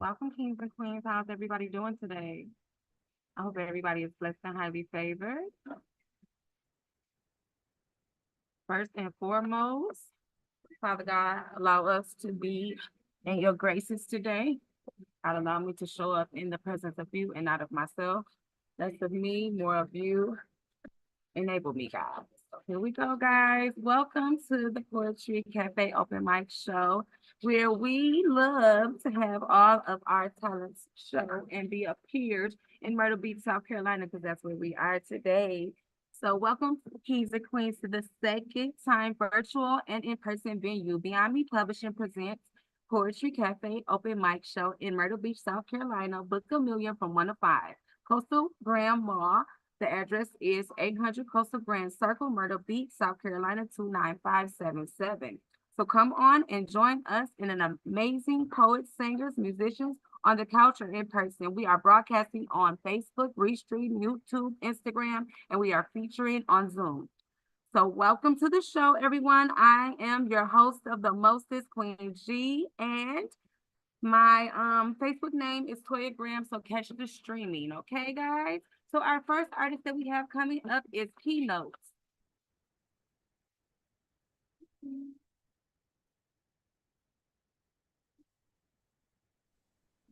Welcome, kings and queens. How's everybody doing today? I hope everybody is blessed and highly favored. First and foremost, Father God, allow us to be in your graces today. God, allow me to show up in the presence of you and not of myself. Less of me, more of you. Enable me, God. So here we go, guys. Welcome to the Poetry Cafe Open Mic Show, where we love to have all of our talents show and be appeared in Myrtle Beach, South Carolina, because that's where we are today. So welcome, Kings and Queens, to the second time virtual and in-person venue. Beyond Me Publishing presents Poetry Cafe Open Mic Show in Myrtle Beach, South Carolina. Book a million from 1 to 5. Coastal Grand Mall. The address is 800 Coastal Grand Circle, Myrtle Beach, South Carolina, 29577. So come on and join us in an amazing poets, singers, musicians on the couch or in person. We are broadcasting on Facebook, Restream, YouTube, Instagram, and we are featuring on Zoom. So welcome to the show, everyone. I am your host of the Mostest, Queen G, and my Facebook name is Toya Graham, so catch the streaming, okay, guys? So our first artist that we have coming up is Keynotes.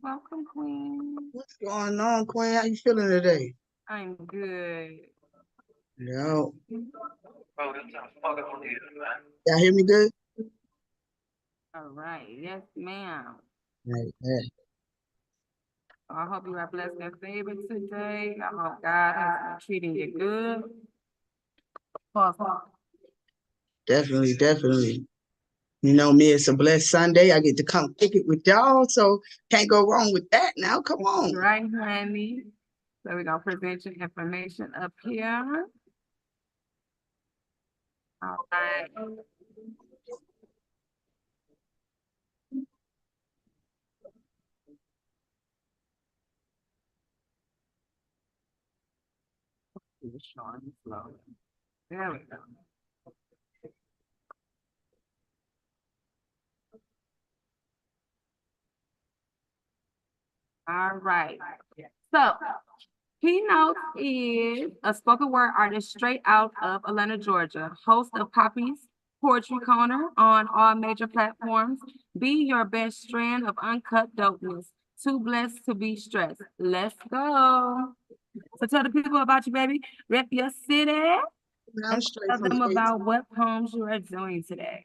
Welcome, Queen. What's going on, Queen? How you feeling today? I'm good. Yo. Y'all hear me good? All right. Yes, ma'am. Right. I hope you are blessed and favored today. I hope God has been treating you good. Pause. Definitely. You know me, it's a blessed Sunday. I get to come kick it with y'all, so can't go wrong with that now. Come on. Right, honey. So we're gonna present your information up here. All right. It's showing slow. There we go. All right. So Keynote is a spoken word artist straight out of Atlanta, Georgia, host of Poppy's Poetry Corner on all major platforms. Be your best strand of uncut dopeness. Too blessed to be stressed. Let's go. So tell the people about you, baby. Rep your city. I'm And straight tell from them the about what poems you are doing today.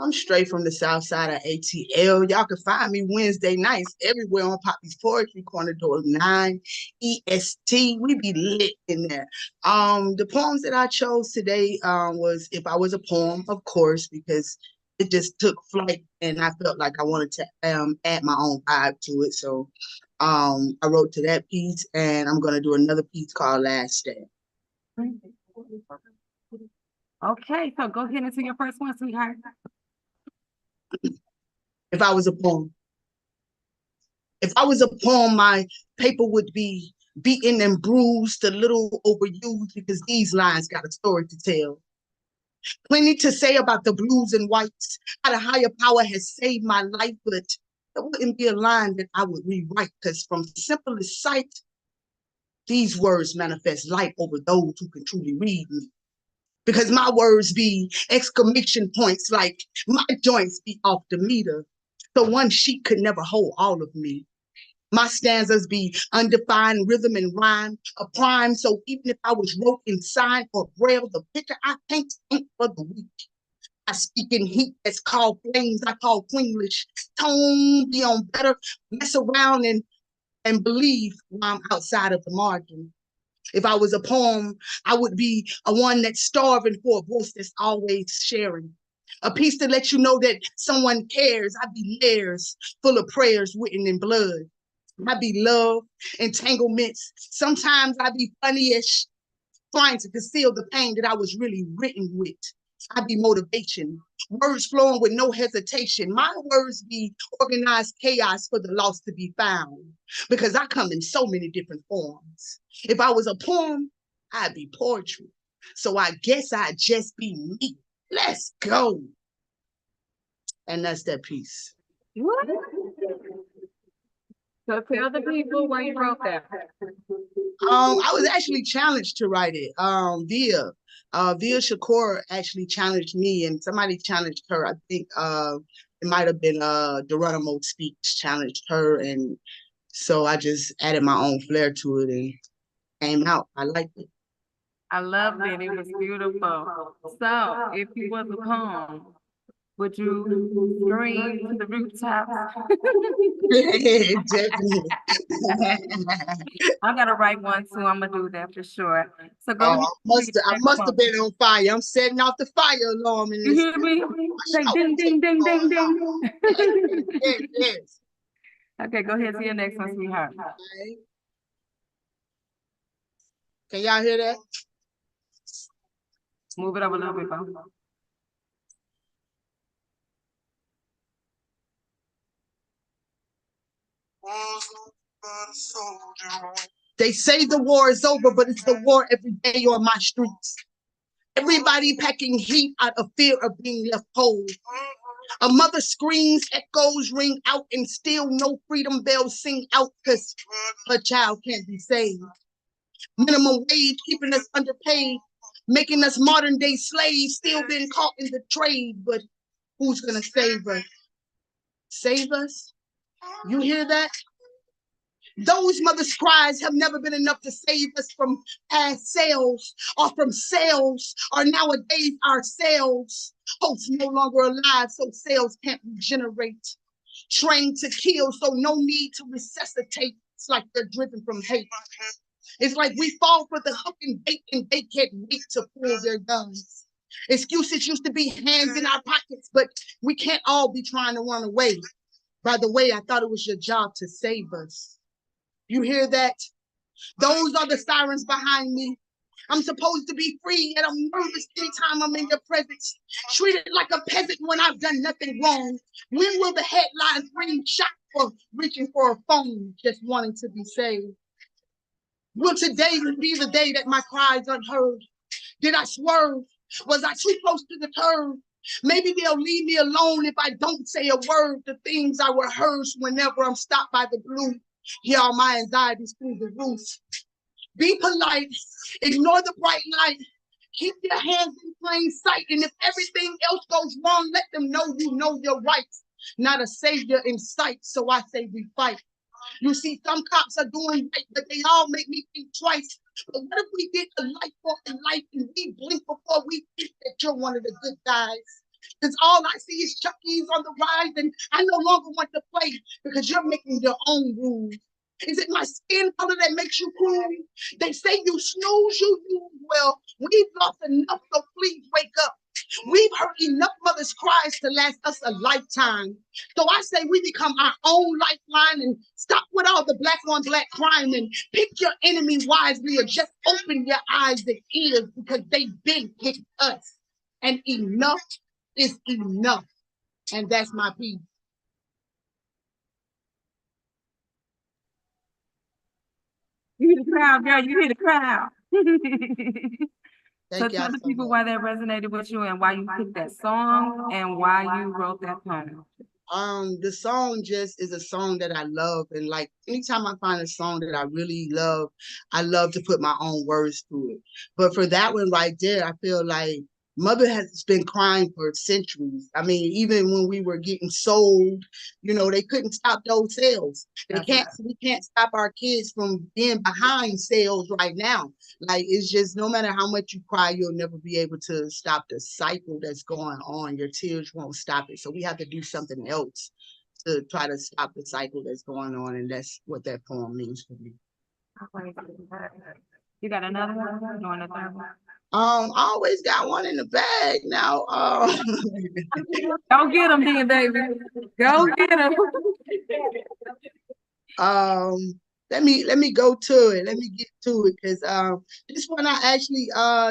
I'm straight from the south side of ATL. Y'all can find me Wednesday nights everywhere on Poppy's Poetry Corner, door 9 EST. We be lit in there. The poems that I chose today was If I Was a Poem, of course, because it just took flight and I felt like I wanted to add my own vibe to it. So I wrote to that piece, and I'm gonna do another piece called Last Stand. Okay, so go ahead into your first one, sweetheart. If I was a poem. If I was a poem, my paper would be beaten and bruised, a little overused, because these lines got a story to tell. Plenty to say about the blues and whites, how the higher power has saved my life, but there wouldn't be a line that I would rewrite, because from simplest sight, these words manifest light over those who can truly read me. Because my words be exclamation points, like my joints be off the meter. So one sheet could never hold all of me. My stanzas be undefined rhythm and rhyme, a prime. So even if I was wrote in sign or braille, the picture I paint ain't for the weak. I speak in heat that's called flames. I call Queenglish. Tone be on better. Mess around and believe while I'm outside of the margin. If I was a poem, I would be a one that's starving for a voice that's always sharing. A piece to let you know that someone cares. I be layers full of prayers written in blood. I be love, entanglements. Sometimes I be funny-ish, trying to conceal the pain that I was really written with. I be motivation, words flowing with no hesitation. My words be organized chaos for the lost to be found, because I come in so many different forms. If I was a poem, I'd be poetry. So I guess I'd just be me. Let's go. And that's that piece. What? So tell the people why you wrote that. I was actually challenged to write it. Via Shakur actually challenged me, and somebody challenged her. I think it might have been Geronimo Speaks challenged her, and so I just added my own flair to it and came out. I liked it. I loved it. It was beautiful. So if you was a poem, would you scream to the rooftops? Definitely. I gotta write one too. I'm gonna do that for sure. So go Oh, ahead. I must have been on fire. I'm setting off the fire alarm in You this. hear me? Say ding, ding, ding, ding, ding. Yes, yes. Okay, go ahead to your next one, sweetheart. Okay. Can y'all hear that? Move it up a little bit, bro. They say the war is over, but it's the war every day on my streets. Everybody packing heat out of fear of being left cold. A mother screams, echoes ring out, and still no freedom bells sing out because her child can't be saved. Minimum wage keeping us underpaid, making us modern day slaves, still being caught in the trade. But who's gonna save us? Save us? You hear that? Those mothers' cries have never been enough to save us from past sales or from sales or nowadays ourselves. Hope's no longer alive, so cells can't regenerate. Trained to kill, so no need to resuscitate. It's like they're driven from hate. It's like we fall for the hook and bait, and they can't wait to pull their guns. Excuses used to be hands in our pockets, but we can't all be trying to run away. By the way, I thought it was your job to save us. You hear that? Those are the sirens behind me. I'm supposed to be free, yet I'm nervous anytime I'm in your presence. Treated like a peasant when I've done nothing wrong. When will the headlines ring shot for reaching for a phone, just wanting to be saved? Will today be the day that my cries unheard? Did I swerve? Was I too close to the curve? Maybe they'll leave me alone if I don't say a word. The things I rehearse whenever I'm stopped by the blue. Here are my anxieties through the roof. Be polite. Ignore the bright light. Keep your hands in plain sight. And if everything else goes wrong, let them know you know your rights. Not a savior in sight, so I say we fight. You see, some cops are doing right, but they all make me think twice. But what if we get a life for a life and we blink before we think that you're one of the good guys? Because all I see is Chucky's on the rise, and I no longer want to play because you're making your own rules. Is it my skin color that makes you cool? They say you snooze, you lose. Well, we've lost enough, so please wake up. We've heard enough mothers' cries to last us a lifetime. So I say we become our own lifeline and stop with all the black on black crime and pick your enemy wisely or just open your eyes and ears because they've been picked us. And enough is enough. And that's my piece. You hear the crowd, girl. You hear the crowd. So Thank y'all tell the so people much. why that resonated with you and why you picked that song and why you wrote that poem. The song just is a song that I love, and like anytime I find a song that I really love, I love to put my own words to it. But for that one right there, I feel like mother has been crying for centuries. I mean, even when we were getting sold, you know, they couldn't stop those sales. We can't stop our kids from being behind sales right now. Like, it's just no matter how much you cry, you'll never be able to stop the cycle that's going on. Your tears won't stop it. So we have to do something else to try to stop the cycle that's going on. And that's what that poem means for me. You got another one? You want a third one? I always got one in the bag now. Go get them, then, baby. Go get them. Let me go to it. Let me get to it because this one I actually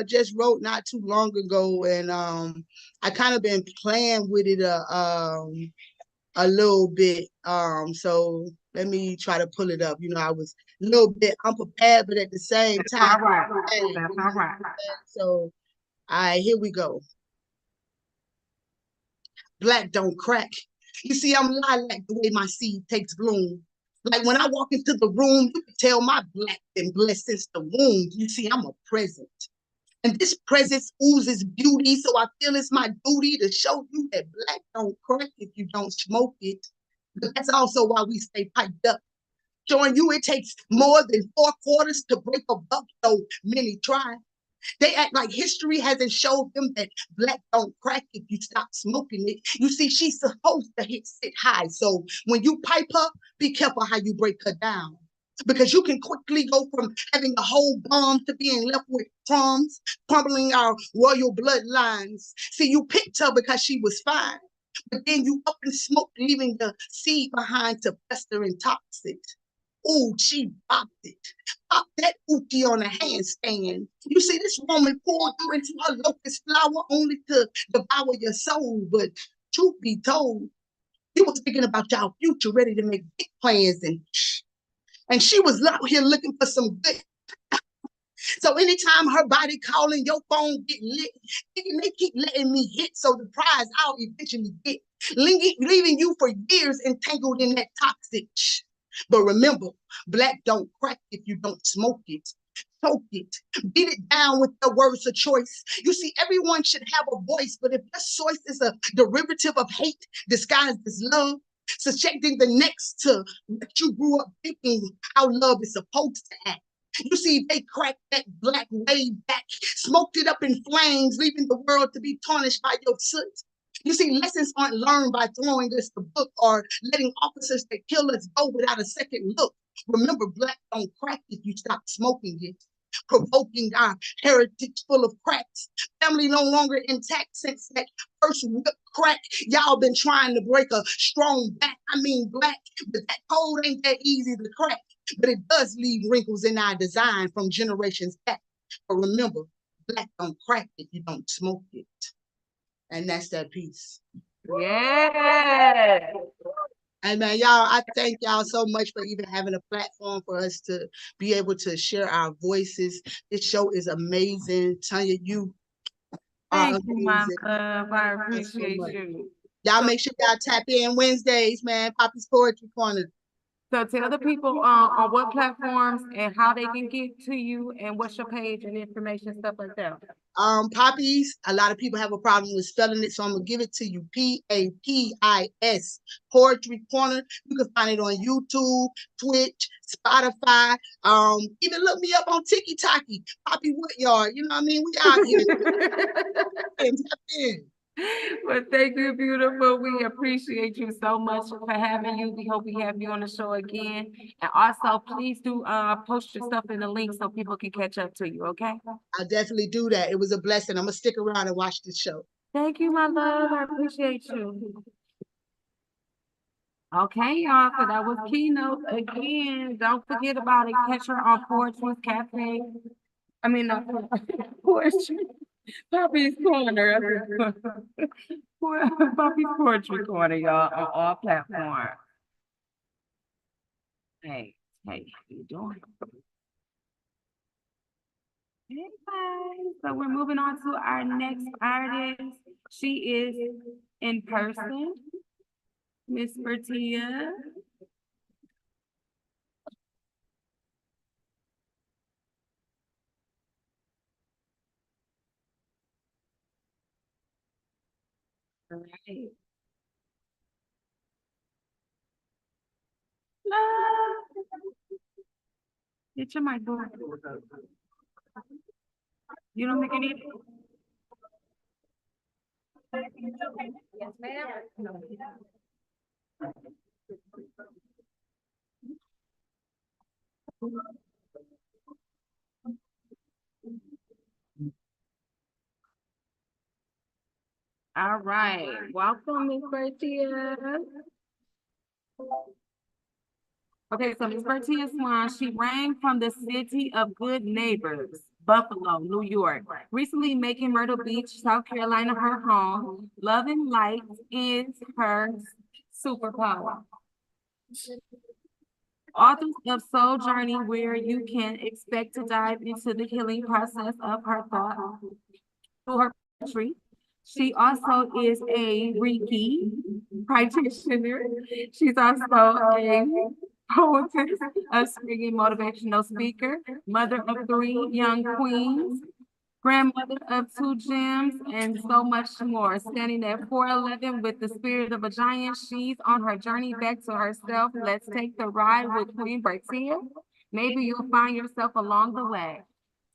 just wrote not too long ago, and I kind of been playing with it a little bit. So let me try to pull it up. You know, I was a little bit unprepared, but at the same time, all right. That's all right. So, all right, here we go. Black don't crack. You see, I'm lilac the way my seed takes bloom. Like when I walk into the room, you can tell my black been blessed since the womb. You see, I'm a present. And this presence oozes beauty, so I feel it's my duty to show you that black don't crack if you don't smoke it. But that's also why we stay piped up, showing you it takes more than 4 quarters to break a buck, so many try. They act like history hasn't showed them that black don't crack if you stop smoking it. You see, she's supposed to sit high. So when you pipe her, be careful how you break her down. Because you can quickly go from having a whole bomb to being left with crumbs, crumbling our royal bloodlines. See, you picked her because she was fine. But then you up and smoked, leaving the seed behind to fester and toxic. Ooh, she popped it. Pop that ookie on a handstand. You see, this woman poured you into her locust flower only to devour your soul. But truth be told, you was thinking about your future, ready to make big plans, and she was out here looking for some good. So anytime her body calling, your phone get lit, they keep letting me hit. So the prize I'll eventually get, leaving you for years entangled in that toxic. But remember, black don't crack if you don't smoke it. Choke it, beat it down with the words of choice. You see, everyone should have a voice, but if your choice is a derivative of hate disguised as love, subjecting the next to what you grew up thinking how love is supposed to act. You see, they cracked that black way back, smoked it up in flames, leaving the world to be tarnished by your soot. You see, lessons aren't learned by throwing us the book or letting officers that kill us go without a second look. Remember, black don't crack if you stop smoking it. provoking our heritage full of cracks. Family no longer intact since that first whip crack. Y'all been trying to break a strong back, black, but that code ain't that easy to crack. But it does leave wrinkles in our design from generations back. But remember, black don't crack if you don't smoke it. And that's that piece. Yeah. Hey man, y'all, I thank y'all so much for even having a platform for us to be able to share our voices. This show is amazing. Tanya, you are Thank you, my amazing. love. I Thank you so appreciate much. you. Y'all make sure y'all tap in Wednesdays, man. Poppy's Poetry Corner. So tell the people on what platforms and how they can get to you and what's your page and information, stuff like that. Poppy's, a lot of people have a problem with spelling it, so I'm gonna give it to you. P-A-P-I-S, Poetry Corner. You can find it on YouTube, Twitch, Spotify. Even look me up on TikTok, Poppy Woodyard. You know what I mean? We out here. Tap in. Well, thank you, beautiful. We appreciate you so much for having you. We hope we have you on the show again. And also, please do post your stuff in the link so people can catch up to you, okay? I'll definitely do that. It was a blessing. I'm gonna stick around and watch this show. Thank you, my love. I appreciate you. Okay, y'all, so that was Keynote. Again, don't forget about it. Catch her on Poetry Cafe. I mean, not Poetry. Poppy's Corner. Poppy's Poetry Corner, y'all, on all platforms. Hey, how you doing? Hey, guys. So we're moving on to our next artist. She is in person, Miss Bertia. All right. Love. Get your mic on. You don't make any. Yes, ma'am. All right, welcome, Miss Bertia. Okay, so Miss Bertia Swan, she rang from the city of good neighbors, Buffalo, New York, recently making Myrtle Beach, South Carolina her home. Love and light is her superpower. Authors of Soul Journey, where you can expect to dive into the healing process of her thought through her poetry. She also is a Reiki practitioner. She's also a poetess, a speaking motivational speaker, mother of 3 young queens, grandmother of 2 gems, and so much more. Standing at 4'11" with the spirit of a giant, she's on her journey back to herself. Let's take the ride with Queen Bertia. Maybe you'll find yourself along the way.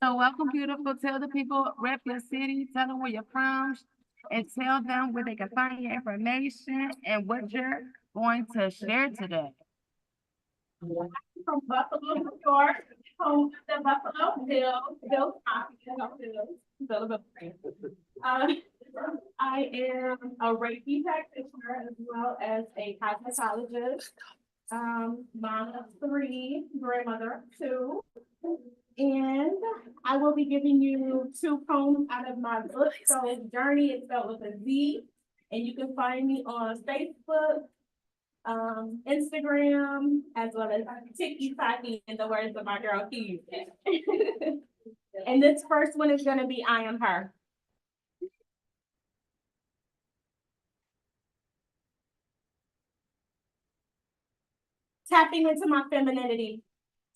So welcome, beautiful. Tell the people, rep your city, tell them where you're from, and tell them where they can find your information and what you're going to share today. From Buffalo, New York, home of the Buffalo Bills hockey. I am a Reiki practitioner as well as a cosmetologist, mom of 3, grandmother of 2. And I will be giving you 2 poems out of my book. So Journey is spelled with a Z, and you can find me on Facebook, Instagram, as well as TikTok, in the words of my girl Keys. And this first one is going to be I Am Her. Tapping into my femininity,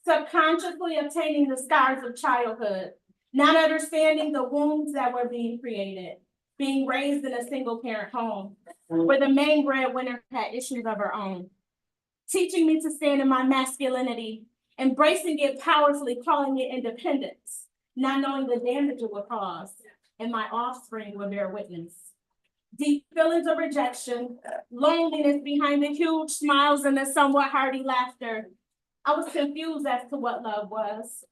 subconsciously obtaining the scars of childhood, not understanding the wounds that were being created, being raised in a single parent home, where the main breadwinner had issues of her own. Teaching me to stand in my masculinity, embracing it powerfully, calling it independence, not knowing the damage it would cause, and my offspring will bear witness. Deep feelings of rejection, loneliness behind the huge smiles and the somewhat hearty laughter. I was confused as to what love was.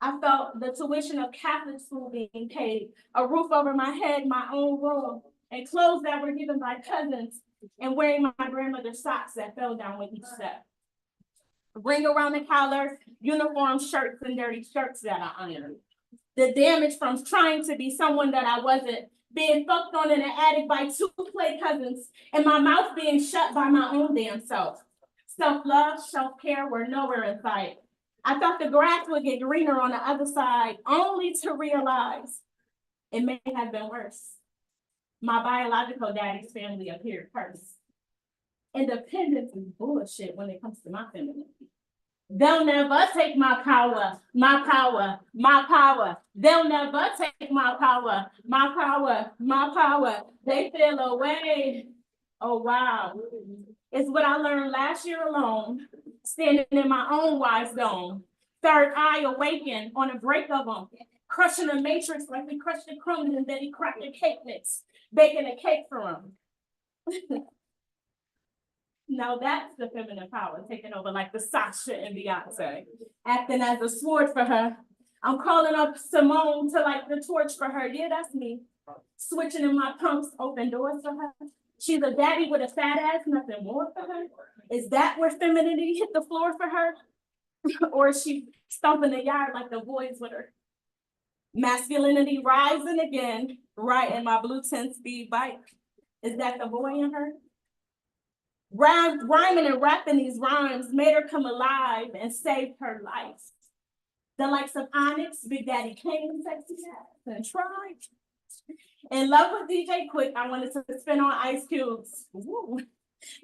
I felt the tuition of Catholic school being paid, a roof over my head, my own room, and clothes that were given by cousins, and wearing my grandmother's socks that fell down with each step. Ring around the collar, uniform shirts and dirty shirts that I ironed. The damage from trying to be someone that I wasn't, being fucked on in an attic by two play cousins, and my mouth being shut by my own damn self. Self-love, self-care were nowhere in sight. I thought the grass would get greener on the other side, only to realize it may have been worse. My biological daddy's family appeared first. Independence is bullshit when it comes to my femininity. They'll never take my power, my power, my power. They'll never take my power, my power, my power. They feel away. Oh, wow. It's what I learned last year alone, standing in my own wise dome. Third eye awakened on a break of them, crushing the matrix like we crushed the crumbs and then he cracked the cake mix, baking a cake for them. Now that's the feminine power taking over like the Sasha and Beyonce, acting as a sword for her. I'm calling up Simone to light the torch for her. Yeah, that's me. Switching in my pumps, open doors for her. She's a daddy with a fat ass, nothing more for her. Is that where femininity hit the floor for her? Or is she stomping the yard like the boys with her? Masculinity rising again, right in my blue 10-speed bike. Is that the boy in her? Rhyming and rapping these rhymes made her come alive and saved her life. The likes of Onyx, Big Daddy Kane, Sexy Ass, and Try. In love with DJ Quick, I wanted to spin on Ice Cubes. Woo.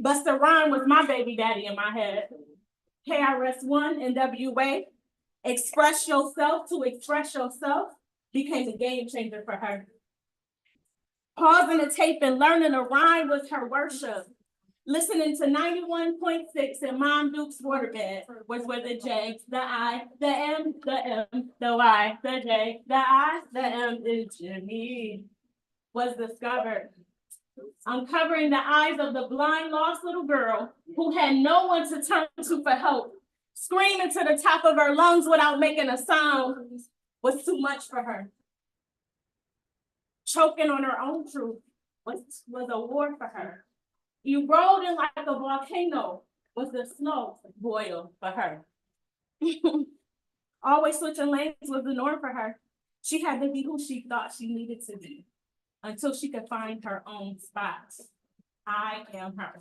Busta Rhymes was my baby daddy in my head. KRS-One and WA, express yourself to express yourself became a game changer for her. Pausing the tape and learning to rhyme was her worship. Listening to 91.6 in Mom Duke's waterbed was where the J, the I, the M, the M, the Y, the J, the I, the M, the Jimmy was discovered. Uncovering the eyes of the blind, lost little girl who had no one to turn to for help, screaming to the top of her lungs without making a sound was too much for her. Choking on her own truth was a war for her. Eroding like a volcano was the snow boil for her. Always switching lanes was the norm for her. She had to be who she thought she needed to be until she could find her own spot. I am her.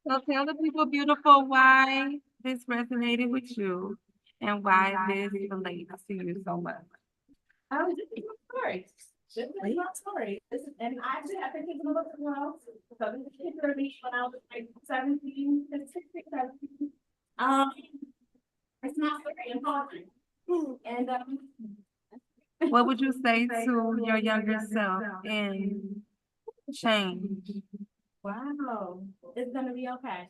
So tell the people, beautiful, why this resonated with you and why this relates to you so much. This is my story. This is my story. And I actually have been thinking about it as well. So this is particular me when I was like 17, 16, 17. It's my story in poetry. And What would you say to your younger self in change? wow, it's gonna be okay.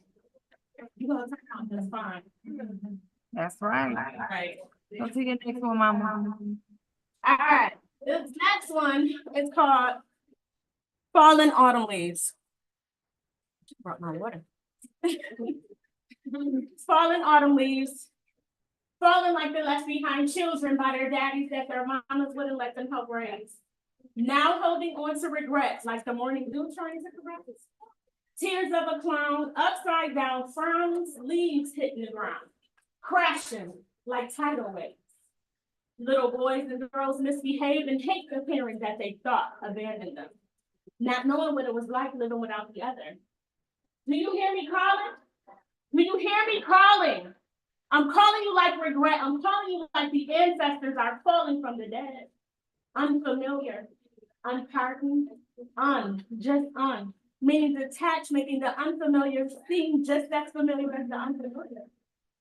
You're gonna turn out just fine. That's right. Right. Go to your next one, mama. All right, this next one is called Fallen Autumn Leaves. Brought my water. Fallen autumn leaves, falling like the left behind children by their daddies that their mamas wouldn't let them help raise. Now holding on to regrets like the morning dew trying to correct us. Tears of a clown, upside down frowns, leaves hitting the ground, crashing like tidal waves. Little boys and girls misbehave and hate the parents that they thought abandoned them, not knowing what it was like living without the other. Do you hear me calling? Do you hear me calling? I'm calling you like regret. I'm calling you like the ancestors are falling from the dead. Unfamiliar, unpardoned, just meaning detached, making the unfamiliar seem just as familiar as the unfamiliar.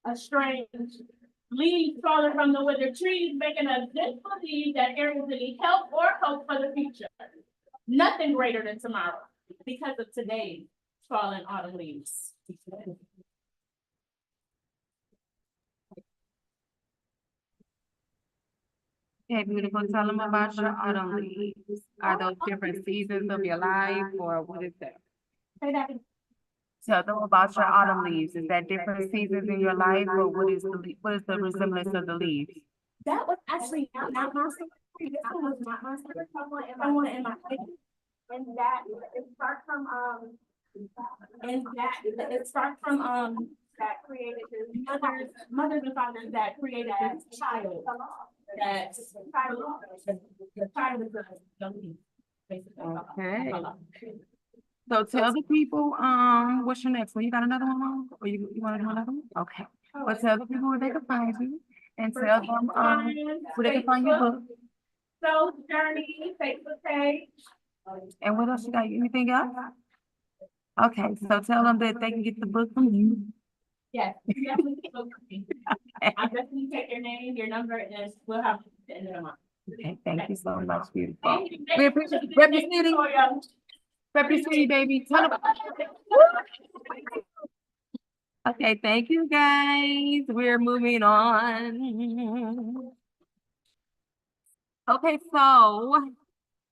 A strange leaves falling from the withered trees, making us disbelieve that areas need help or hope for the future. Nothing greater than tomorrow because of today's fallen autumn leaves. Okay, beautiful. Tell them about your autumn leaves. Are those different seasons of your life or what is that? Say that. Tell them about your autumn leaves. Is that different seasons in your life, or what is the resemblance of the leaves? That was actually not my story. This one was not my story. Someone in my family. And that it sparked from that created his mothers and fathers that created this child. That the child is a young people, basically. Okay. So tell the people, what's your next one? You got another one, Mom? Or you wanna do another one? Okay. Well, tell the people where they can find you and tell them, where they can find your book. So Journey, Facebook page. And what else you got? Anything else? Okay, so tell them that they can get the book from you. Yes, you definitely can look for me. I'll definitely take your name, your number, and we'll have it at the end of the month. Okay, thank you so much, beautiful. Thank you. We appreciate it. Rep your city. Rep your city, baby. Tell them. Okay, thank you, guys. We're moving on. Okay, so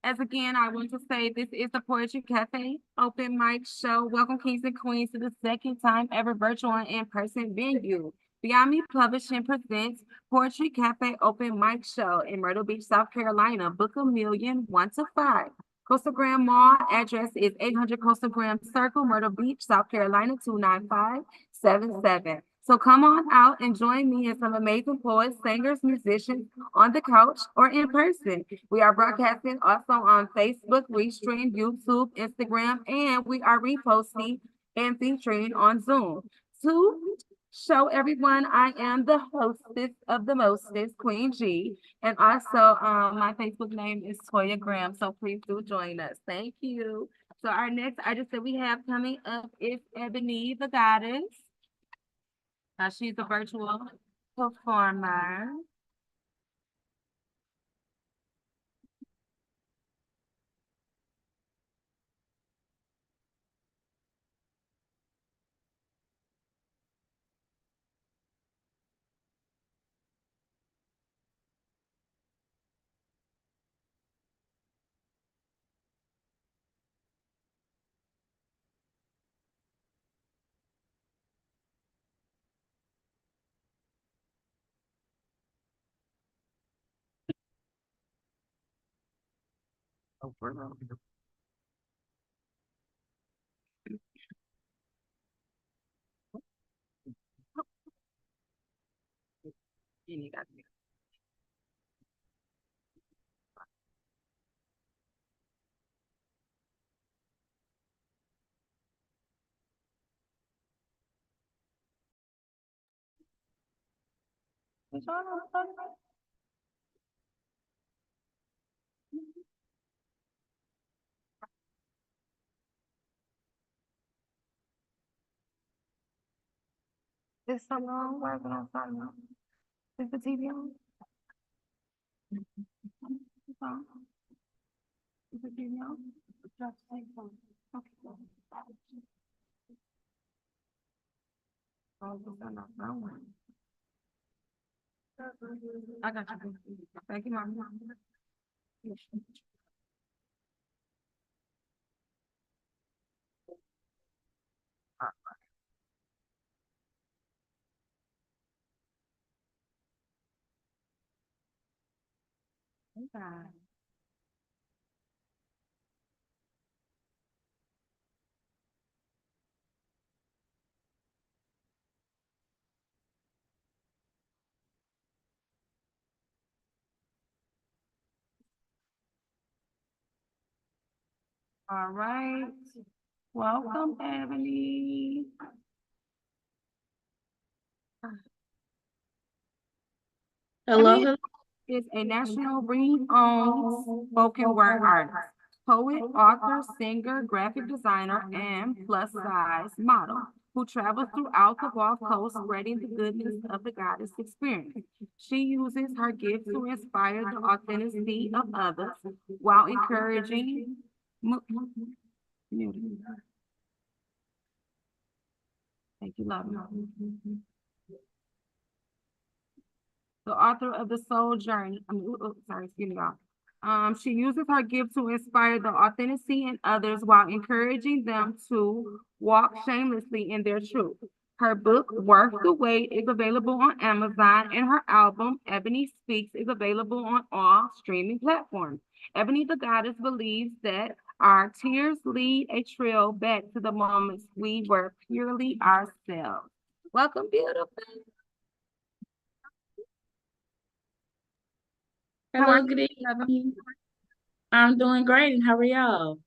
as again, I want to say this is the Poetry Cafe open mic show. Welcome, kings and queens, to the second time ever virtual and in-person venue. Beyond Me Publishing presents Poetry Cafe open mic show in Myrtle Beach, South Carolina. Book a million, 1 to 5. Coastal Graham Mall address is 800 Coastal Graham Circle, Myrtle Beach, South Carolina, 29577. So come on out and join me and some amazing poets, singers, musicians on the couch or in person. We are broadcasting also on Facebook, Restream, YouTube, Instagram, and we are reposting and featuring on Zoom. To show everyone I am the hostess of the mostest, Queen G. And also, my Facebook name is Toya Graham, so please do join us. Thank you. So our next artist that we have coming up is Ebony the Goddess. She's a virtual performer. You got me. Is something wrong? Why is it on silent? Is the TV on? It's on. Is the TV on? Just say so. Okay. Oh, it's on. I got you. Thank you, Mom. Okay. All right. Welcome, Ebony. Hello, Ebony hello. is a national renowned spoken word artist, poet, author, singer, graphic designer, and plus size model who travels throughout the Gulf Coast spreading the goodness of the goddess experience. She uses her gift to inspire the authenticity of others while encouraging community. Thank you, love. The author of The Soul Journey, sorry, excuse me, y'all. She uses her gift to inspire the authenticity in others while encouraging them to walk shamelessly in their truth. Her book, Worth the Wait, is available on Amazon, and her album, Ebony Speaks, is available on all streaming platforms. Ebony the Goddess believes that our tears lead a trail back to the moments we were purely ourselves. Welcome, beautiful. How are Hello, good you? evening. I'm doing great, and how are y'all?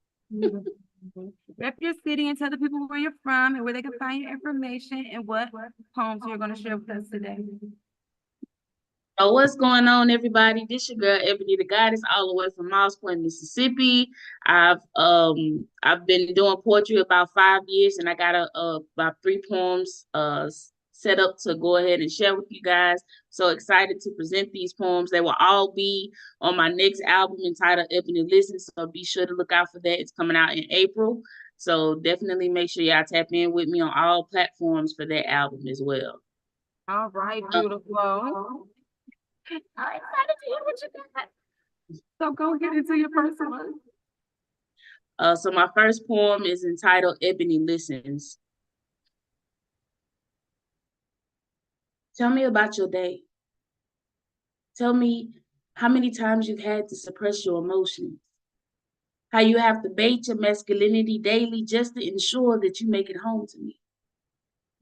Rep your city and tell the people where you're from and where they can find your information and what poems you're going to share with us today. So what's going on, everybody? This your girl Ebony the Goddess, all the way from Moss Point, Mississippi. I've been doing poetry about 5 years, and I got about 3 poems set up to go ahead and share with you guys. So excited to present these poems. They will all be on my next album entitled Ebony Listens. So be sure to look out for that. It's coming out in April. So definitely make sure y'all tap in with me on all platforms for that album as well. All right, beautiful. I'm excited to hear what you got. So go get into your first one. So my first poem is entitled Ebony Listens. Tell me about your day. Tell me how many times you've had to suppress your emotions. How you have to bait your masculinity daily just to ensure that you make it home to me.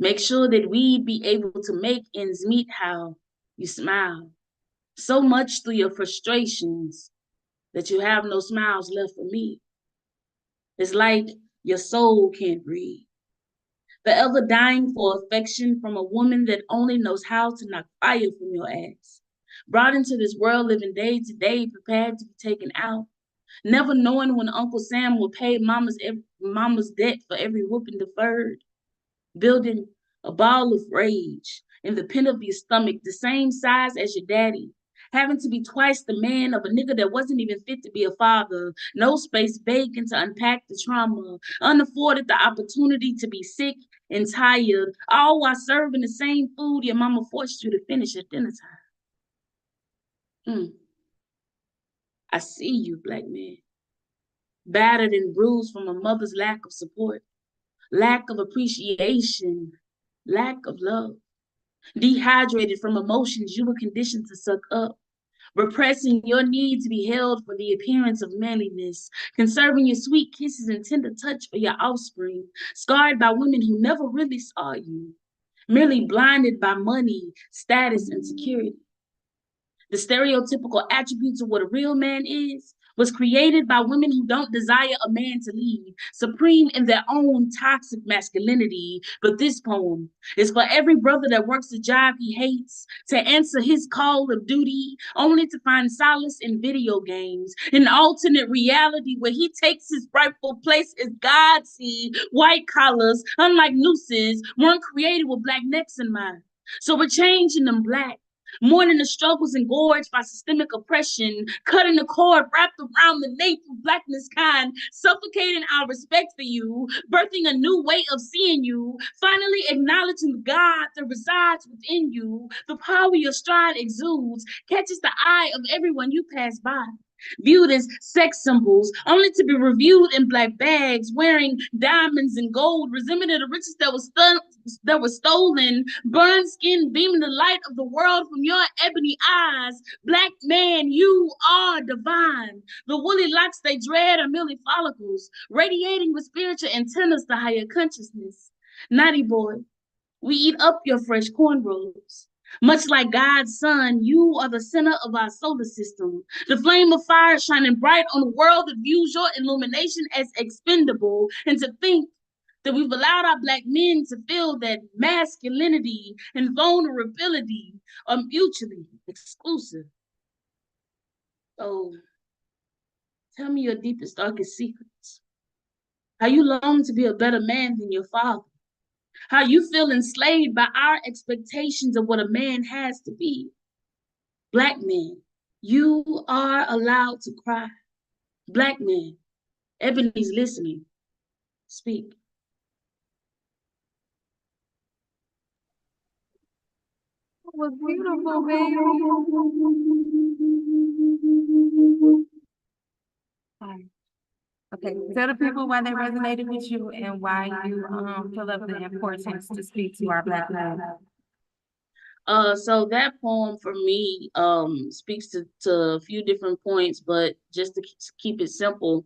Make sure that we'd be able to make ends meet. How you smile so much through your frustrations that you have no smiles left for me. It's like your soul can't breathe. Forever dying for affection from a woman that only knows how to knock fire from your ass. Brought into this world living day to day, prepared to be taken out. Never knowing when Uncle Sam will pay mama's debt for every whooping deferred. Building a ball of rage in the pit of your stomach, the same size as your daddy. Having to be twice the man of a nigga that wasn't even fit to be a father. No space vacant to unpack the trauma. Unafforded the opportunity to be sick and tired, all while serving the same food your mama forced you to finish at dinner time. I see you, black man. Battered and bruised from a mother's lack of support, lack of appreciation, lack of love. Dehydrated from emotions you were conditioned to suck up. Repressing your need to be held for the appearance of manliness, conserving your sweet kisses and tender touch for your offspring, scarred by women who never really saw you, merely blinded by money, status, and security. The stereotypical attributes of what a real man is was created by women who don't desire a man to lead, supreme in their own toxic masculinity. But this poem is for every brother that works a job he hates, to answer his call of duty, only to find solace in video games, an alternate reality where he takes his rightful place as God. See, white collars, unlike nooses, weren't created with black necks in mind. So we're changing them black. Mourning the struggles engorged by systemic oppression, cutting the cord wrapped around the nape of blackness kind, suffocating our respect for you, birthing a new way of seeing you, finally acknowledging the God that resides within you, the power your stride exudes, catches the eye of everyone you pass by. Viewed as sex symbols, only to be reviewed in black bags, wearing diamonds and gold, resenting the riches that was stolen, burned skin beaming the light of the world from your ebony eyes. Black man, you are divine. The woolly locks they dread are merely follicles, radiating with spiritual antennas to higher consciousness. Naughty boy, we eat up your fresh cornrows. Much like God's son, you are the center of our solar system, the flame of fire shining bright on a world that views your illumination as expendable. And to think that we've allowed our black men to feel that masculinity and vulnerability are mutually exclusive. So tell me your deepest, darkest secrets. How you long to be a better man than your father. How you feel enslaved by our expectations of what a man has to be. Black men, you are allowed to cry. Black men, Ebony's listening. Speak. It was beautiful, baby. Okay, tell the people why they resonated with you and why you feel of the importance to speak to our Black men. So that poem for me speaks to a few different points, but just to keep it simple,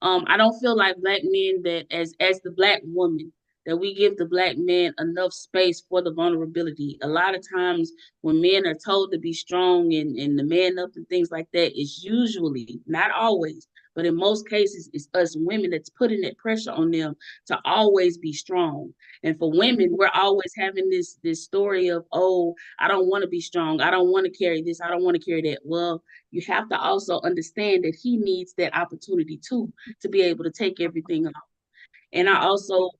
I don't feel like Black men that as the Black woman that we give the Black man enough space for the vulnerability. A lot of times when men are told to be strong and the man up and things like that, it's usually, not always, but in most cases, it's us women that's putting that pressure on them to always be strong. And for women, we're always having this story of, oh, I don't want to be strong. I don't want to carry this. I don't want to carry that. Well, you have to also understand that he needs that opportunity too, to be able to take everything off. And I also,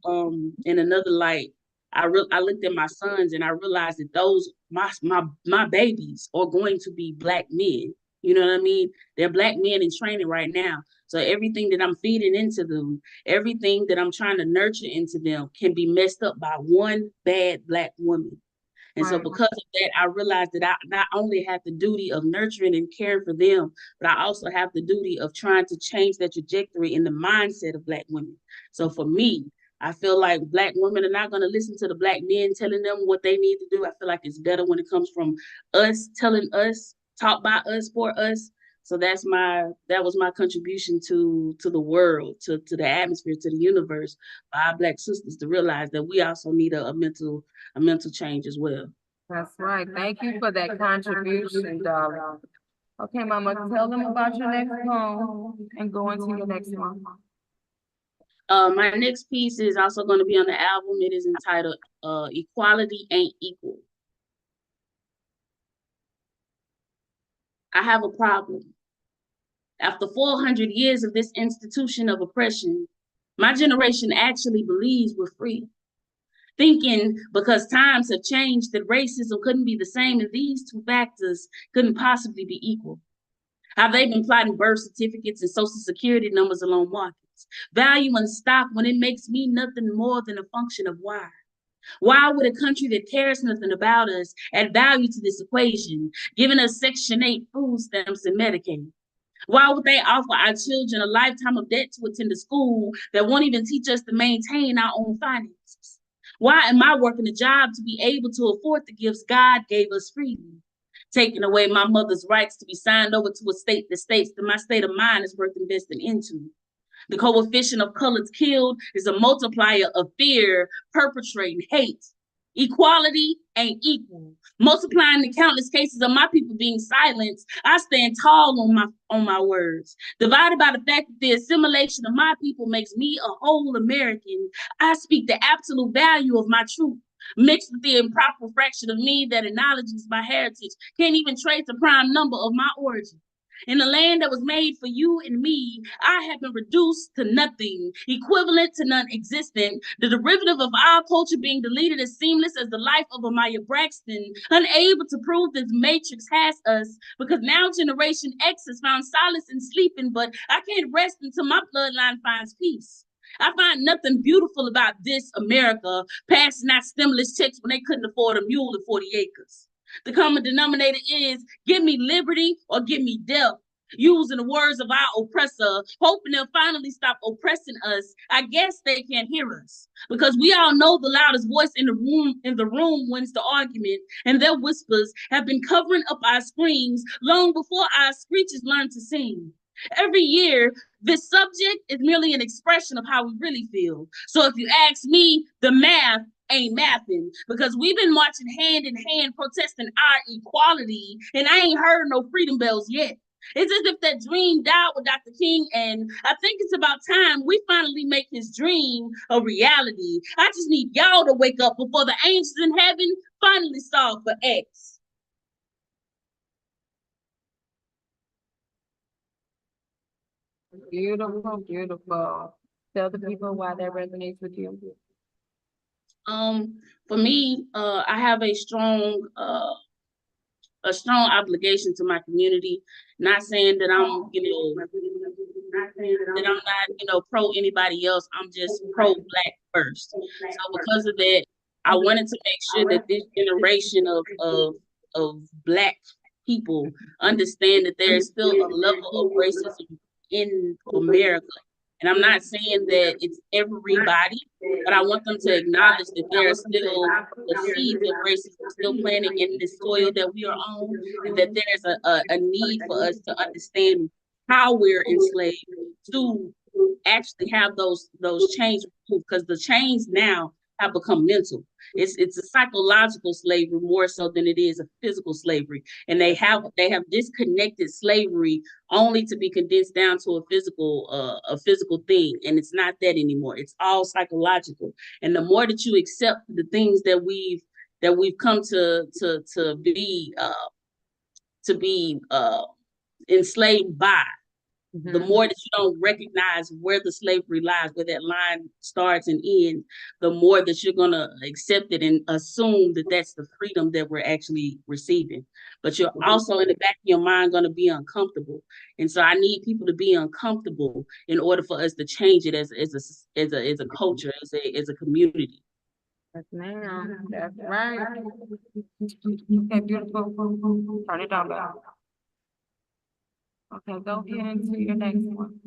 in another light, I looked at my sons and I realized that those my babies are going to be Black men. You know what I mean? They're Black men in training right now. So everything that I'm feeding into them, everything that I'm trying to nurture into them can be messed up by one bad Black woman. And so Right. because of that, I realized that I not only have the duty of nurturing and caring for them, but I also have the duty of trying to change that trajectory in the mindset of Black women. So for me, I feel like Black women are not going to listen to the Black men telling them what they need to do. I feel like it's better when it comes from us telling us, taught by us, for us. So that was my contribution to the world, to the atmosphere, to the universe, for our Black sisters to realize that we also need a mental change as well. That's right. Thank you for that contribution, darling. Okay, Mama, tell them about your next poem and go into your next one. My next piece is also going to be on the album. It is entitled Equality Ain't Equal. I have a problem. After 400 years of this institution of oppression, my generation actually believes we're free. Thinking because times have changed that racism couldn't be the same and these two factors couldn't possibly be equal. Have they been plotting birth certificates and social security numbers along markets, valuing stock when it makes me nothing more than a function of why? Why would a country that cares nothing about us add value to this equation, giving us Section 8 food stamps and Medicaid? Why would they offer our children a lifetime of debt to attend a school that won't even teach us to maintain our own finances? Why am I working a job to be able to afford the gifts God gave us freely? Taking away my mother's rights to be signed over to a state that states that my state of mind is worth investing into. The coefficient of colors killed is a multiplier of fear, perpetrating hate. Equality ain't equal. Multiplying the countless cases of my people being silenced, I stand tall on my words. Divided by the fact that the assimilation of my people makes me a whole American, I speak the absolute value of my truth. Mixed with the improper fraction of me that acknowledges my heritage, can't even trace the prime number of my origin. In the land that was made for you and me, I have been reduced to nothing, equivalent to non-existent, the derivative of our culture being deleted as seamless as the life of Amaya Braxton, unable to prove this matrix has us, because now Generation X has found solace in sleeping, but I can't rest until my bloodline finds peace. I find nothing beautiful about this America, passing out stimulus checks when they couldn't afford a mule and 40 acres. The common denominator is, give me liberty or give me death. Using the words of our oppressor, hoping they'll finally stop oppressing us. I guess they can't hear us, because we all know the loudest voice in the room wins the argument, and their whispers have been covering up our screams long before our screeches learn to sing. Every year, this subject is merely an expression of how we really feel. So if you ask me, the math ain't mapping, because we've been marching hand in hand protesting our equality, and I ain't heard no freedom bells yet. It's as if that dream died with Dr. King, and I think it's about time we finally make his dream a reality. I just need y'all to wake up before the angels in heaven finally solve for X. Beautiful, beautiful. Tell the people why that resonates with you. For me, I have a strong obligation to my community. Not saying that I'm, not pro anybody else. I'm just pro Black first. So because of that, I wanted to make sure that this generation of Black people understand that there is still a level of racism in America. And I'm not saying that it's everybody, but I want them to acknowledge that there are still the seeds of racism still planted in the soil that we are on, and that there's a need for us to understand how we're enslaved to actually have those chains removed, because the chains now have become mental. It's a psychological slavery more so than it is a physical slavery, and they have disconnected slavery only to be condensed down to a physical thing, and it's not that anymore. It's all psychological, and the more that you accept the things that we've come to be enslaved by, the more that you don't recognize where the slavery lies, where that line starts and ends, the more that you're going to accept it and assume that that's the freedom that we're actually receiving. But you're also in the back of your mind going to be uncomfortable. And so I need people to be uncomfortable in order for us to change it as a culture, as a community. Yes, ma'am. That's right. Okay, beautiful. Turn it down, babe. Okay, go ahead into your next one.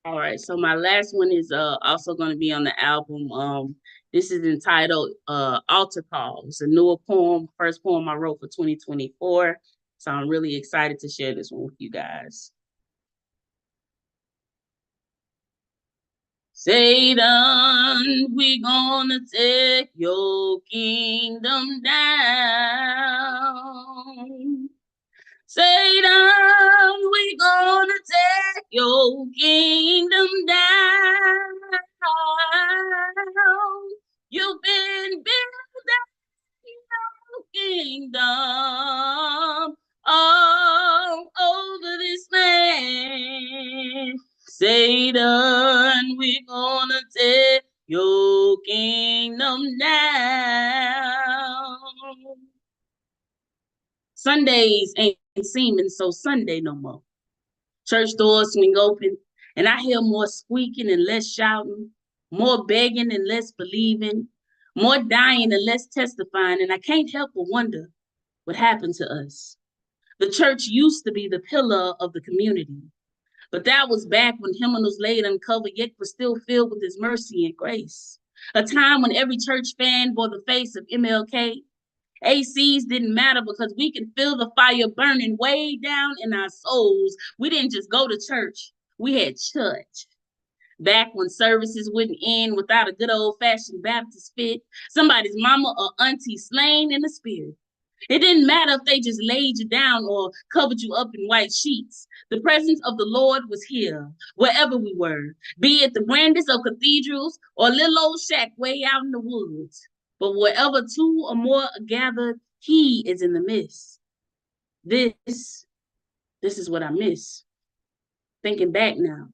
All right, so my last one is also going to be on the album. This is entitled Altar Call. It's a newer poem, first poem I wrote for 2024. So I'm really excited to share this one with you guys. Satan, we gonna take your kingdom down. Satan, we gonna take your kingdom down. You've been building your kingdom all over this land. Satan, we gonna take your kingdom down. Sundays ain't seeming so Sunday no more. Church doors swing open, and I hear more squeaking and less shouting, more begging and less believing, more dying and less testifying, and I can't help but wonder what happened to us. The church used to be the pillar of the community, but that was back when hymnals laid uncovered yet was still filled with his mercy and grace. A time when every church fan bore the face of MLK. ACs didn't matter because we could feel the fire burning way down in our souls. We didn't just go to church, we had church. Back when services wouldn't end without a good old-fashioned Baptist fit, somebody's mama or auntie slain in the spirit. It didn't matter if they just laid you down or covered you up in white sheets. The presence of the Lord was here, wherever we were, be it the grandest of cathedrals or a little old shack way out in the woods. But wherever two or more are gathered, he is in the midst. This is what I miss. Thinking back now.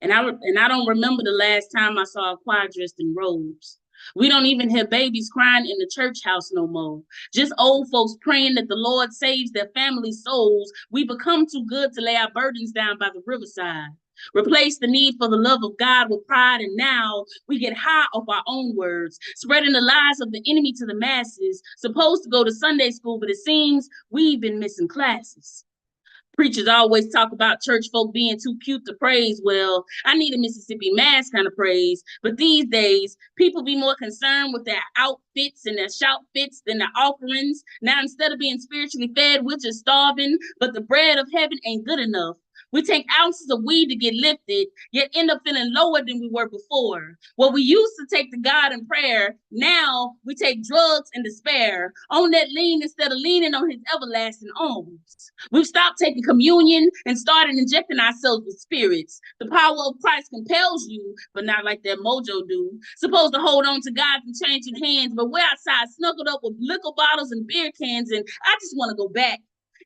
And I don't remember the last time I saw a choir dressed in robes. We don't even hear babies crying in the church house no more. Just old folks praying that the Lord saves their family souls. We become too good to lay our burdens down by the riverside. Replace the need for the love of God with pride, and now we get high off our own words, spreading the lies of the enemy to the masses. Supposed to go to Sunday school, but it seems we've been missing classes. Preachers always talk about church folk being too cute to praise. Well, I need a Mississippi Mass kind of praise. But these days, people be more concerned with their outfits and their shout fits than their offerings. Now, instead of being spiritually fed, we're just starving. But the bread of heaven ain't good enough. We take ounces of weed to get lifted, yet end up feeling lower than we were before. Well, we used to take to God in prayer. Now we take drugs and despair. On that lean instead of leaning on his everlasting arms. We've stopped taking communion and started injecting ourselves with spirits. The power of Christ compels you, but not like that mojo do. Supposed to hold on to God and changing hands, but we're outside snuggled up with liquor bottles and beer cans, and I just want to go back.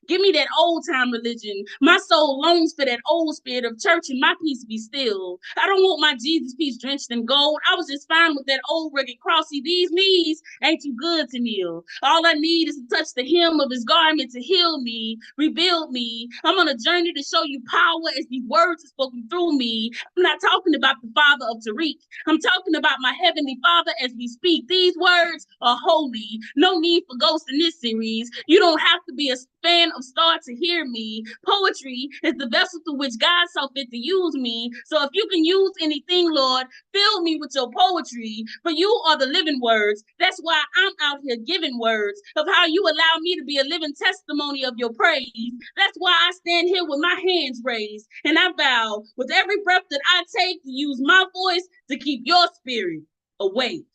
Give me that old time religion. My soul longs for that old spirit of church and my peace be still. I don't want my Jesus peace drenched in gold. I was just fine with that old rugged crossy. These knees ain't too good to kneel. All I need is to touch the hem of his garment to heal me, rebuild me. I'm on a journey to show you power as these words are spoken through me. I'm not talking about the father of Tariq. I'm talking about my heavenly Father as we speak. These words are holy. No need for ghosts in this series. You don't have to be a fan of star to hear me. Poetry is the vessel through which God saw fit to use me. So if you can use anything, Lord, fill me with your poetry, for you are the living words. That's why I'm out here giving words of how you allow me to be a living testimony of your praise. That's why I stand here with my hands raised, and I vow with every breath that I take to use my voice to keep your spirit awake.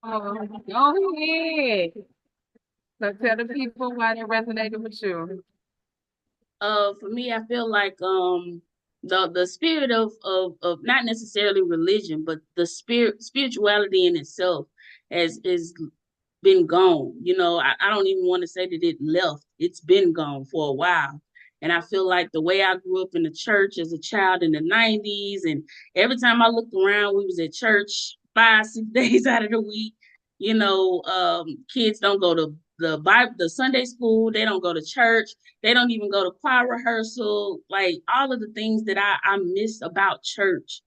Oh, go ahead. So tell the people why they resonated with you. For me, I feel like the spirit of not necessarily religion, but the spirituality in itself is been gone. You know, I don't even want to say that it left. It's been gone for a while. And I feel like the way I grew up in the church as a child in the 90s, and every time I looked around, we was at church 5-6 days out of the week. You know, kids don't go to the Bible, the Sunday school, they don't go to church, they don't even go to choir rehearsal, like all of the things that I miss about church.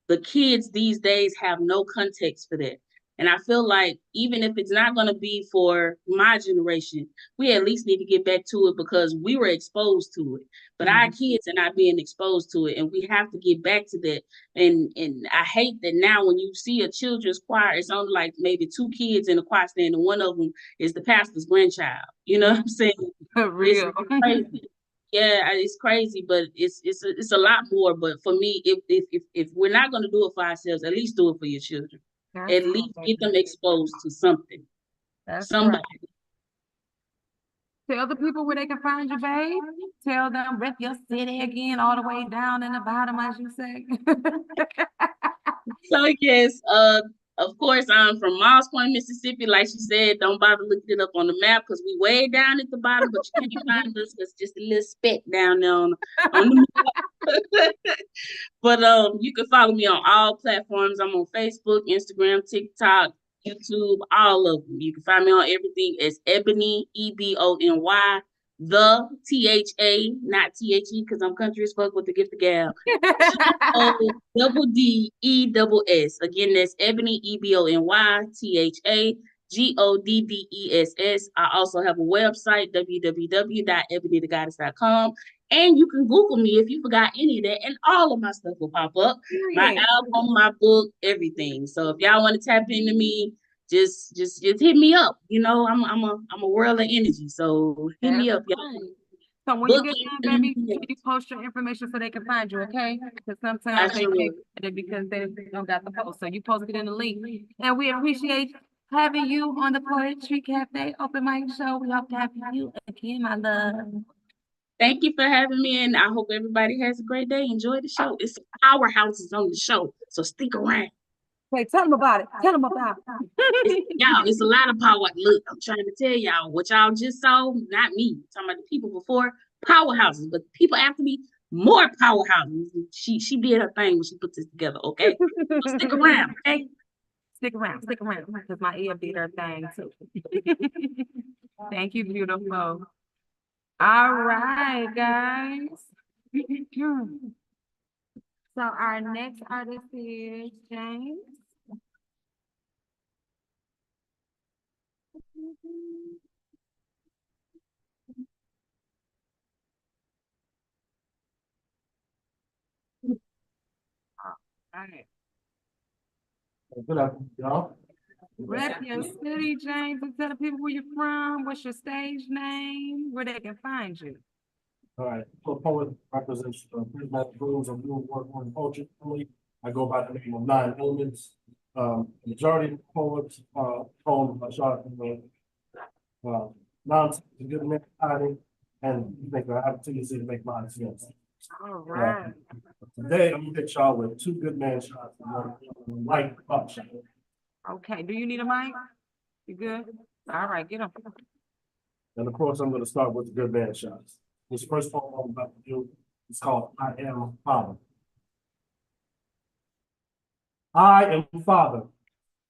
The kids these days have no context for that. And I feel like even if it's not going to be for my generation, we at least need to get back to it because we were exposed to it. But our kids are not being exposed to it, and we have to get back to that. And I hate that now when you see a children's choir, it's only like maybe 2 kids in the choir stand, and one of them is the pastor's grandchild. You know what I'm saying? Real. It's crazy. Yeah, it's crazy, but it's a lot more. But for me, if we're not going to do it for ourselves, at least do it for your children. At least get them exposed to something. That's Somebody. Tell the people where they can find you, babe. Tell them, rep your city again, all the way down in the bottom, as you say. So yes, of course, I'm from Moss Point, Mississippi. Like she said, don't bother looking it up on the map because we way down at the bottom, but you can't find us. It's just a little speck down there on the map. But you can follow me on all platforms. I'm on Facebook, Instagram, TikTok, YouTube, all of them. You can find me on everything as Ebony, Ebony, the THA, not THE, because I'm country as fuck with the gift of gab. GODDESS. Again, that's Ebony, EBONY, THA, GODDESS. I also have a website, www.ebonythegoddess.com. And you can Google me if you forgot any of that, and all of my stuff will pop up. My album, my book, everything. So if y'all want to tap into me, just hit me up. You know, I'm a world of energy. So hit me up, y'all. So when you get done, baby, you post your information so they can find you, okay? Because sometimes they think that because they don't got the post. So you post it in the link. And we appreciate having you on the Poetry Cafe Open Mic Show. We hope to have you again, my love. Thank you for having me, and I hope everybody has a great day. Enjoy the show. It's powerhouses on the show, so stick around. Wait, tell them about it. Tell them about it. Y'all, it's a lot of power. Look, I'm trying to tell y'all what y'all just saw, not me. I'm talking about the people before, powerhouses, but people after me, more powerhouses. She did her thing when she put this together, okay? So stick around, okay? Stick around, because my ear did her thing too. Thank you, beautiful. All right, guys. So our next artist is James. All right. Good afternoon, y'all. Rep your city, James, and tell the people where you're from, what's your stage name, where they can find you. All right, so poet represents prismatic rules of new work on poetry. I go by the name of 9 Elements. Majority of the poets poems are shot in the nonsense, a good man hiding, and you make an opportunity to make mine sense. All right. Today, I'm gonna hit y'all with 2 good man shots and 1 light pop shot. Okay, do you need a mic? You good? All right, get up. And of course, I'm gonna start with the good man shots. This first poem I'm about to do is called I Am Father. I am Father.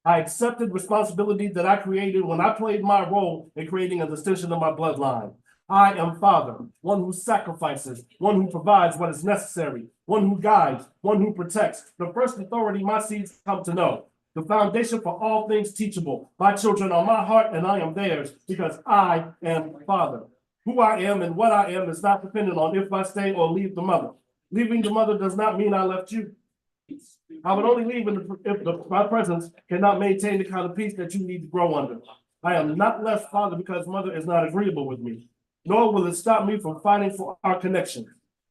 I accepted responsibility that I created when I played my role in creating a distinction of my bloodline. I am Father, one who sacrifices, one who provides what is necessary, one who guides, one who protects, the first authority my seeds come to know. the foundation for all things teachable. My children are my heart and I am theirs because I am Father. Who I am and what I am is not dependent on if I stay or leave the mother. Leaving the mother does not mean I left you. I would only leave if my presence cannot maintain the kind of peace that you need to grow under. I am not left father because mother is not agreeable with me, nor will it stop me from fighting for our connection.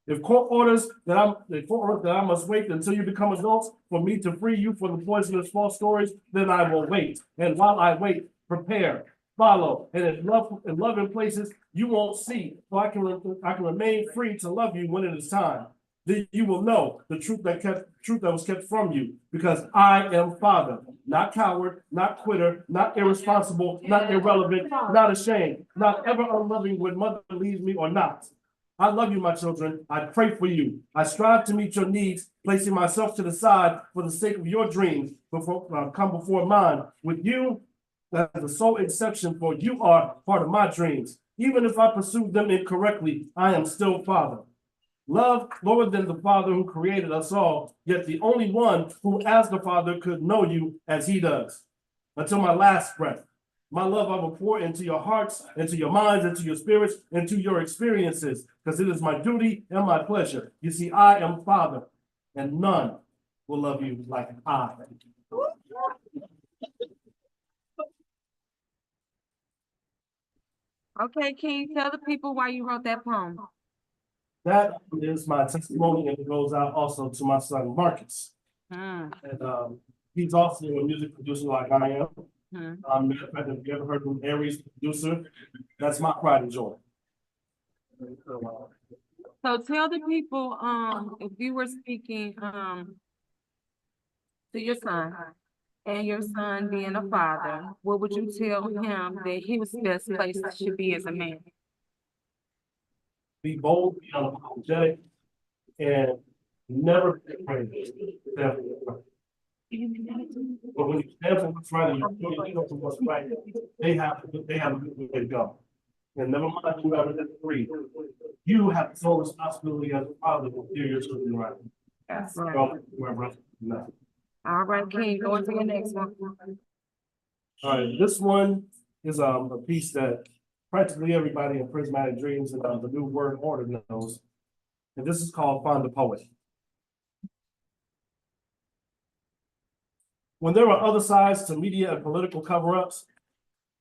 If court orders that I must wait until you become adults for me to free you from the poisonous false stories, then I will wait. And while I wait, prepare, follow, and in loving places you won't see, so I can remain free to love you when it is time. Then you will know the truth that was kept from you, because I am Father, not coward, not quitter, not irresponsible, not irrelevant, not ashamed, not ever unloving when mother leaves me or not. I love you, my children. I pray for you. I strive to meet your needs, placing myself to the side for the sake of your dreams come before mine. With you, that's the sole exception, for you are part of my dreams. Even if I pursued them incorrectly, I am still Father. Love lower than the Father who created us all, yet the only one who, as the Father, could know you as he does. Until my last breath, my love I will pour into your hearts, into your minds, into your spirits, into your experiences, because it is my duty and my pleasure. You see, I am Father, and none will love you like I. Okay, can you tell the people why you wrote that poem? That is my testimony, and it goes out also to my son Marcus. Hmm, And he's also a music producer like I am. hmm. If you ever heard of Aries producer, that's my pride and joy. So tell the people, if you were speaking, to your son, and your son being a father, what would you tell him that his best place should be as a man? Be bold, be unapologetic, and never be afraid. Never be afraid. But when you stand for what's right, and you know for what's right, they have a good way to go. And never mind whoever disagrees, you have the sole responsibility as a father to steer your children right. Yes. Go wherever else you know. All right, King, go into the next one. All right, this one is a piece that practically everybody in Prismatic Dreams and the New Word Order knows. And this is called Find the Poet. When there are other sides to media and political cover-ups,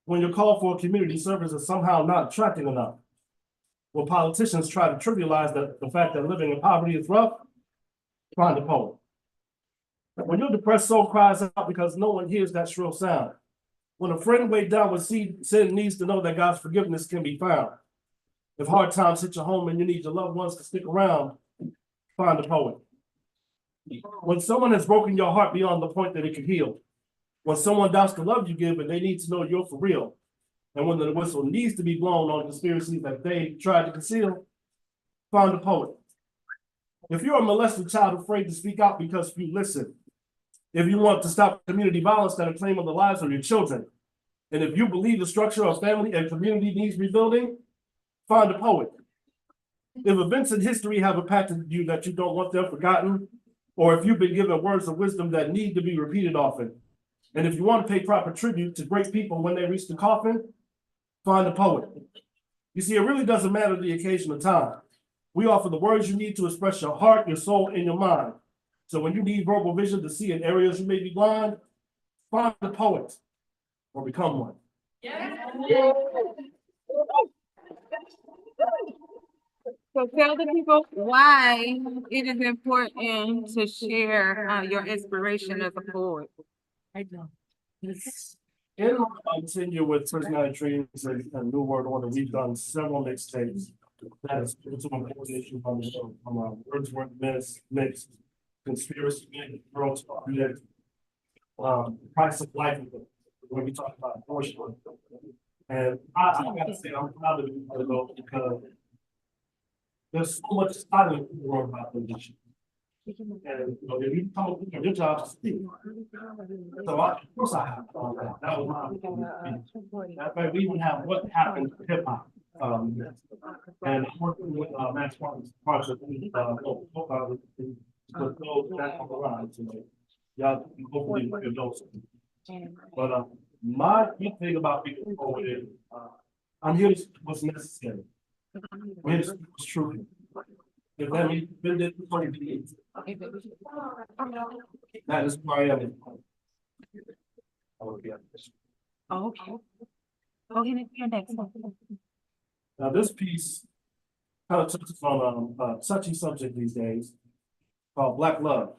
when your call for community service is somehow not attractive enough, when politicians try to trivialize the fact that living in poverty is rough, find a poet. When your depressed soul cries out because no one hears that shrill sound, when a friend weighed down with sin needs to know that God's forgiveness can be found. If hard times hit your home and you need your loved ones to stick around, find a poet. When someone has broken your heart beyond the point that it can heal, when someone doubts the love you give and they need to know you're for real, and when the whistle needs to be blown on conspiracies that they tried to conceal, find a poet. If you're a molested child afraid to speak out because you listen, if you want to stop community violence that are claiming the lives of your children, and if you believe the structure of family and community needs rebuilding, find a poet. If events in history have impacted you that you don't want them forgotten, or if you've been given words of wisdom that need to be repeated often, and if you want to pay proper tribute to great people when they reach the coffin, find a poet. You see, it really doesn't matter the occasion or time. We offer the words you need to express your heart, your soul, and your mind. So when you need verbal vision to see in areas you may be blind, find a poet or become one. So tell the people why it is important to share your inspiration as a poet. In my tenure with Prismatic Dreams and New World Order, we've done several mixtapes that is to my position from Wordsworth mix, Conspiracy Girls Project, Price of Life, when we talk about abortion. And I gotta say, I'm proud of you because there's so much silence in the world about this issue. And if you come up with your job to speak. So of course I have thought that. That was my that we even have what happened to hip hop. And I'm working with Max Martin's project with those that on the line tonight. Y'all hopefully you know. But my big thing about being forward is I'm here to speak what's necessary. I'm here to speak what's true. If that means been there for 20 years, that is who I am. I want to be honest. Okay. Go ahead and your next one. Now, this piece kind of touches on a touchy subject these days called Black love.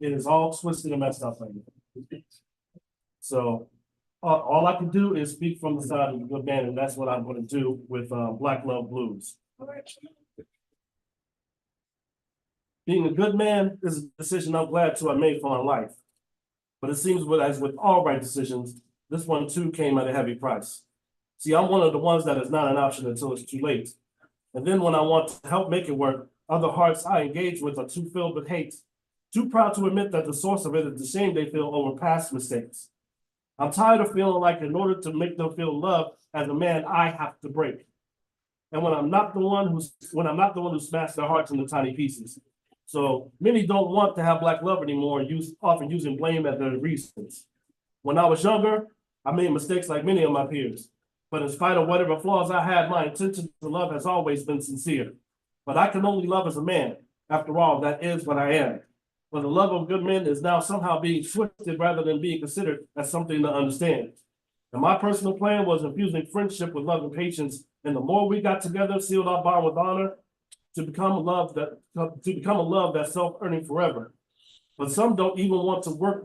It is all twisted and messed up right now. So all I can do is speak from the side of the good man, and that's what I'm going to do with Black Love Blues. Being a good man is a decision I'm glad to have made for my life. But it seems as with all right decisions, this one too came at a heavy price. See, I'm one of the ones that is not an option until it's too late. And then when I want to help make it work, other hearts I engage with are too filled with hate, too proud to admit that the source of it is the shame they feel over past mistakes. I'm tired of feeling like in order to make them feel loved as a man, I have to break. And when I'm not the one who smashed their hearts into tiny pieces. So many don't want to have Black love anymore, often using blame as their reasons. When I was younger, I made mistakes like many of my peers. But in spite of whatever flaws I had, my intention to love has always been sincere. But I can only love as a man. After all, that is what I am. But the love of good men is now somehow being twisted rather than being considered as something to understand. And my personal plan was infusing friendship with love and patience. And the more we got together, sealed our bond with honor, to become a love that's self-earning forever. But some don't even want to work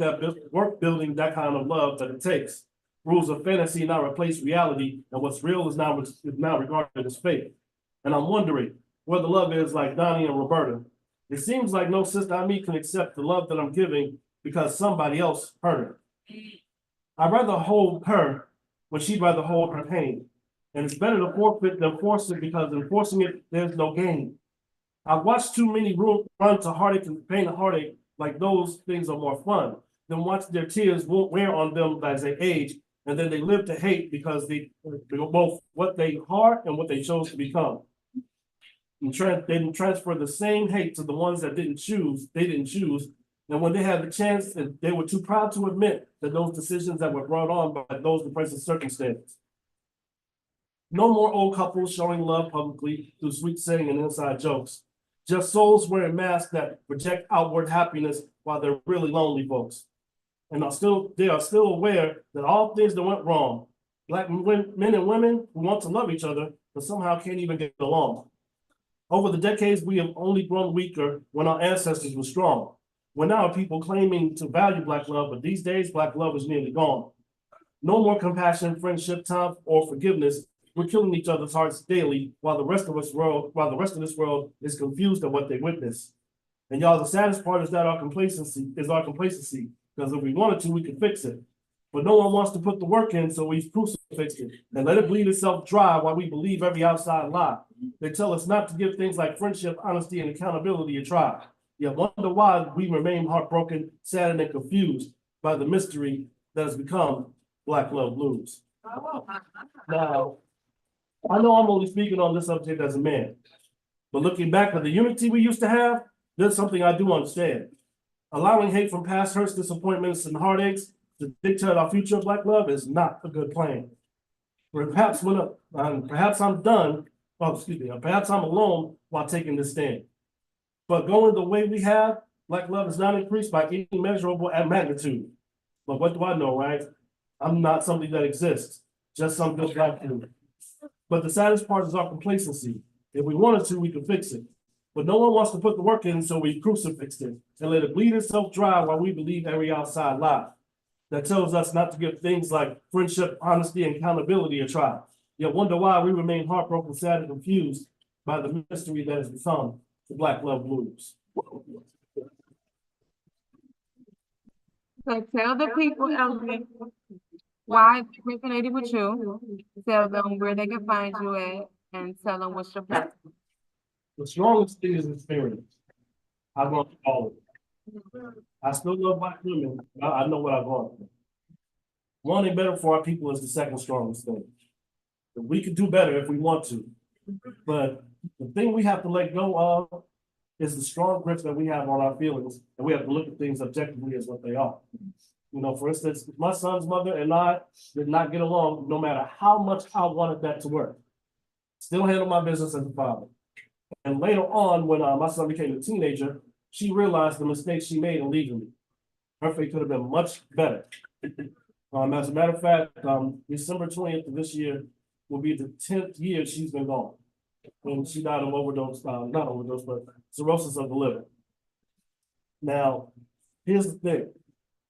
building that kind of love that it takes. Rules of fantasy now replace reality, and what's real is now regarded as fake. And I'm wondering where the love is like Donnie and Roberta. It seems like no sister I meet can accept the love that I'm giving because somebody else hurt her. I'd rather hold her when she'd rather hold her pain. And it's better to forfeit than force it because in forcing it, there's no gain. I've watched too many run to heartache and pain and heartache like those things are more fun than watch their tears won't wear on them as they age, and then they live to hate because they both what they are and what they chose to become. And they didn't transfer the same hate to the ones that they didn't choose, and when they had the chance, they were too proud to admit that those decisions that were brought on by those in present circumstances. No more old couples showing love publicly through sweet saying and inside jokes. Just souls wearing masks that project outward happiness while they're really lonely folks. And they are still aware that all things that went wrong, Black men and women who want to love each other, but somehow can't even get along. Over the decades, we have only grown weaker when our ancestors were strong. We're now people claiming to value Black love, but these days, Black love is nearly gone. No more compassion, friendship, time, or forgiveness. We're killing each other's hearts daily while the rest of this world is confused at what they witness. And y'all, the saddest part is that our complacency. Because if we wanted to, we could fix it. But no one wants to put the work in, so we've crucifixed it and let it bleed itself dry while we believe every outside lie. They tell us not to give things like friendship, honesty, and accountability a try. Yet wonder why we remain heartbroken, saddened, and confused by the mystery that has become Black Love Blues. Now, I know I'm only speaking on this subject as a man, but looking back at the unity we used to have, there's something I do understand. Allowing hate from past hurts, disappointments, and heartaches to dictate our future of Black love is not a good plan. Perhaps I'm done, perhaps I'm alone while taking this stand. But going the way we have, Black love is not increased by any measurable magnitude. But what do I know, right? I'm not something that exists, just some good Black dude. But the saddest part is our complacency. If we wanted to, we could fix it. But no one wants to put the work in, so we crucifixed it and let it bleed itself dry while we believe every outside lie that tells us not to give things like friendship, honesty, and accountability a try. Yet wonder why we remain heartbroken, sad, and confused by the mystery that has become the Black Love Blues. So tell the people, Elvin, why it resonated with you. Tell them where they can find you at and tell them what's your plan. The strongest thing is experience. I've gone through all of it. I still love Black women. I know what I've gone through. Wanting better for our people is the second strongest thing. We could do better if we want to. But the thing we have to let go of is the strong grip that we have on our feelings, and we have to look at things objectively as what they are. You know, for instance, my son's mother and I did not get along, no matter how much I wanted that to work. Still handle my business as a father. And later on, when my son became a teenager, she realized the mistakes she made illegally. Her fate could have been much better. As a matter of fact, December 20th of this year will be the 10th year she's been gone. And she died of overdose, not overdose, but cirrhosis of the liver. Now, here's the thing.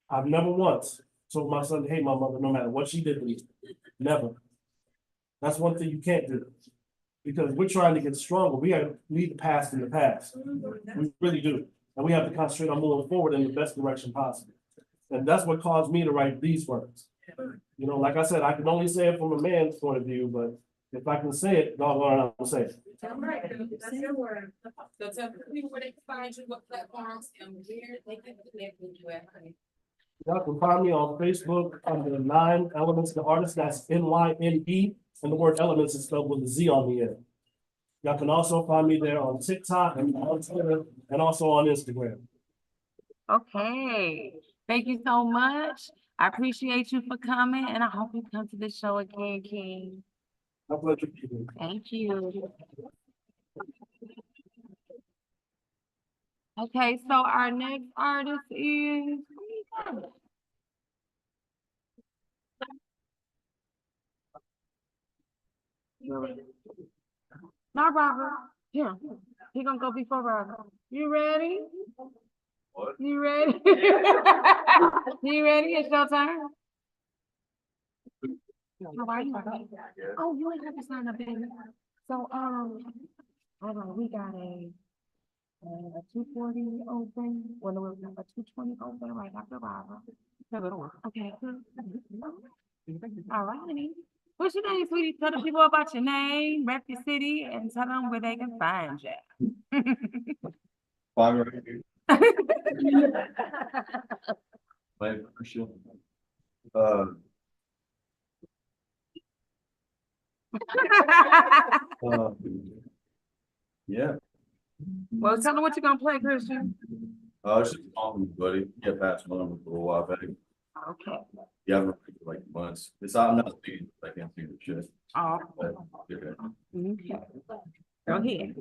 I've never once told my son to hate my mother, no matter what she did to me. Never. That's one thing you can't do. Because we're trying to get stronger. We gotta leave the past in the past. We really do. And we have to concentrate on moving forward in the best direction possible. And that's what caused me to write these words. You know, like I said, I can only say it from a man's point of view, but if I can say it, doggone it, I'll say it. That's your word. So tell people where they can find you, what platforms, and where they can connect with you at, honey. Y'all can find me on Facebook under 9 Elements the Artist. That's NYNE, and the word elements is spelled with a Z on the end. Y'all can also find me there on TikTok and on Twitter and also on Instagram. Okay, thank you so much. I appreciate you for coming, and I hope you come to the show again, King. My pleasure. Keith. Thank you. Okay, so our next artist is. Not Robert. Yeah, he gonna go before Robert. You ready? What? You ready? You ready? It's your turn. How are you? Oh, you ain't have to sign up, baby. So, hold on, we got a 240 open, well, no, a 220 open right after Robert. Okay. All right. What's your name, sweetie? Tell the people about your name, rep your city, and tell them where they can find you. Five right here. My name is Christian. Yeah, Well, tell them what you're gonna play, Christian. it's just awesome, buddy. Yeah, past my number for a while back. Okay. Yeah, I've been for like months. I'm not speaking, I can't see the shit. Oh, But, okay. okay. Go ahead.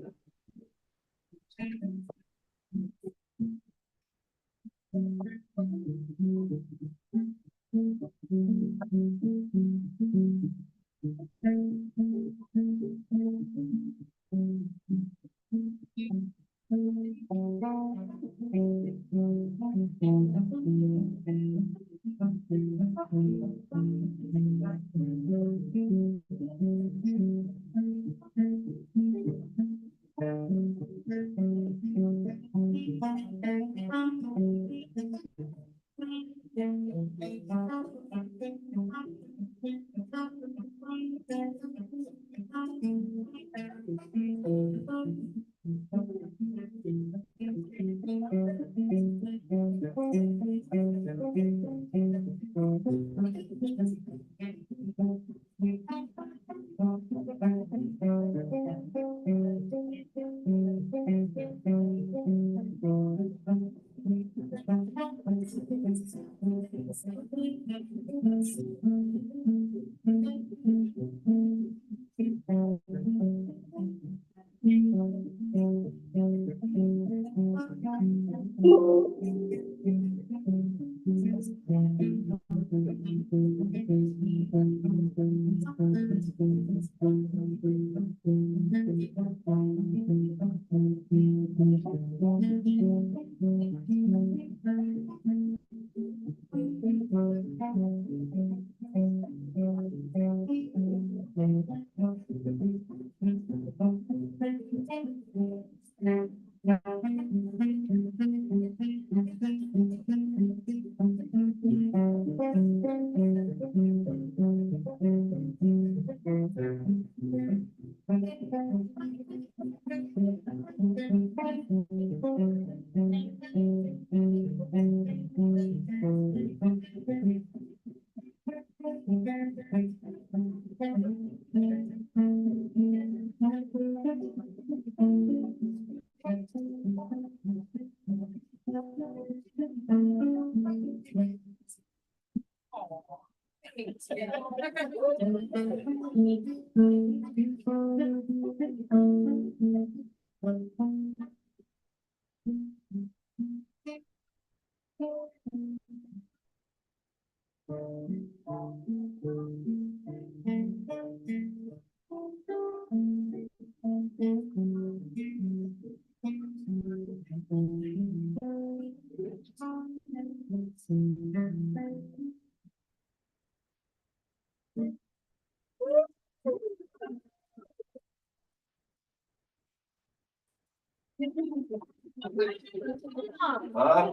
Huh?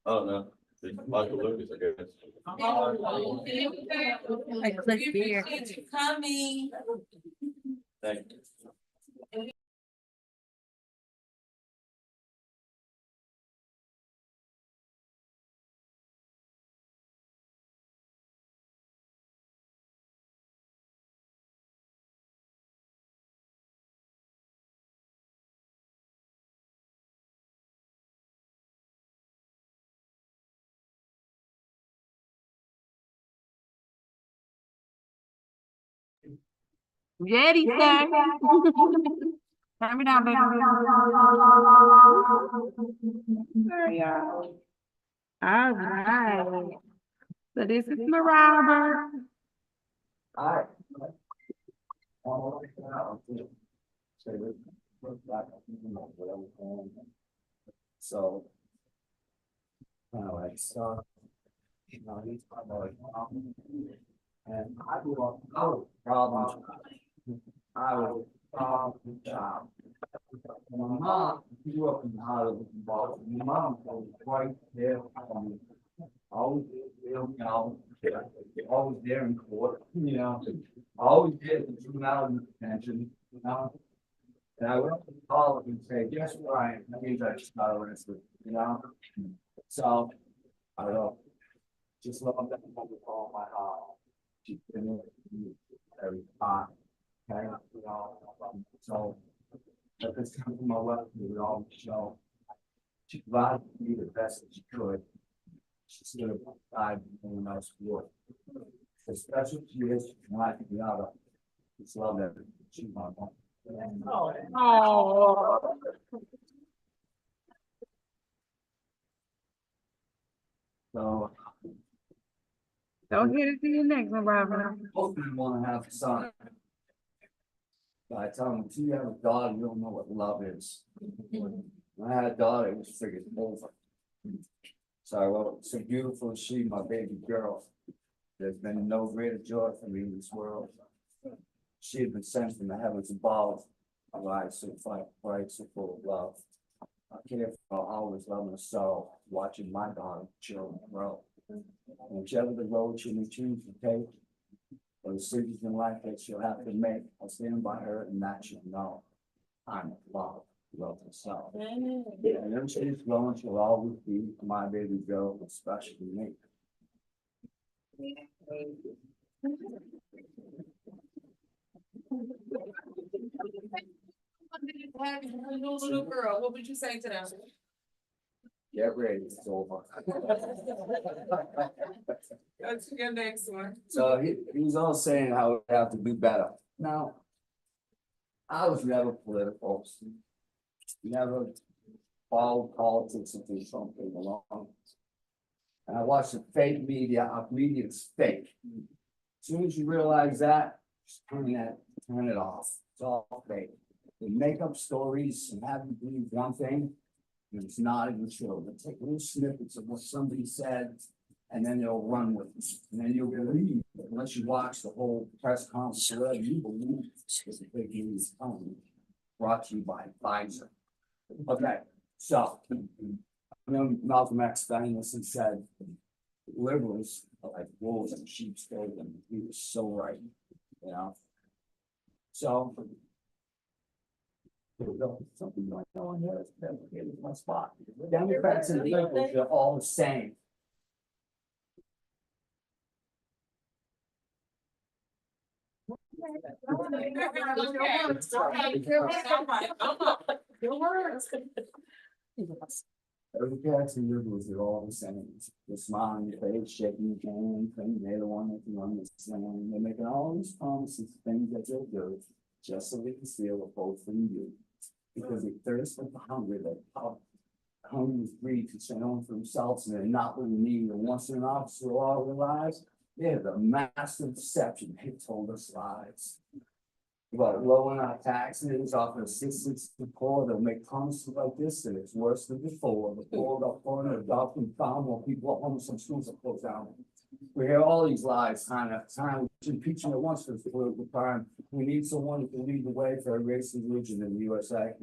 Oh, no. Michael Lucas, I guess. I clicked here. Coming. Thank you. Ready, sir. Turn me down, baby. Sorry, y'all. All right. So this is my Robert. Alright. So. Anyway, so. You know, he's probably. And I grew up, problem. I was a problem child. My mom grew up in Hollywood, Boston. My mom was right there. Always, you know, always there in court, you know, always there for juvenile detention, you know. And I went to college and say, guess what, I am, that means I just got arrested, you know. So, I don't know, just love that with all my heart. She's been with me every time, okay, you know, so. But this comes from my left, we would always show. She provided me the best that she could. She's gonna dive in else work. Especially if she is like the other. It's love that she wants. Oh. So Don't hit it to your next one, Robert. most people wanna have a son. But I tell them, until you have a daughter, you don't know what love is. When I had a daughter, it was friggin' over. So I wrote, so beautiful is she, my baby girl. There's been no greater joy for me in this world. She had been sent from the heavens above, a life so bright, so full of love. I care for her, always loving her so, watching my daughter, children grow. And whichever the road she may choose to take, or the decisions in life that she'll have to make, I'll stand by her and that she'll know. I'm love, love herself. And then she's growing, she'll always be my baby girl, especially me. Little girl, what would you say to them? Get ready, it's over. Go to your next one. So he was all saying how we have to do better. Now, I was never political. Never followed politics until something came along. And I watched the fake media, our media is fake. As soon as you realize that, just turn it off. It's all fake. They make up stories and have you believe one thing, and it's not even true. They take little snippets of what somebody said, and then they'll run with it. And then you'll believe, unless you watch the whole press conference, you believe it's a fake news company brought to you by Pfizer. Okay, so, Malcolm X famously said, liberals are like wolves in sheep's clothing. He was so right, you know? So. Here we go. Something going on here. Here's my spot. Democrats and liberals are all the same. Your words. Every character in your books are all the same. The smile on your face, shaking your hand, claiming they're the one that can understand. They're making all these promises, things that they'll do, just so they can steal a vote from you. Because they thirst for the hunger, that hungry with greed to stand on for themselves, and they're not what we need. And once they're not officer of all their lives, they have the massive deception. They told us lies about lowering our taxes, offering assistance to the poor. They'll make promises like this, and it's worse than before. The poor got poor and adopting found more people are homeless, some schools are closed down. We hear all these lies time after time. We should impeach them at once for this political crime. We need someone who can lead the way for race and religion in the USA.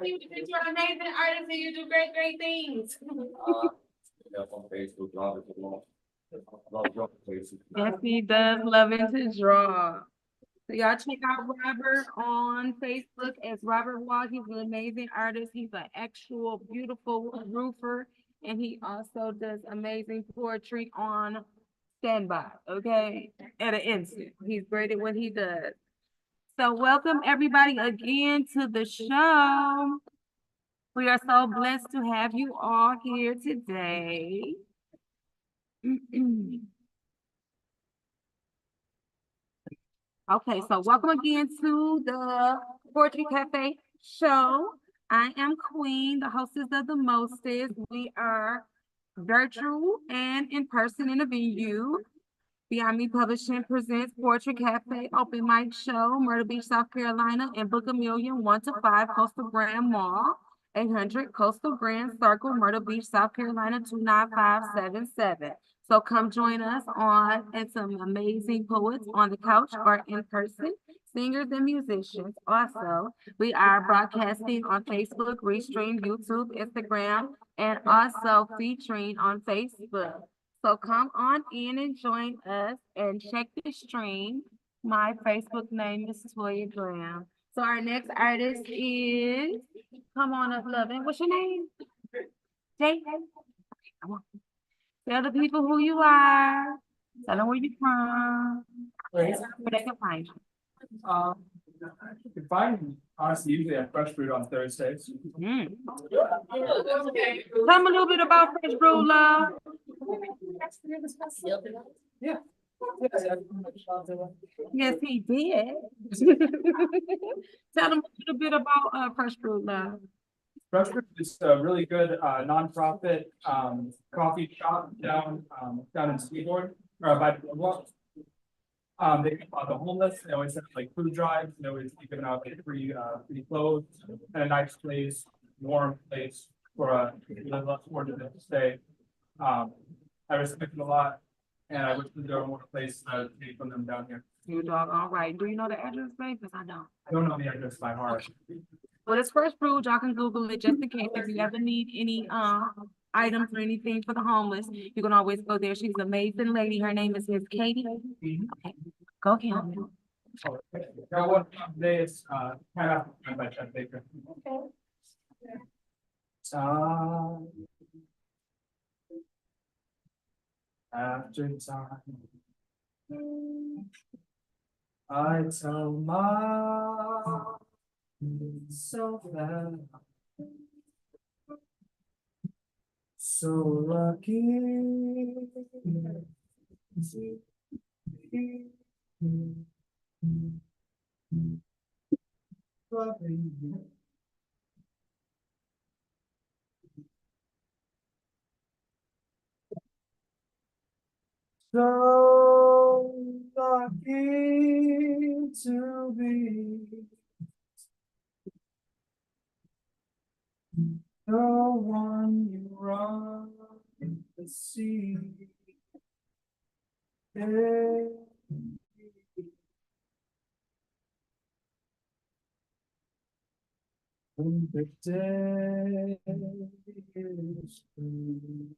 You're an amazing artist and you do great, great things. On Facebook, Robert DeLong. Love Robert Facebook. Yes, he does love it to draw. So y'all check out Robert on Facebook as Robert Wall. He's an amazing artist. He's an actual beautiful roofer. And he also does amazing poetry on standby, okay? At an instant. He's great at what he does. So welcome everybody again to the show. We are so blessed to have you all here today. Okay, so welcome again to the Poetry Cafe show. I am Queen, the hostess of the mostest. We are virtual and in person in the venue. Beyond Me Publishing presents Poetry Cafe Open Mic Show, Myrtle Beach, South Carolina, and Book a Million 1 to 5 Coastal Grand Mall, 800 Coastal Grand Circle, Myrtle Beach, South Carolina 29577. So come join us and some amazing poets on the couch or in person, singers and musicians. Also, we are broadcasting on Facebook, Restream, YouTube, Instagram, and also featuring on Facebook. So come on in and join us and check the stream. My Facebook name is Toya Graham. So our next artist is, come on up, loving. What's your name? Jay? Come on. Tell the people who you are. Tell them where you're from. Where they can find you. You can find me, honestly, usually at Fresh Fruit on Thursdays. Tell them a little bit about Fresh Brew, love. Yeah. Yes, he did. Tell them a little bit about Fresh Brew, love. Fresh Fruit is a really good nonprofit coffee shop down in Seaboard, or by the boardwalk. They help out the homeless. They always have like food drives. They always keep giving out like free clothes and a nice place, warm place for people that less fortunate to stay. I respect it a lot, and I wish there were more places to take from them down here. You dog, all right. Do you know the address, babe? Because I don't. I don't know the address by heart. Well, it's Fresh Brew. Y'all can Google it just in case if you ever need any items or anything for the homeless. You can always go there. She's an amazing lady. Her name is Miss Katie. Okay, go ahead. Now, what today is kind of by Chet Baker. Time after time, I tell myself that so lucky to be loving you. So lucky to be the one you run to see. When the day is through.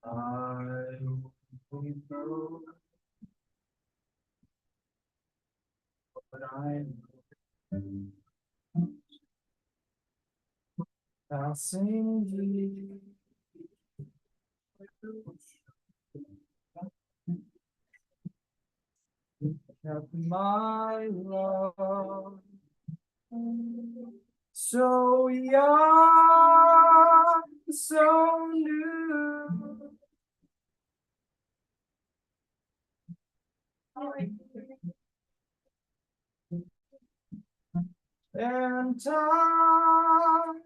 I only know what I know. I'll sing you. Of my love. So young, so new. And time.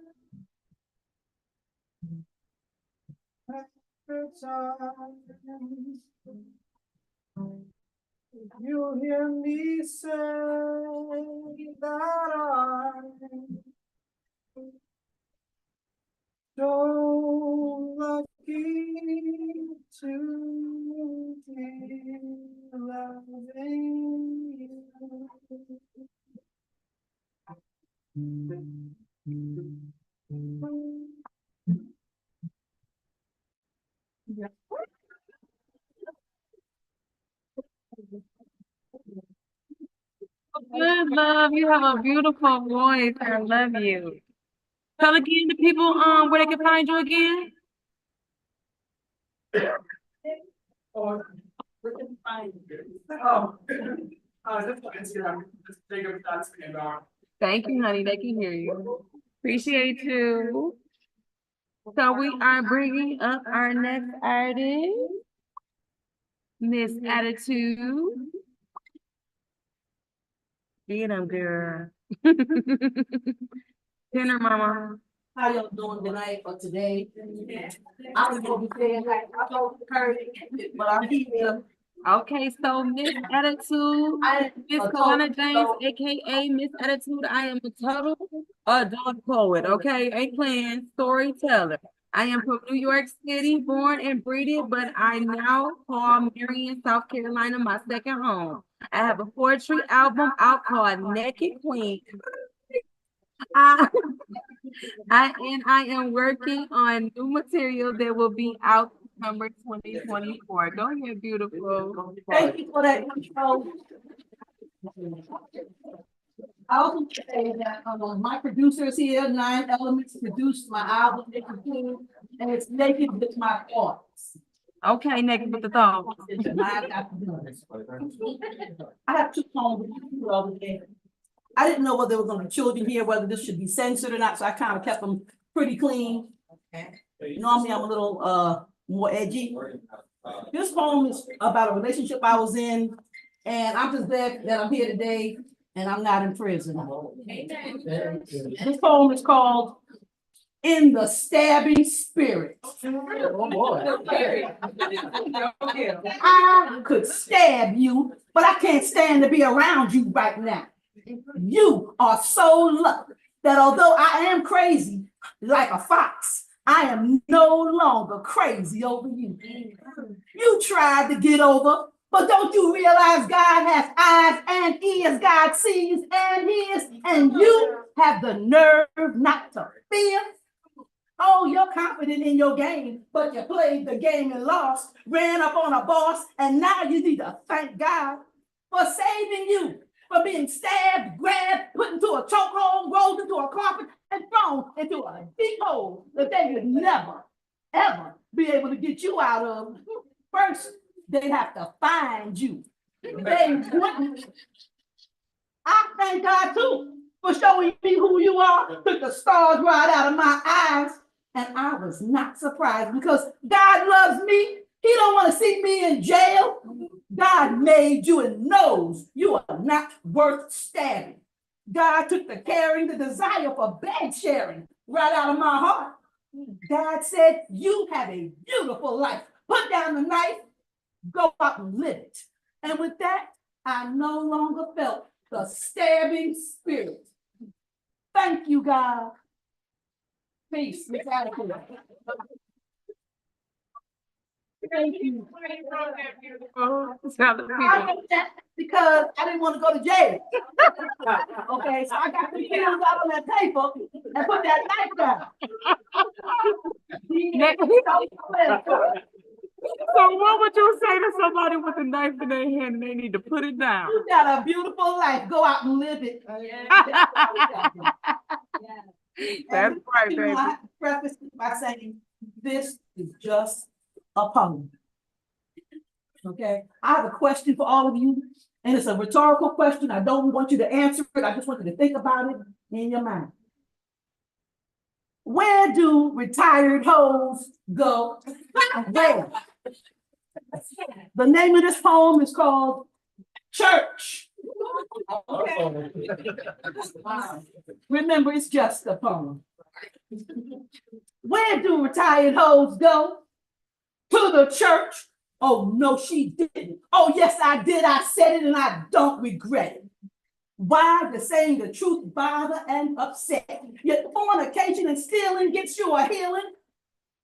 After time. You hear me say that I'm so lucky to be loving you. Good, love. You have a beautiful voice. I love you. Tell again the people where they can find you again. Or we can find you. Oh, just on Instagram, just Jacob.Spandar. Thank you, honey. They can hear you. Appreciate you. So we are bringing up our next artist, Miss Attitude. Get 'em, girl. Dinner, mama. How y'all doing tonight or today? I was gonna be saying like, I told her, but I'm here. Okay, so Miss Attitude, Miss Kalana James, aka Miss Attitude. I am a total adult poet, okay? Ain't playing, storyteller. I am from New York City, born and breeded, but I now call Marion, South Carolina, my second home. I have a poetry album out called Naked Queen. I am working on new material that will be out September 2024. Go ahead, beautiful. Thank you for that intro. I also say that my producers here, 9 Elements, produced my album, Naked Queen, and it's naked with my thoughts. Okay, Naked with the thoughts. I have 2 poems the other day. I didn't know whether there were gonna be children here, whether this should be censored or not, so I kind of kept them pretty clean. Normally, I'm a little more edgy. This poem is about a relationship I was in, and I'm just glad that I'm here today and I'm not in prison. This poem is called In the Stabbing Spirit. I could stab you, but I can't stand to be around you right now. You are so lucky that although I am crazy like a fox, I am no longer crazy over you. You tried to get over, but don't you realize God has eyes and ears, God sees and hears, and you have the nerve not to fear? Oh, you're confident in your game, but you played the game and lost, ran up on a boss, and now you need to thank God for saving you. For being stabbed, grabbed, put into a chokehold, rolled into a carpet, and thrown into a deep hole that they would never, ever be able to get you out of. First, they'd have to find you. They wouldn't. I thank God too for showing me who you are. Took the stars right out of my eyes, and I was not surprised because God loves me. He don't want to see me in jail. God made you and knows you are not worth stabbing. God took the caring, the desire for bed sharing right out of my heart. God said, you have a beautiful life. Put down the knife, go out and live it. And with that, I no longer felt the stabbing spirit. Thank you, God. Peace. Miss Attitude. Thank you. Tell the I people. did that because I didn't want to go to jail. Okay, so I got the pills out on that paper and put that knife down. So what would you say to somebody with a knife in their hand and they need to put it down? You got a beautiful life. Go out and live it. That's right, You know, baby. I have to preface it by saying this is just a poem. Okay, I have a question for all of you. And it's a rhetorical question. I don't want you to answer it. I just want you to think about it in your mind. Where do retired hoes go? Where? The name of this poem is called Church. Remember, it's just a poem. Where do retired hoes go? To the church. Oh, no, she didn't. Oh, yes, I did. I said it and I don't regret it. Why does saying the truth bother and upset? Yet fornication and stealing gets you a healing.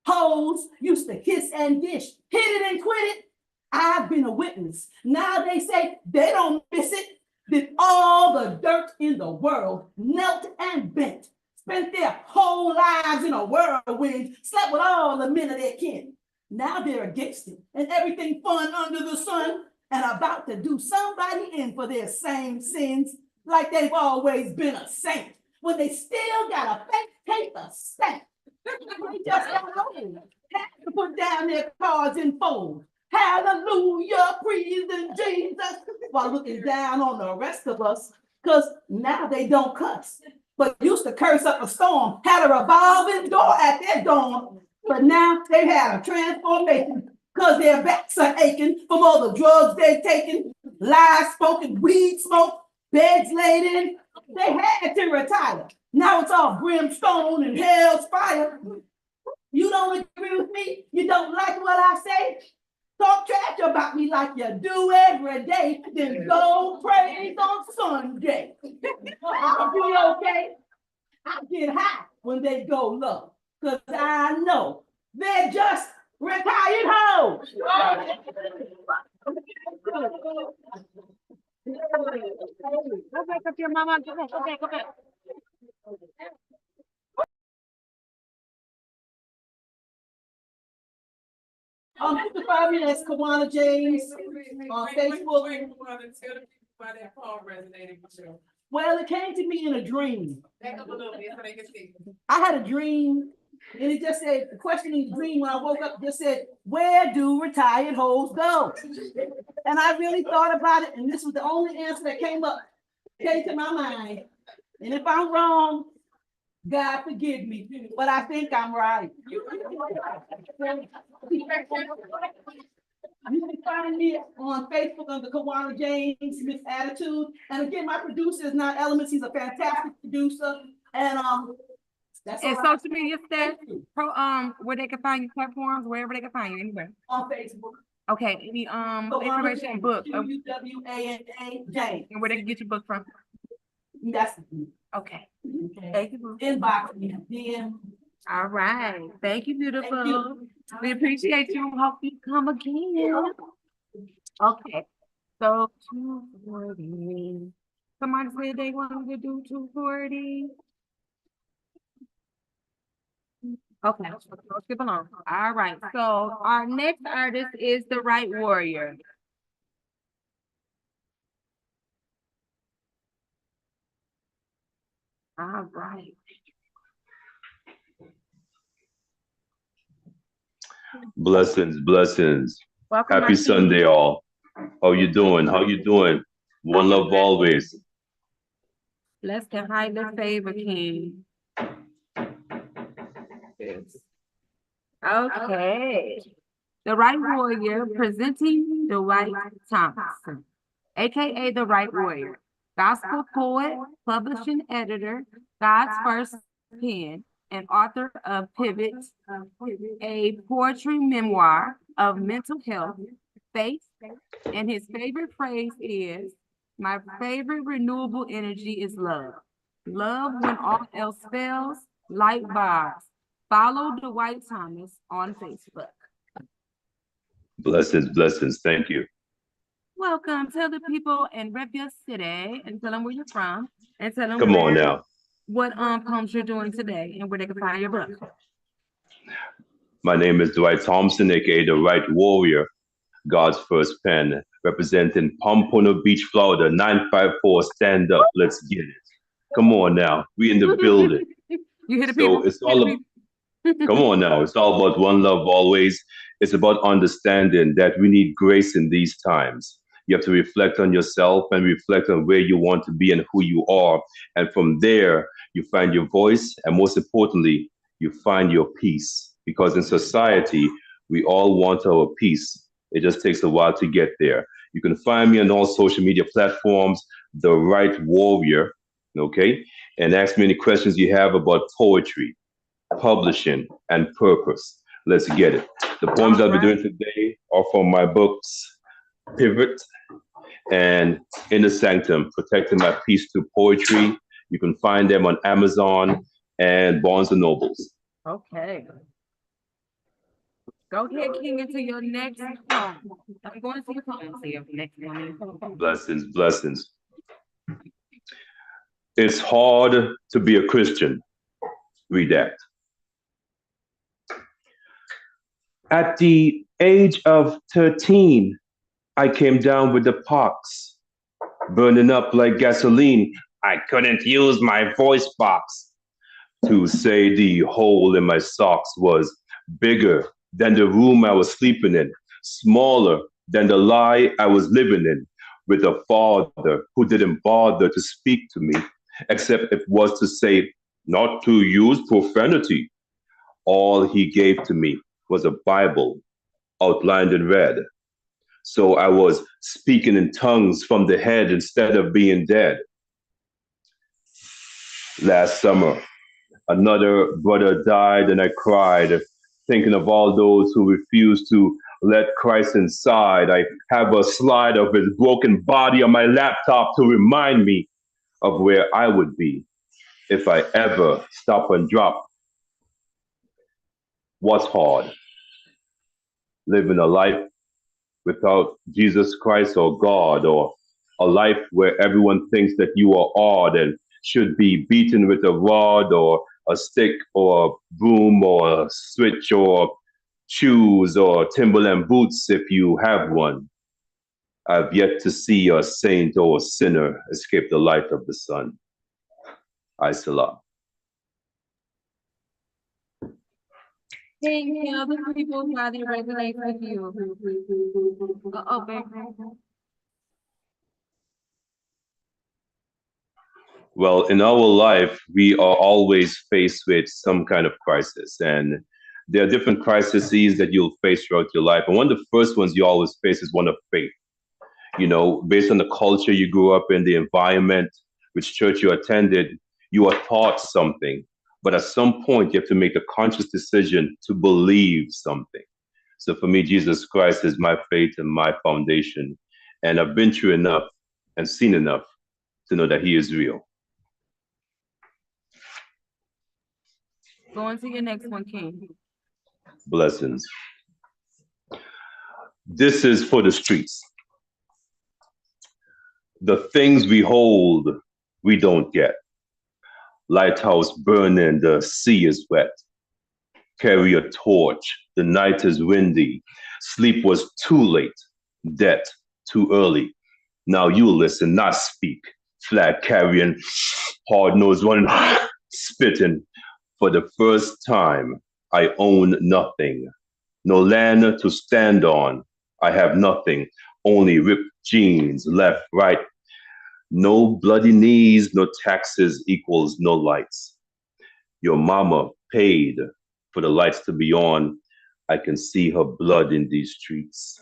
Hoes used to kiss and dish, hit it and quit it. I've been a witness. Now they say they don't miss it. Then all the dirt in the world knelt and bent, spent their whole lives in a whirlwind, slept with all the men of their kin. Now they're against it and everything fun under the sun and about to do somebody in for their same sins like they've always been a saint when they still got a fake paper stamp. They just got old, had to put down their cards and fold. Hallelujah, praising Jesus, while looking down on the rest of us, because now they don't cuss, but used to curse up a storm, had a revolving door at their dorm, but now they've had a transformation, because their backs are aching from all the drugs they've taken, lies spoken, weed smoke, beds laid in. They had to retire. Now it's all brimstone and hell's fire. You don't agree with me? You don't like what I say? Talk trash about me like you do every day, then go praise on Sunday. I'll be okay. I get high when they go low, because I know they're just retired hoes. Go back up to your mama. Go back. You can find me as Kawana James on Facebook. Why that poem resonated with you. Well, it came to me in a dream. Back up a little bit so they can see. I had a dream, and it just said, the question in the dream when I woke up just said, where do retired hoes go? And I really thought about it, and this was the only answer that came to my mind. And if I'm wrong, God forgive me, but I think I'm right. You can find me on Facebook under Kawana James, Miss Attitude. And again, my producer is not Elements. He's a fantastic producer. And that's And all I- social media stuff, where they can find you platforms, wherever they can find you, anywhere. on Facebook. Okay, any information, book, Kawana James. and where they can get your book from. That's Okay, okay. thank you, boo. Inbox me, DM. All right, thank you, beautiful. Thank you. We appreciate you. Hope you come again. Okay, so 240. Somebody said they wanted to do 240. Okay, let's skip along. All right, so our next artist is The Right Warrior. All right. Blessings. Welcome, Happy Marquise. Sunday, all. How you doing? One love always. Blessed and highly favored King. Okay. The Right Warrior presenting Dwight Thompson, aka The Right Warrior, gospel poet, publishing editor, God's First Pen, and author of Pivot, a poetry memoir of mental health, faith, and his favorite phrase is, my favorite renewable energy is love. Love when all else fails, light vibes. Follow Dwight Thomas on Facebook. Blessings. Thank you. Welcome. Tell the people and rep your city and tell them where you're from and tell them Come on now. what poems you're doing today and where they can find your book. My name is Dwight Thompson, aka The Right Warrior, God's First Pen, representing Pompano Beach, Florida, 954. Stand up. Let's get it. Come on now. We in the building. You hear the So people? it's all come on now. It's all about one love always. It's about understanding that we need grace in these times. You have to reflect on yourself and reflect on where you want to be and who you are. And from there, you find your voice. And most importantly, you find your peace. Because in society, we all want our peace. It just takes a while to get there. You can find me on all social media platforms, The Right Warrior, okay? And ask me any questions you have about poetry, publishing, and purpose. Let's get it. The poems I'll be doing today are from my books, Pivot and Inner Sanctum, Protecting My Peace Through Poetry. You can find them on Amazon and Barnes & Nobles. Okay. Go ahead, King, into your next poem. I'm going to see your poem. See your next one. Blessings, blessings. It's hard to be a Christian. Read that. At the age of 13, I came down with the pox, burning up like gasoline. I couldn't use my voice box to say the hole in my socks was bigger than the room I was sleeping in, smaller than the lie I was living in, with a father who didn't bother to speak to me, except it was to say not to use profanity. All he gave to me was a Bible outlined in red. So I was speaking in tongues from the head instead of being dead. Last summer, another brother died and I cried, thinking of all those who refused to let Christ inside. I have a slide of his broken body on my laptop to remind me of where I would be if I ever stop and drop. What's hard? Living a life without Jesus Christ or God, or a life where everyone thinks that you are odd and should be beaten with a rod or a stick or a broom or a switch or shoes or Timberland boots if you have one. I've yet to see a saint or a sinner escape the light of the sun. Salah. King, other people how they resonate with you. Baby. Well, in our life, we are always faced with some kind of crisis. And there are different crises that you'll face throughout your life. And one of the first ones you always face is one of faith. You know, based on the culture you grew up in, the environment, which church you attended, you are taught something. But at some point, you have to make a conscious decision to believe something. So for me, Jesus Christ is my faith and my foundation. And I've been through enough and seen enough to know that he is real. Go on to your next one, King. Blessings. This is for the streets. The things we hold, we don't get. Lighthouse burning, the sea is wet. Carry a torch, the night is windy. Sleep was too late, death too early. Now you listen, not speak. Flag carrying, hard nose running, spitting. For the first time, I own nothing. No land to stand on. I have nothing, only ripped jeans, left, right. No bloody knees, no taxes equals no lights. Your mama paid for the lights to be on. I can see her blood in these streets.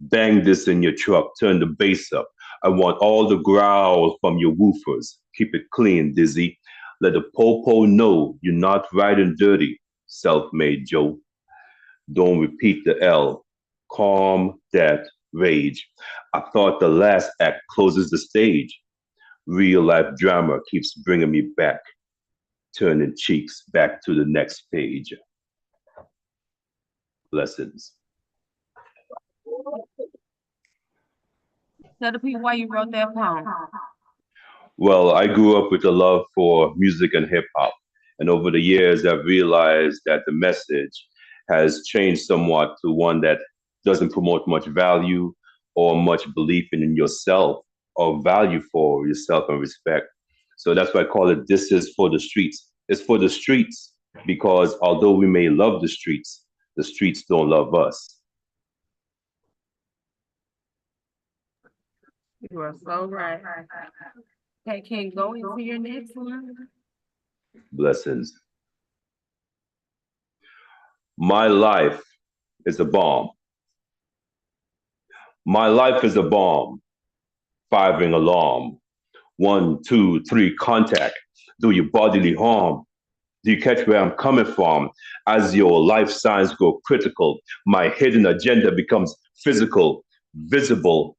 Bang this in your truck, turn the bass up. I want all the growl from your woofers. Keep it clean, Dizzy. Let the popo know you're not riding dirty, self-made Joe. Don't repeat the L. Calm that rage. I thought the last act closes the stage. Real life drama keeps bringing me back, turning cheeks back to the next page. Blessings. Tell the people why you wrote that poem. Well, I grew up with a love for music and hip hop. And over the years, I've realized that the message has changed somewhat to one that doesn't promote much value or much belief in yourself or value for yourself and respect. So that's why I call it This Is For The Streets. It's for the streets because although we may love the streets don't love us. You are so right. Okay, King, go into your next one. Blessings. My life is a bomb. My life is a bomb. Firing alarm. 1, 2, 3, contact. Do you bodily harm? Do you catch where I'm coming from? As your life signs go critical, my hidden agenda becomes physical, visible,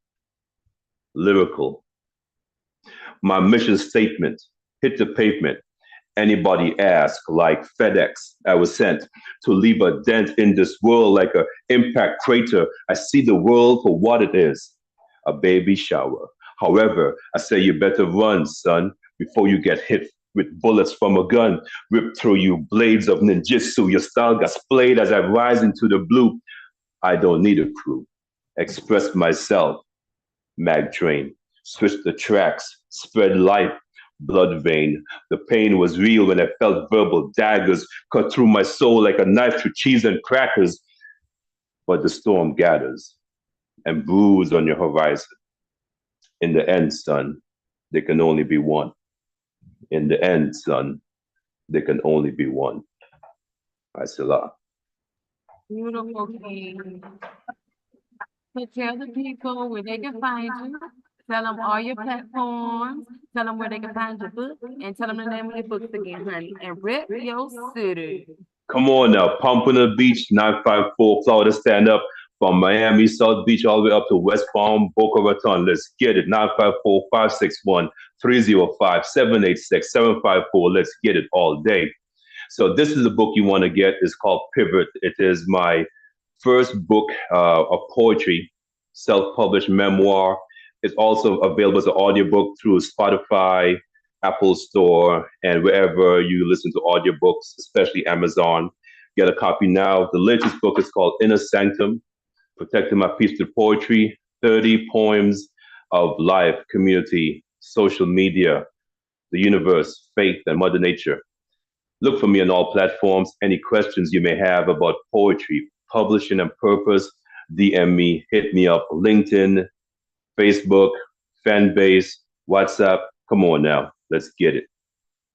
lyrical. My mission statement, hit the pavement. Anybody ask, like FedEx, I was sent to leave a dent in this world like an impact crater. I see the world for what it is, a baby shower. However, I say you better run, son, before you get hit with bullets from a gun, rip through you blades of ninjutsu. Your style got splayed as I rise into the blue. I don't need a crew. Express myself, mag train, switch the tracks, spread light, blood vein. The pain was real when I felt verbal daggers cut through my soul like a knife through cheese and crackers. But the storm gathers and brews on your horizon. In the end, son, there can only be one. In the end, son, there can only be one. Salah. Beautiful, King. So tell the people where they can find you. Tell them all your platforms. Tell them where they can find your book. And tell them the name of your books again, honey. And rep your city. Come on now, Pompano Beach, 954 Florida, stand up from Miami, South Beach, all the way up to West Palm, Boca Raton. Let's get it. 954-561-305-786-754. Let's get it all day. So this is the book you want to get. It's called Pivot. It is my first book of poetry, self-published memoir. It's also available as an audiobook through Spotify, Apple Store, and wherever you listen to audiobooks, especially Amazon. Get a copy now. The latest book is called Inner Sanctum, Protecting My Peace Through Poetry, 30 poems of life, community, social media, the universe, faith, and Mother Nature. Look for me on all platforms. Any questions you may have about poetry, publishing, and purpose, DM me, hit me up, LinkedIn, Facebook, fan base, WhatsApp. Come on now, let's get it.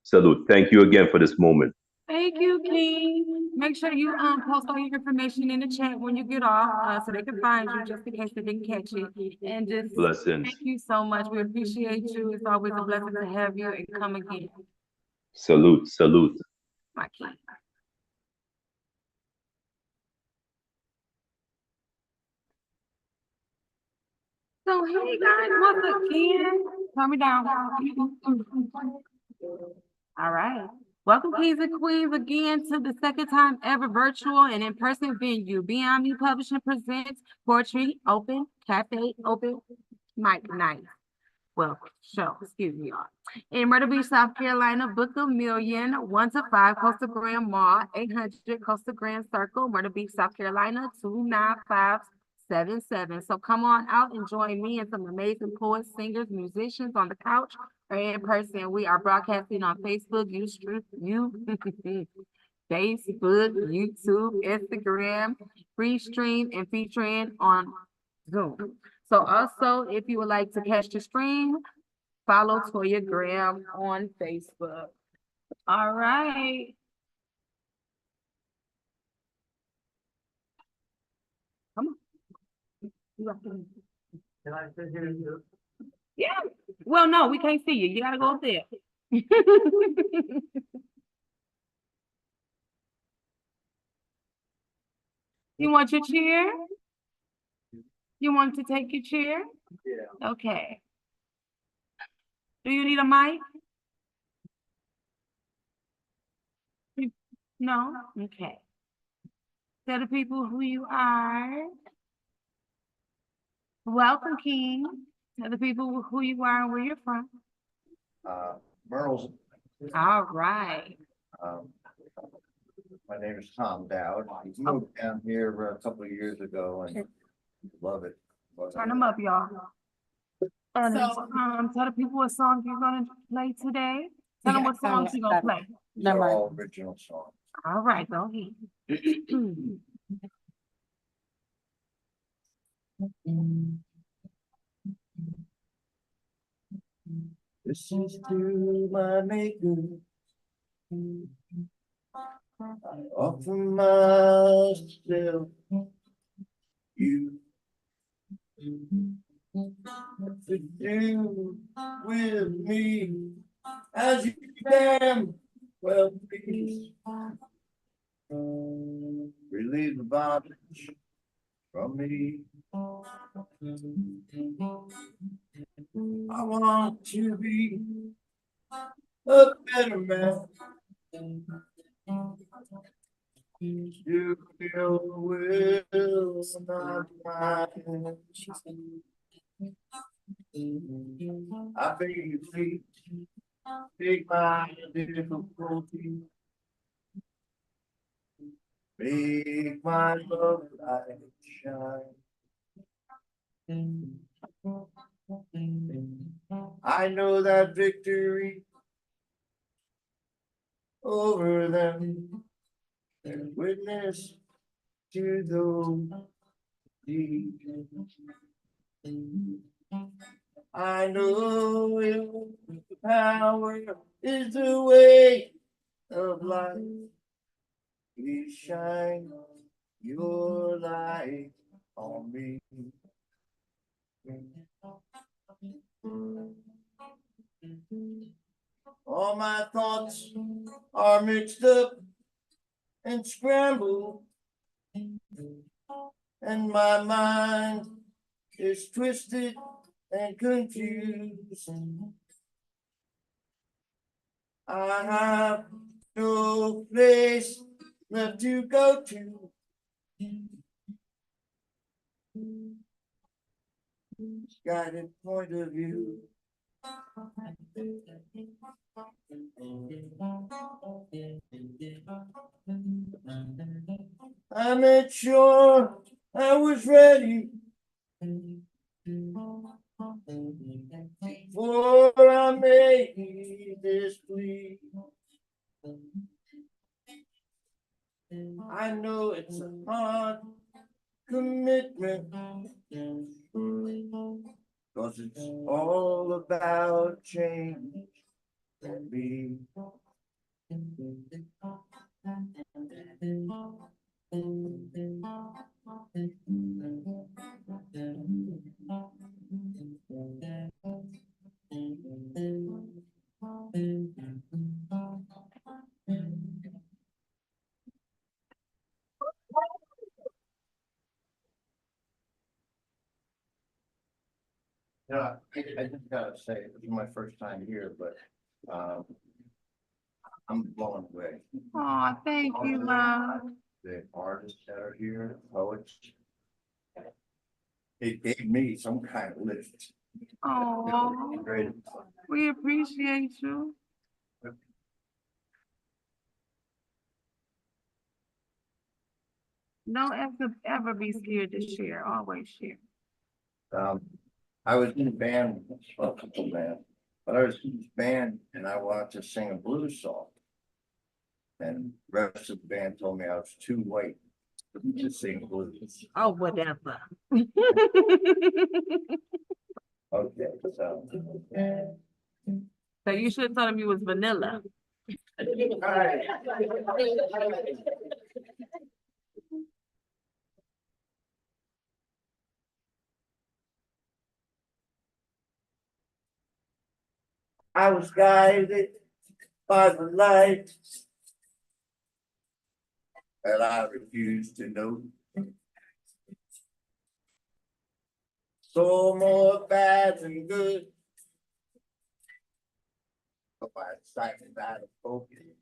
Salute. Thank you again for this moment. Thank you, King. Make sure you post all your information in the chat when you get off, so they can find you just in case they didn't catch it. And just Blessings. thank you so much. We appreciate you. It's always a blessing to have you and come again. Salute, salute. My king. So hey guys, once again, turn me down. All right. Welcome, kings and queens, again to the second time ever virtual and in-person venue. Beyond Me Publishing presents Poetry Open Cafe Open Mic Night. Well, show, excuse me, y'all. In Myrtle Beach, South Carolina, Book a Million, 1 to 5, Coastal Grand Mall, 800 Coastal Grand Circle, Myrtle Beach, South Carolina, 29577. So come on out and join me and some amazing poets, singers, musicians on the couch or in person. We are broadcasting on Facebook, Facebook, YouTube, Instagram, free stream, and featuring on Zoom. So also, if you would like to catch the stream, follow Toya Graham on Facebook. All right. Come on. Yeah. Well, no, we can't see you. You gotta go up there. You want your chair? You want to take your chair? Yeah. Okay. Do you need a mic? No? Okay. Tell the people who you are. Welcome, King. Tell the people who you are and where you're from. Myrtle's, All right. my name is Tom Dowd. I moved down here a couple of years ago and love it. Turn them up, y'all. And So- tell the people what song you're gonna play today. Tell them what songs you're gonna play. They're all original songs. All right, go ahead. This is to my maker. I offer myself you to do with me as you can. Well, please relieve the bondage from me. I want to be a better man. You will not mind. I beg you, please, take my difficulty. Make my love light shine. I know that victory over them and witness to those deeds. I know the power is the way of life. Please shine your light on me. All my thoughts are mixed up and scrambled, and my mind is twisted and confused. I have no place left to go to. Guided point of view. I made sure I was ready before I made this plea. I know it's a hard commitment, 'cause it's all about change and me. Yeah, I just gotta say, this is my first time here, but, I'm blown away. Oh, thank you, love. The artists that are here, poets. It gave me some kind of lift. Oh, Great. we appreciate you. Don't ever be scared to share, always share. I was in a band, well, a couple band, but I was in this band and I wanted to sing a blues song. And the rest of the band told me I was too white to sing blues. Oh, whatever. Okay, so. So you should have told him you was vanilla. All right. I was guided by the light that I refused to know. So more bad than good. But by sight and out of focus.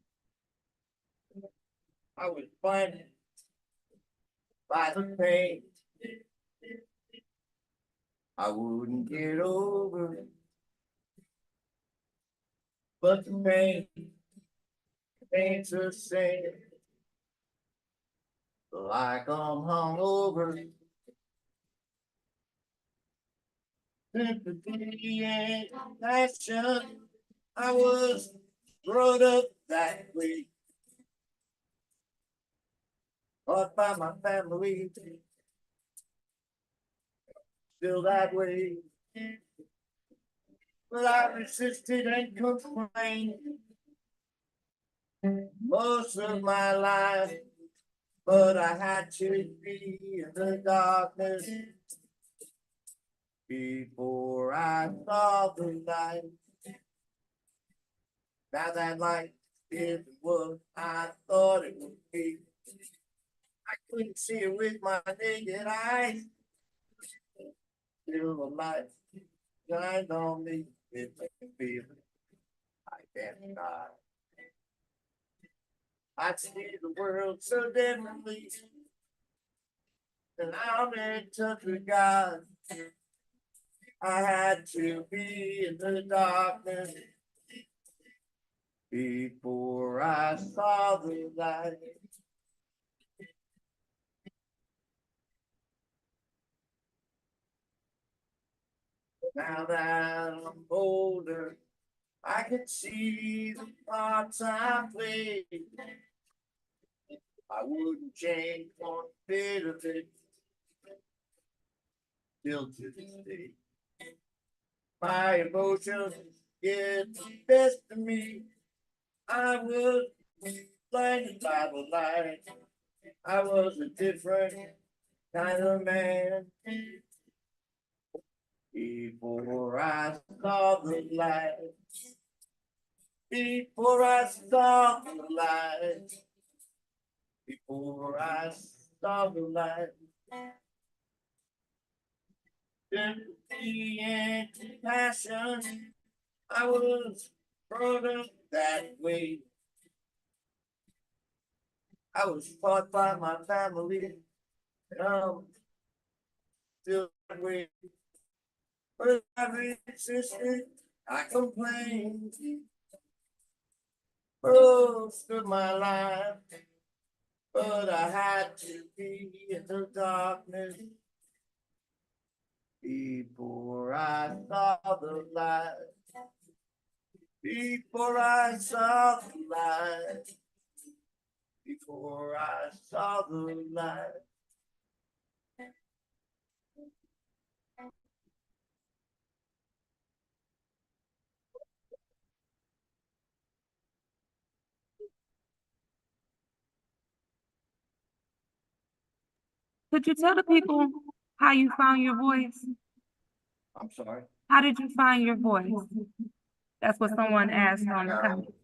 I was blinded by the pain. I wouldn't get over it. But the pain ain't the same. Like I'm hungover. Sympathy and passion. I was brought up that way. Taught by my family. Still that way. but I resisted and complained most of my life. But I had to be in the darkness before I saw the light. Now that light isn't what I thought it would be. I couldn't see it with my naked eyes. Still the light shines on me, it makes me feel I can't deny. I see the world so differently, and I'm in touch with God. I had to be in the darkness before I saw the light. Now that I'm older, I can see the parts I played. I wouldn't change one bit of it till to this day. My emotions get the best of me. I was blinded by the light. I was a different kind of man before I saw the light. Before I saw the light. Before I saw the light. Sympathy and compassion, I was brought up that way. I was taught by my family, and I'm still that way. But I resisted, I complained most of my life, but I had to be in the darkness before I saw the light. Before I saw the light. Before I saw the light. Could you tell the people how you found your voice? I'm sorry. How did you find your voice? That's what someone asked on the comment.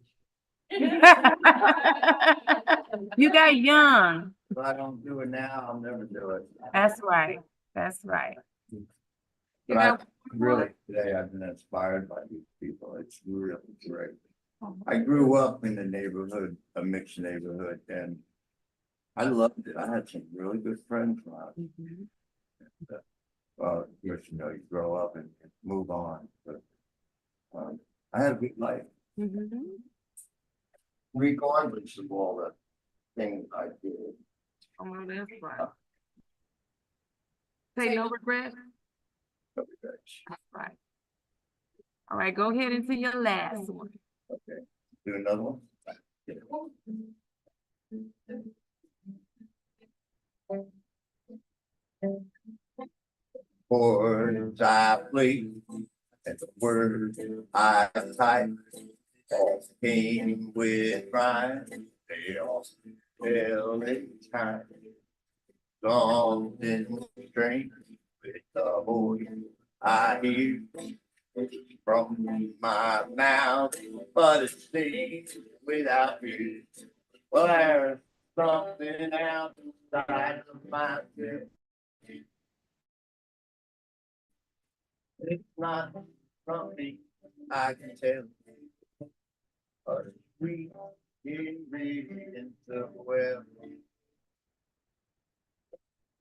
You got young. If I don't do it now, I'll never do it. That's right. That's right. You But I got really, today I've been inspired by these people. It's really great. I grew up in a neighborhood, a mixed neighborhood, and I loved it. I had some really good friends around. Of course, you know, you grow up and move on, but I had a good life, regardless of all the things I did. Oh, that's right. Say no regrets. No regrets. That's right. All right, go ahead into your last one. Okay, do another one. Yeah. Words I play and the words I type all came with rhyme. They all tell in time. Songs in strength with the voice I hear from my mouth, but it stays without fear. Well, there's something outside of myself. It's not something I can tell, but we can read into well.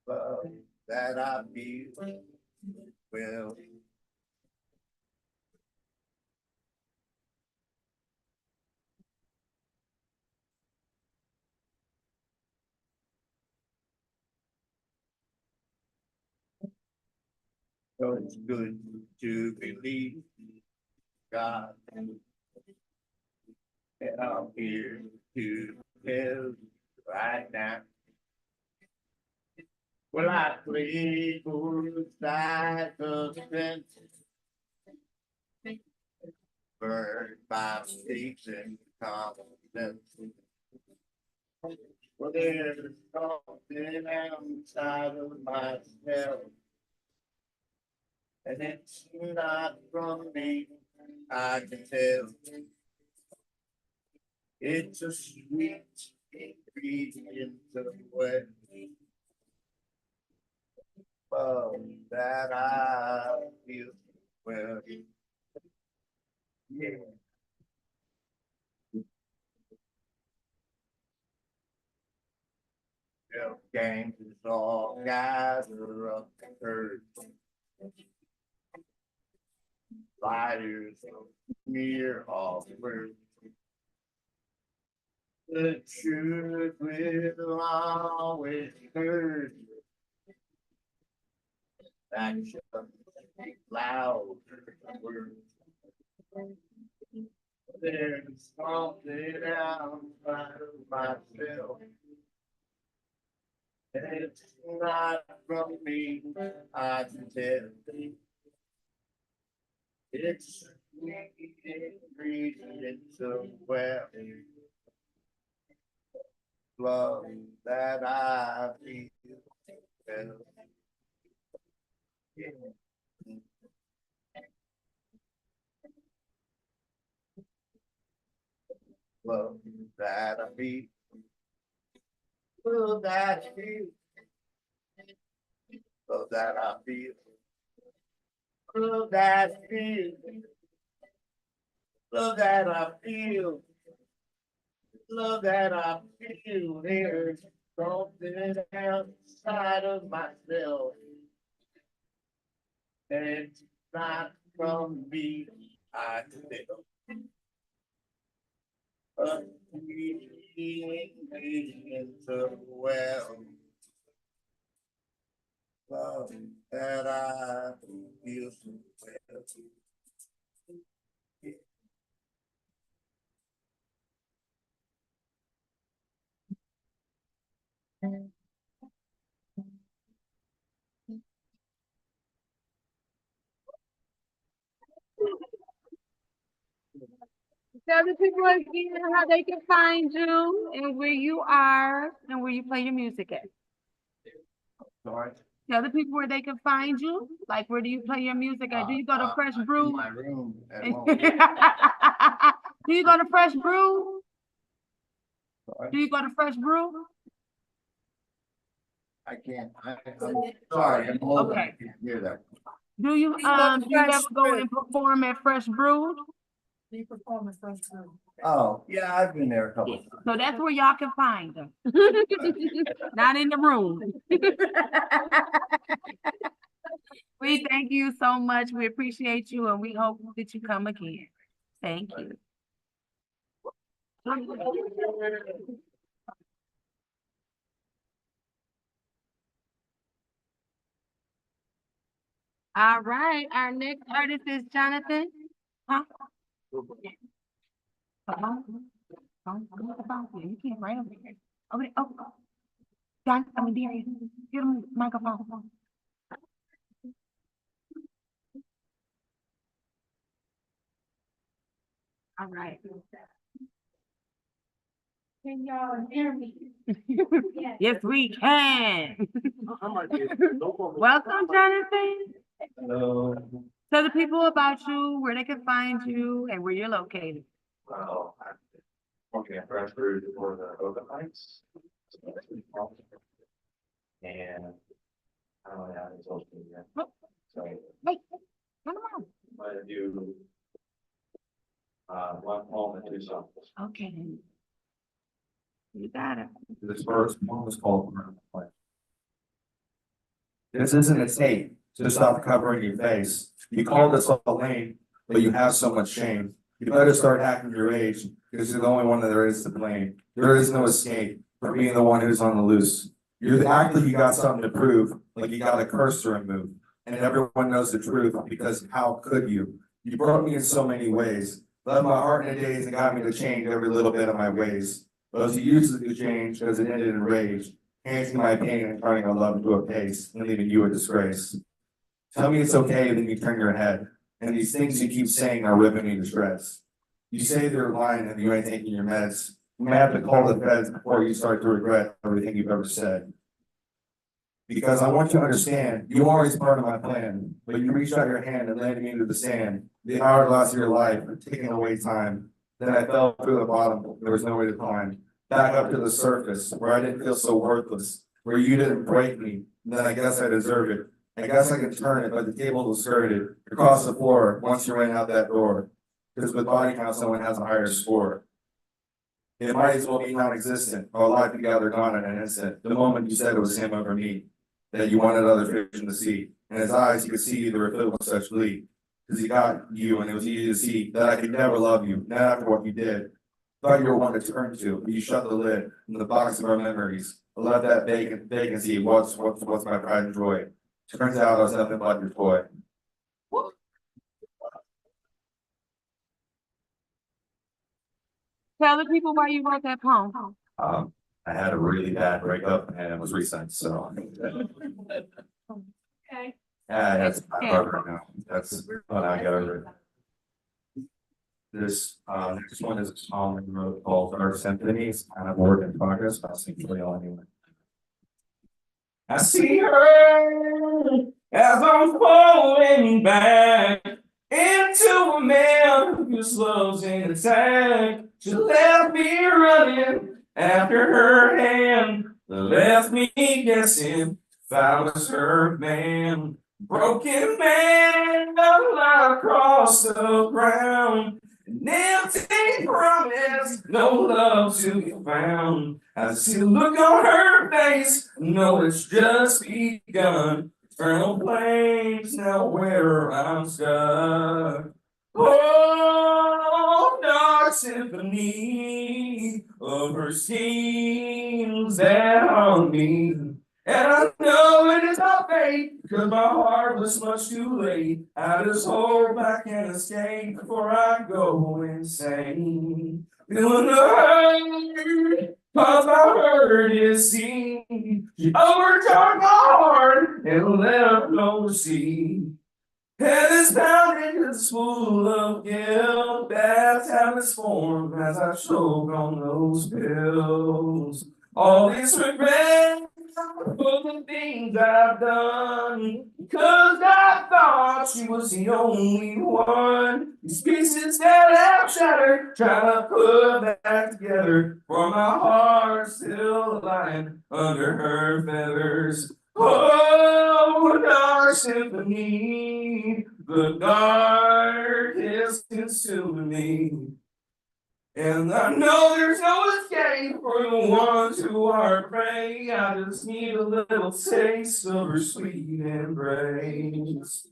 Love that I feel well. So it's good to believe God. And I'm here to tell you right now. Well, I played both sides of the fence. burned by mistakes and confidence. Well, there's something outside of myself. And it's not from me, I can tell. It's a sweet ingredient of what that I feel well. Yeah. Gangs is all guys are up to hurt. Fighters near all work. The truth will always hurt. Action loud words. There's something outside of myself. And it's not from me, I can tell. It's ingredients of well. Love that I feel. Well. Yeah. Love that I feel. Love that I feel. Love that I feel. Love that I feel. Love that I feel. Love that I feel. There's something outside of myself. And it's not from me, I feel. A ingredient of well. Love that I feel so well. Tell the people again how they can find you and where you are and where you play your music at. Sorry. Tell the people where they can find you, like where do you play your music at? Do you go to Fresh In Brew? my room at Do home. you go to Fresh Brew? Sorry. Do you go to Fresh Brew? I can't, I'm sorry, I'm old, I Okay. can't hear that. Do you ever go and perform at Fresh Brew? Oh, yeah, I've been there a couple times. So that's where y'all can find them. Not in the room. We thank you so much. We appreciate you and we hope that you come again. Thank you. All right, our next artist is Jonathan. Huh? You can't write over here. Okay, oh. John, I mean, Darius, get him the microphone. All right. Can y'all hear me? Yes, we can. Welcome, Jonathan. Hello. Tell the people about you, where they can find you, and where you're located. Well, I'm working at Fresh Brew for the Open Heights. And I don't have any social media. So Hey, come on. I do one home and 2 songs. Okay. You got it. This first one was called. This isn't a tape, to stop covering your face. You call this all lame, but you have so much shame. You better start acting your age, because you're the only one that there is to blame. There is no escape from being the one who's on the loose. You act like you got something to prove, like you got a curse to remove. And everyone knows the truth, because how could you? You broke me in so many ways. Left my heart in a daze and got me to change every little bit of my ways. Those who used to change because it ended in rage, handing my pain and turning our love into a pace and leaving you a disgrace. Tell me it's okay, then you turn your head And these things you keep saying are ripping me to shreds. You say they're lying and you ain't taking your meds. You may have to call the feds before you start to regret everything you've ever said. Because I want you to understand, you were always part of my plan, but you reached out your hand and landed me into the sand. The hourglass of your life, taking away time. Then I fell through the bottom, there was no way to climb. Back up to the surface, where I didn't feel so worthless, where you didn't break me, then I guess I deserve it. I guess I can turn it, but the table was skirted across the floor once you ran out that door. Because with body count, someone has a higher score. It might as well be non-existent, our life together gone in an instant, the moment you said it was him over me. That you wanted other fiction to see. In his eyes, you could see they were filled with such glee. Cause he got you and it was easy to see that I could never love you, not after what you did. Thought you were one to turn to, but you shut the lid in the box of our memories. I left that vacancy, what's my pride and joy. Turns out I was nothing but your toy. Tell the people why you wrote that poem. I had a really bad breakup and it was recent, so. Okay. Yeah, that's my brother now. That's what I got over it. This next one is a song we wrote called Dark Symphony. It's kind of work in progress, but I'll sing for y'all anyway. I see her as I'm falling back into a man whose love's in attack. She left me running after her hand, left me guessing if I was her man. Broken man, lie across the ground, an empty promise, no love to be found. I see the look on her face, know it's just begun. Eternal flames now where I'm stuck. Oh, dark symphony of her schemes that haunt me. And I know it is not fate, because my heart was much too late. I just hope I can escape before I go insane. Feeling the hurt, cause my hurt is seen. She overcharged my heart and left no sea. Head is pounding, it's full of guilt. Bad habits form as I choke on those pills. All this regret for the things I've done, cause I thought she was the only one. These pieces that I've shattered, trying to put back together, for my heart still lying under her feathers. Oh, dark symphony, the dark is consuming me. And I know there's no escape for the ones who are prey. I just need a little taste of her sweet embrace.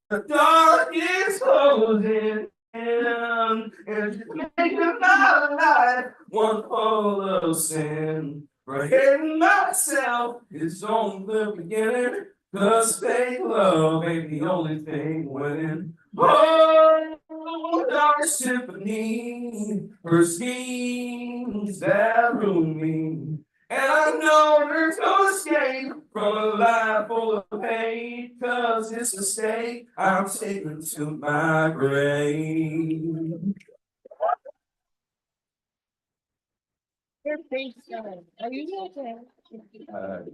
The dark is closing in, and she's making my life one full of sin. Forgetting myself is on the beginning, 'cause fake love ain't the only thing winning. Oh, dark symphony, her schemes that ruin me. And I know there's no escape from a life full of pain, 'cause this mistake I'm taking to my grave. Are you okay?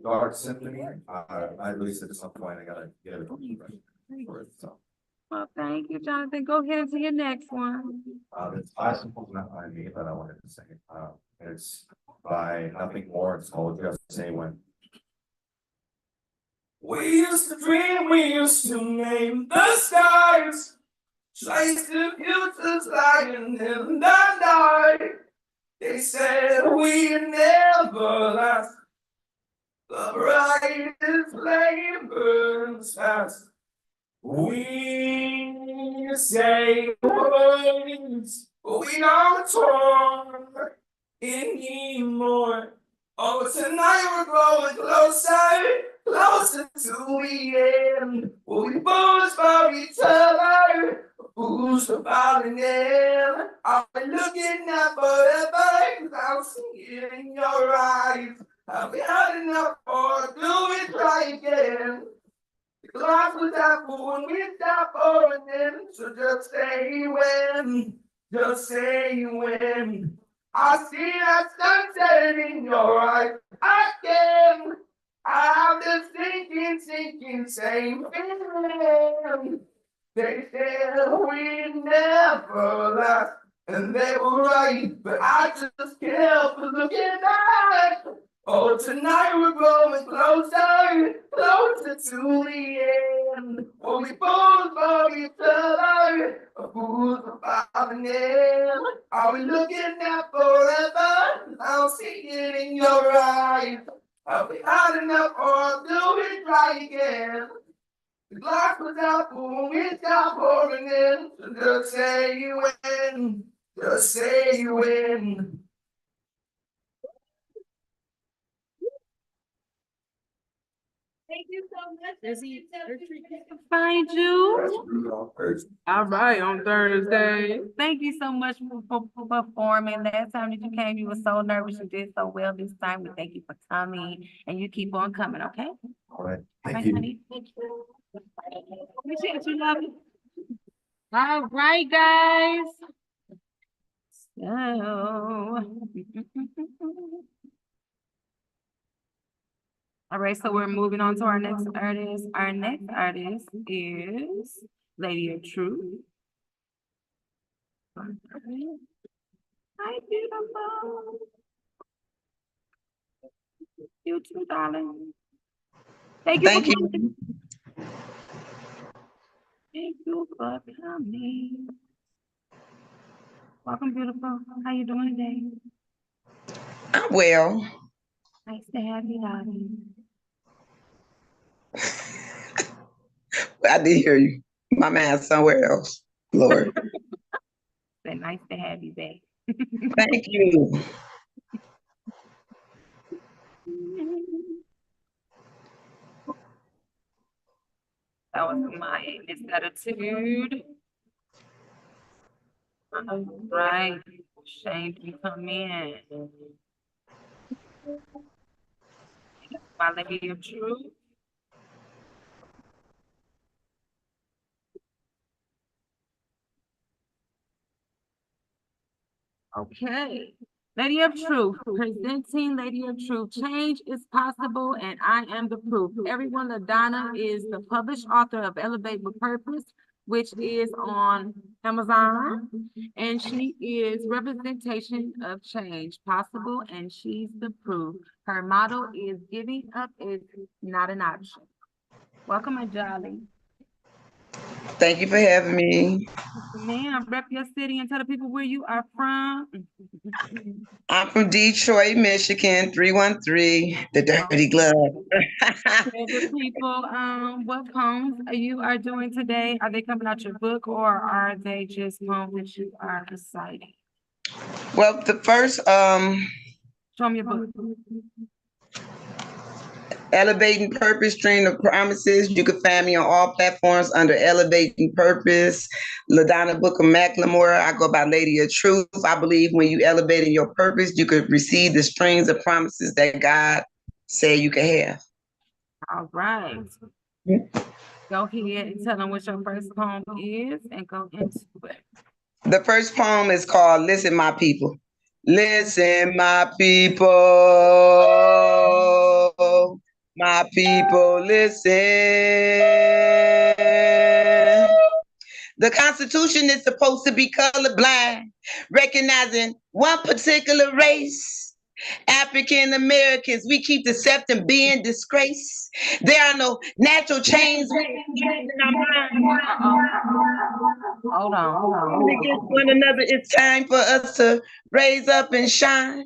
Dark Symphony, I released it at some point, I gotta get it for it, so. Well, thank you, Jonathan. Go ahead to your next one. It's bicycles, not by me, but I wanted to sing it. It's by Nothing More, it's called Just Say When. We used to dream, we used to name the stars, chase the futures lying in the dark. They said we never last, the brightest flame burns fast. We say words, but we aren't torn anymore. Oh, tonight we're growing closer, closer to the end. We both found each other, who's falling in? Are we looking at forever? 'Cause I'm seeing it in your eyes. Have we had enough, or do we try again? Glass was apple when we stop pouring in. So just say when, just say when. I see that sunset in your eyes again. I have this sinking, same feeling. They said we never last, and they were right, but I just can't help but looking back. Oh, tonight we're growing closer, closer to the end. We'll be fools for each other, fools for falling in. Are we looking at forever? I'll see it in your eyes. Have we had enough, or do we try again? The glass was out when we stopped pouring in. So just say you win, just say you win. Thank you so much. Find you. All right, on Thursday. Thank you so much for performing. Last time that you came, you were so nervous. You did so well this time. We thank you for coming, and you keep on coming, okay? All right, All right, honey. Thank you. Appreciate you, love you. All right, guys. All right, so we're moving on to our next artist. Our next artist is Lady of Truth. Hi, beautiful. You too, darling. Thank you. Thank for you. coming. Thank you for coming. Welcome, beautiful. How you doing today? I'm well. Nice to have you, darling. I did hear you. My man's somewhere else. Lord. It's nice to have you back. Thank you. That was my attitude. All right, Shane, you come in. My Lady of Truth. Okay, Lady of Truth, presenting Lady of Truth. Change is possible and I am the proof. Everyone, LaDonna is the published author of Elevate with Purpose, which is on Amazon. And she is representation of change possible and she's the proof. Her motto is giving up is not an option. Welcome, my Jolly. Thank you for having me. Ma'am, rep your city and tell the people where you are from. I'm from Detroit, Michigan, 313, the Dirty Glove. Tell the people what poems you are doing today. Are they coming out your book or are they just poems that you are reciting? Well, the first Show me your book. Elevating Purpose, Stream of Promises. You can find me on all platforms under Elevating Purpose. LaDonna Booker McLemore. I go by Lady of Truth. I believe when you elevate in your purpose, you could receive the strings of promises that God said you can have. All right. Go ahead and tell them what your first poem is and go into it. The first poem is called Listen, My People. Listen, my people. My people, listen. The Constitution is supposed to be colorblind, recognizing one particular race. African Americans, we keep accepting being disgraced. There are no natural chains. Hold on. Against one another, it's time for us to raise up and shine.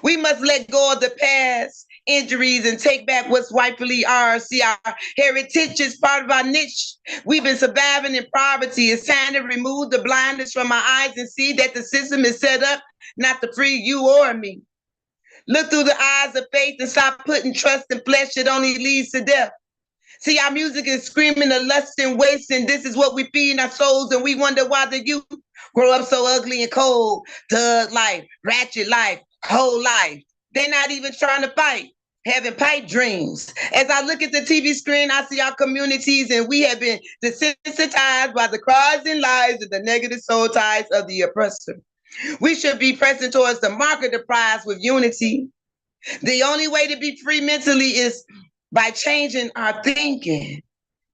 We must let go of the past injuries and take back what's rightfully ours. See, our heritage is part of our niche. We've been surviving in poverty. It's time to remove the blindness from our eyes and see that the system is set up not to free you or me. Look through the eyes of faith and stop putting trust in flesh. It only leads to death. See, our music is screaming of lust and waste, and this is what we feed in our souls, and we wonder why the youth grow up so ugly and cold. Thug life, ratchet life, whole life. They're not even trying to fight. having pipe dreams. As I look at the TV screen, I see our communities, and we have been desensitized by the cries and lies and the negative soul ties of the oppressor. We should be pressing towards the mark of the prize with unity. The only way to be free mentally is by changing our thinking.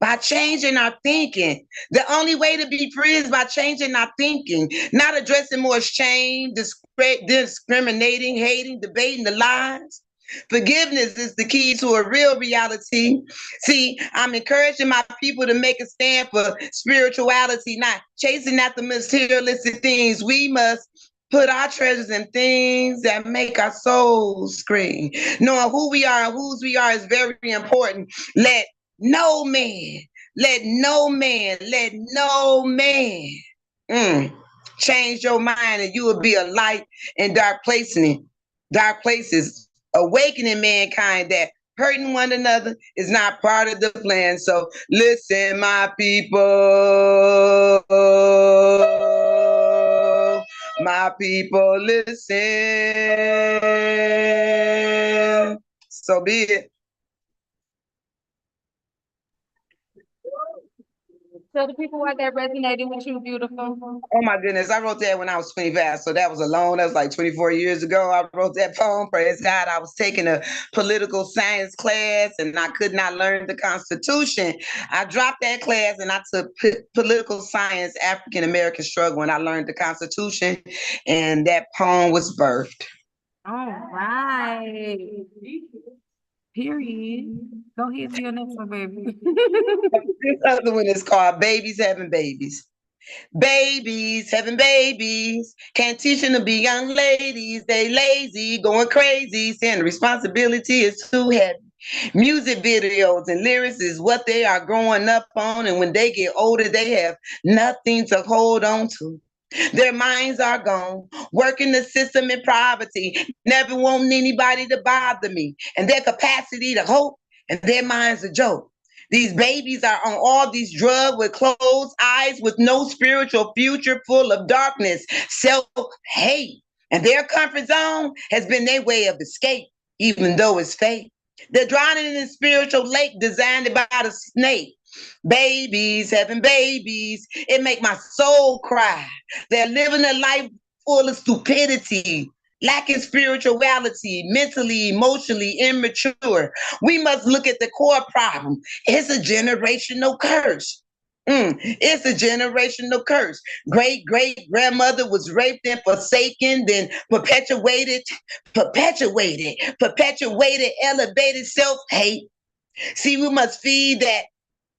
By changing our thinking. The only way to be free is by changing our thinking, not addressing more shame, discriminating, hating, debating the lies. Forgiveness is the key to a real reality. See, I'm encouraging my people to make a stand for spirituality, not chasing after materialistic things. We must put our treasures in things that make our souls scream. Knowing who we are and whose we are is very important. Let no man change your mind, and you will be a light in dark places, awakening mankind that hurting one another is not part of the plan. So listen, my people. My people, listen. So be it. So the people out there resonating with you, beautiful. Oh my goodness, I wrote that when I was 25. So that was like 24 years ago. I wrote that poem. Praise God. I was taking a political science class and I could not learn the Constitution. I dropped that class and I took political science, African American struggle, and I learned the Constitution, and that poem was birthed. All right. Period. Go ahead to your next one, baby. This other one is called Babies Having Babies. Babies having babies, can't teach them to be young ladies. They lazy, going crazy, saying the responsibility is too heavy. Music videos and lyrics is what they are growing up on, and when they get older, they have nothing to hold on to. Their minds are gone, working the system in poverty, never wanting anybody to bother me, and their capacity to hope, and their minds a joke. These babies are on all these drugs with closed eyes, with no spiritual future, full of darkness, self-hate. And their comfort zone has been their way of escape, even though it's fake. They're drowning in a spiritual lake designed by the snake. Babies having babies, it make my soul cry. They're living a life full of stupidity, lacking spirituality, mentally, emotionally immature. We must look at the core problem. It's a generational curse. It's a generational curse. Great grandmother was raped and forsaken, then perpetuated, elevated self-hate. See, we must feed that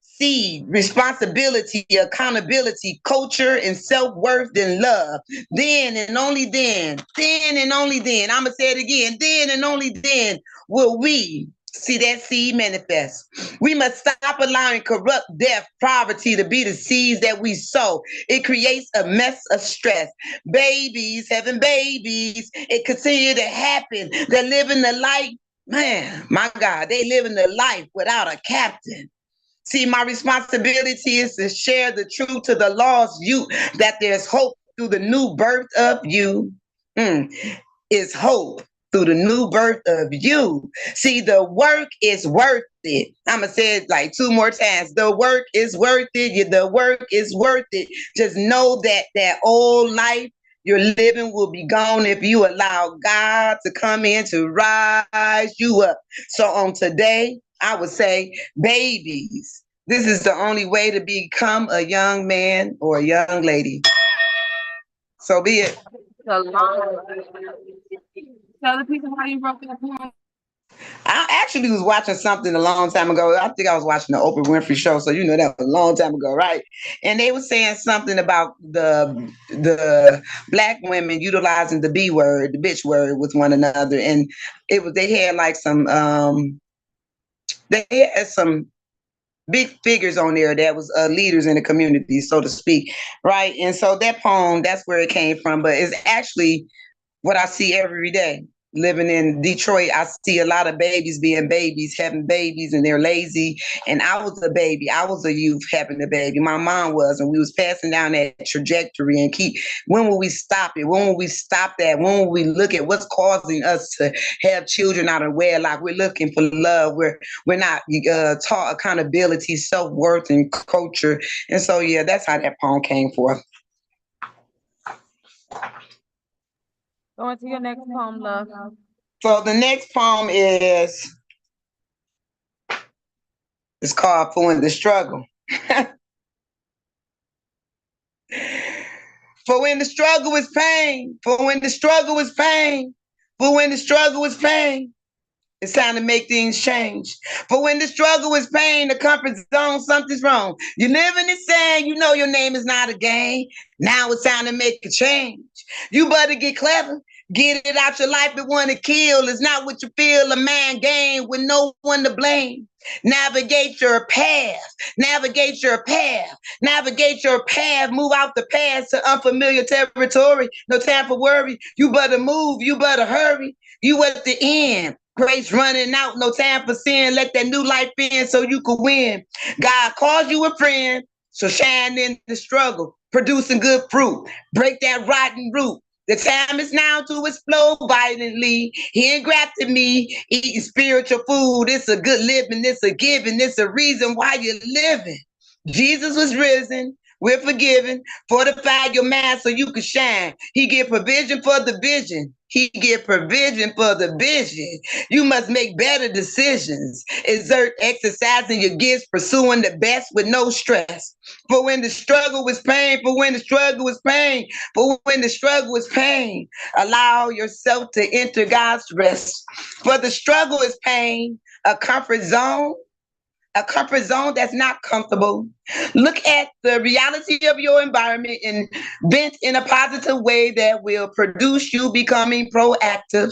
seed, responsibility, accountability, culture, and self-worth, and love. Then and only then, I'ma say it again, then and only then will we see that seed manifest. We must stop allowing corrupt death, poverty to be the seeds that we sow. It creates a mess of stress. Babies having babies, it continue to happen. They're living the life, man, my God, they living the life without a captain. See, my responsibility is to share the truth to the lost youth, that there's hope through the new birth of you. Is hope through the new birth of you. See, the work is worth it. I'm going to say it like 2 more times. The work is worth it. The work is worth it. Just know that that old life you're living will be gone if you allow God to come in to rise you up. So on today, I would say, babies, this is the only way to become a young man or a young lady. So be it. Tell the people how you wrote that poem. I actually was watching something a long time ago. I think I was watching the Oprah Winfrey Show, so you know that was a long time ago, right? And they were saying something about the Black women utilizing the B word, the bitch word, with one another, and they had like some big figures on there that was leaders in the community, so to speak, right? And so that poem, that's where it came from, but it's actually what I see every day. living in Detroit, I see a lot of babies being babies, having babies, and they're lazy. And I was a baby. I was a youth having a baby. My mom was, and we was passing down that trajectory and when will we stop it? When will we stop that? When will we look at what's causing us to have children out of wedlock? We're looking for love. We're not taught accountability, self-worth, and culture. And so, yeah, that's how that poem came forth. Go into your next poem, love. So the next poem it's called For When the Struggle. For when the struggle is pain, for when the struggle is pain, for when the struggle is pain, it's time to make things change. For when the struggle is pain, the comfort zone, something's wrong. You live in the sand, you know your name is not a game. Now it's time to make a change. You better get clever. Get it out your life and want to kill. It's not what you feel, a man game with no one to blame. Navigate your path. Navigate your path. Navigate your path. Move out the past to unfamiliar territory. No time for worry. You better move. You better hurry. You at the end. Grace running out. No time for sin. Let that new life in so you can win. God calls you a friend. So shine in the struggle. Producing good fruit. Break that rotten root. The time is now to explode violently. He engrafted me, eating spiritual food. It's a good living, it's a giving, it's a reason why you're living. Jesus was risen, we're forgiven. Fortify your mind so you can shine. He give provision for the vision. He give provision for the vision. You must make better decisions. Exert exercising your gifts, pursuing the best with no stress. For when the struggle was pain, for when the struggle was pain, for when the struggle was pain, allow yourself to enter God's rest. For the struggle is pain, a comfort zone that's not comfortable. Look at the reality of your environment and vent in a positive way that will produce you becoming proactive.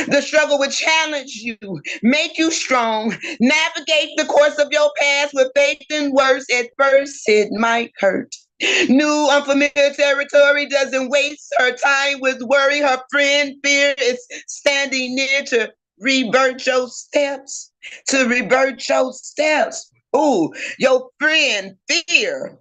The struggle will challenge you, make you strong, navigate the course of your past with faith and words. At first, it might hurt. New unfamiliar territory doesn't waste her time with worry. Her friend fear is standing near to revert your steps. To revert your steps. Ooh, your friend fear.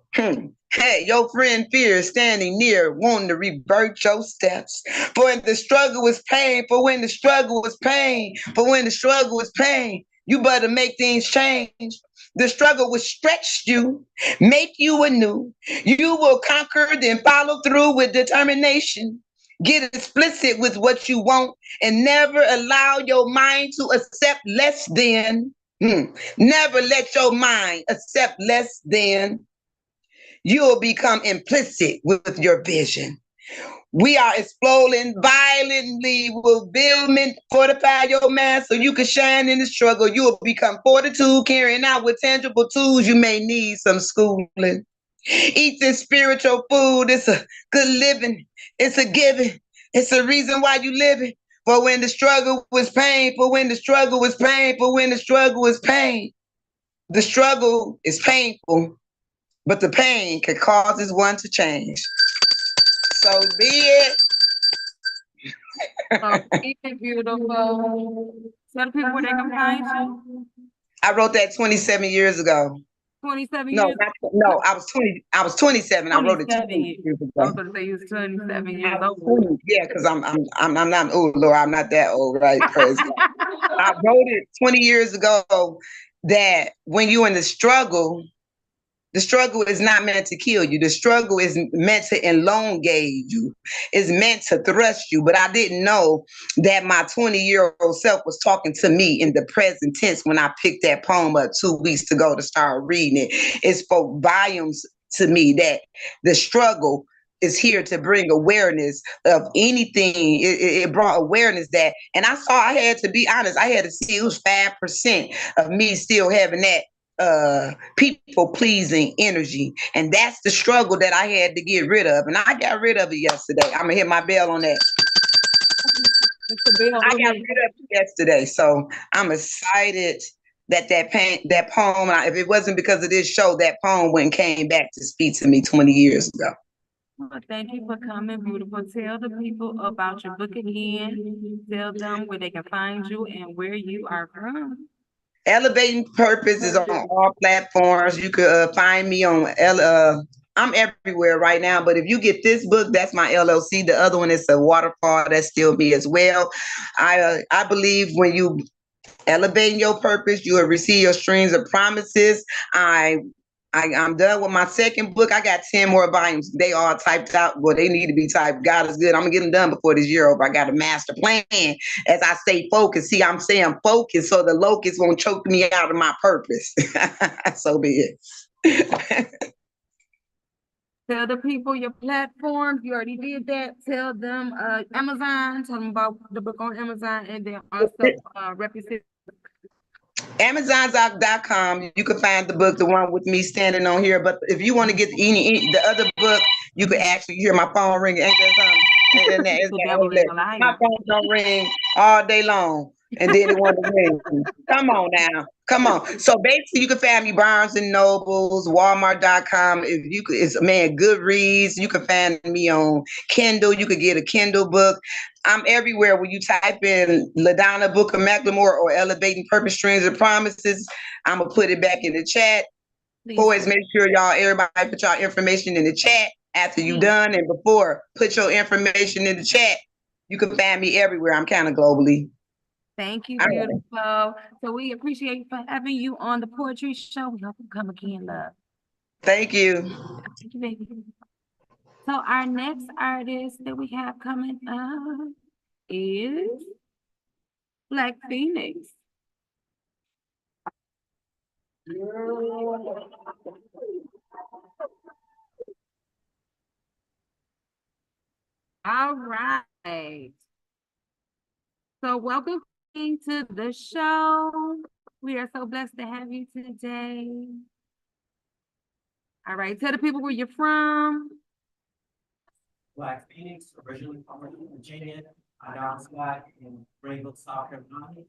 Hey, your friend fear is standing near, wanting to revert your steps. For when the struggle is pain, for when the struggle is pain, for when the struggle is pain, you better make things change. The struggle will stretch you, make you anew. You will conquer, then follow through with determination. Get explicit with what you want and never allow your mind to accept less than. Never let your mind accept less than. You'll become implicit with your vision. We are exploding violently. Will buildment fortify your mind so you can shine in the struggle. You will become fortitude, carrying out with tangible tools. You may need some schooling. Eat this spiritual food. It's a good living. It's a giving. It's a reason why you living. For when the struggle was pain, for when the struggle was pain, for when the struggle was pain. The struggle is painful, but the pain can cause one to change. So be it. Beautiful. Tell the people where they can find you. I wrote that 27 years ago. 27 No, years? no, I was 27. I wrote it 27 years ago. I was gonna say you was 27 years old. Yeah, because I'm not, oh Lord, I'm not that old, right? Praise God. I wrote it 20 years ago that when you're in the struggle is not meant to kill you. The struggle is meant to elongate you. It's meant to thrust you. But I didn't know that my 20-year-old self was talking to me in the present tense when I picked that poem up 2 weeks ago to start reading it. It spoke volumes to me that the struggle is here to bring awareness of anything. It brought awareness that, and I had to be honest, I had to see it was 5% of me still having that people pleasing energy. And that's the struggle that I had to get rid of. And I got rid of it yesterday. I'm gonna hit my bell on that. I got rid of it yesterday. So I'm excited that that poem, if it wasn't because of this show, that poem went and came back to speak to me 20 years ago. Well, thank you for coming, beautiful. Tell the people about your book again. Tell them where they can find you and where you are from. Elevating Purpose is on all platforms. You could find me on I'm everywhere right now, but if you get this book, that's my LLC. The other one is a waterfall. That's still me as well. I believe when you elevating your purpose, you will receive your streams of promises. I'm done with my second book. I got 10 more volumes. They all typed out. Well, they need to be typed. God is good. I'm gonna get them done before this year over. I got a master plan as I stay focused. See, I'm saying focused so the locust won't choke me out of my purpose. So be it. Tell the people your platforms. You already did that. Tell them Amazon. Tell them about the book on Amazon, and then also represent. Amazon.com, you can find the book, the one with me standing on here. But if you want to get any the other book, you can actually hear my phone ringing. Ain't that something? And The devil is a liar. my phone don't ring all day long, and then it want to ring. Come on now, come on. So basically, you can find me Barnes and Nobles, Walmart.com. If you could, it's Goodreads. You can find me on Kindle. You could get a Kindle book. I'm everywhere. When you type in LaDonna Booker McLemore or Elevating Purpose Streams of Promises, I'm gonna put it back in the chat. Always make sure everybody put y'all information in the chat after you done, and before put your information in the chat. You can find me everywhere. I'm kind of globally. Thank you, beautiful. So we appreciate you for having you on the Poetry Show. We hope you come again, love. Thank you. Thank you, baby. So our next artist that we have coming up is Black Phoenix. All right. So welcome to the show. We are so blessed to have you today. All right, tell the people where you're from. Black Phoenix, originally from Virginia. I now reside in Greenville, South Carolina.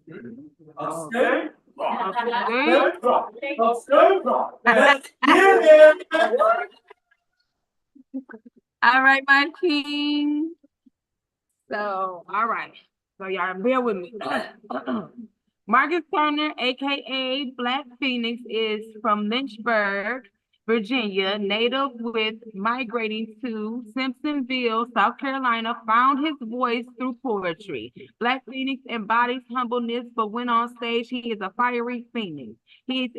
Upstate. All right, my king. So, all right. So y'all bear with me. Marcus Turner, aka Black Phoenix, is from Lynchburg, Virginia, native with migrating to Simpsonville, South Carolina, found his voice through poetry. Black Phoenix embodies humbleness, but when on stage, he is a fiery phoenix. He's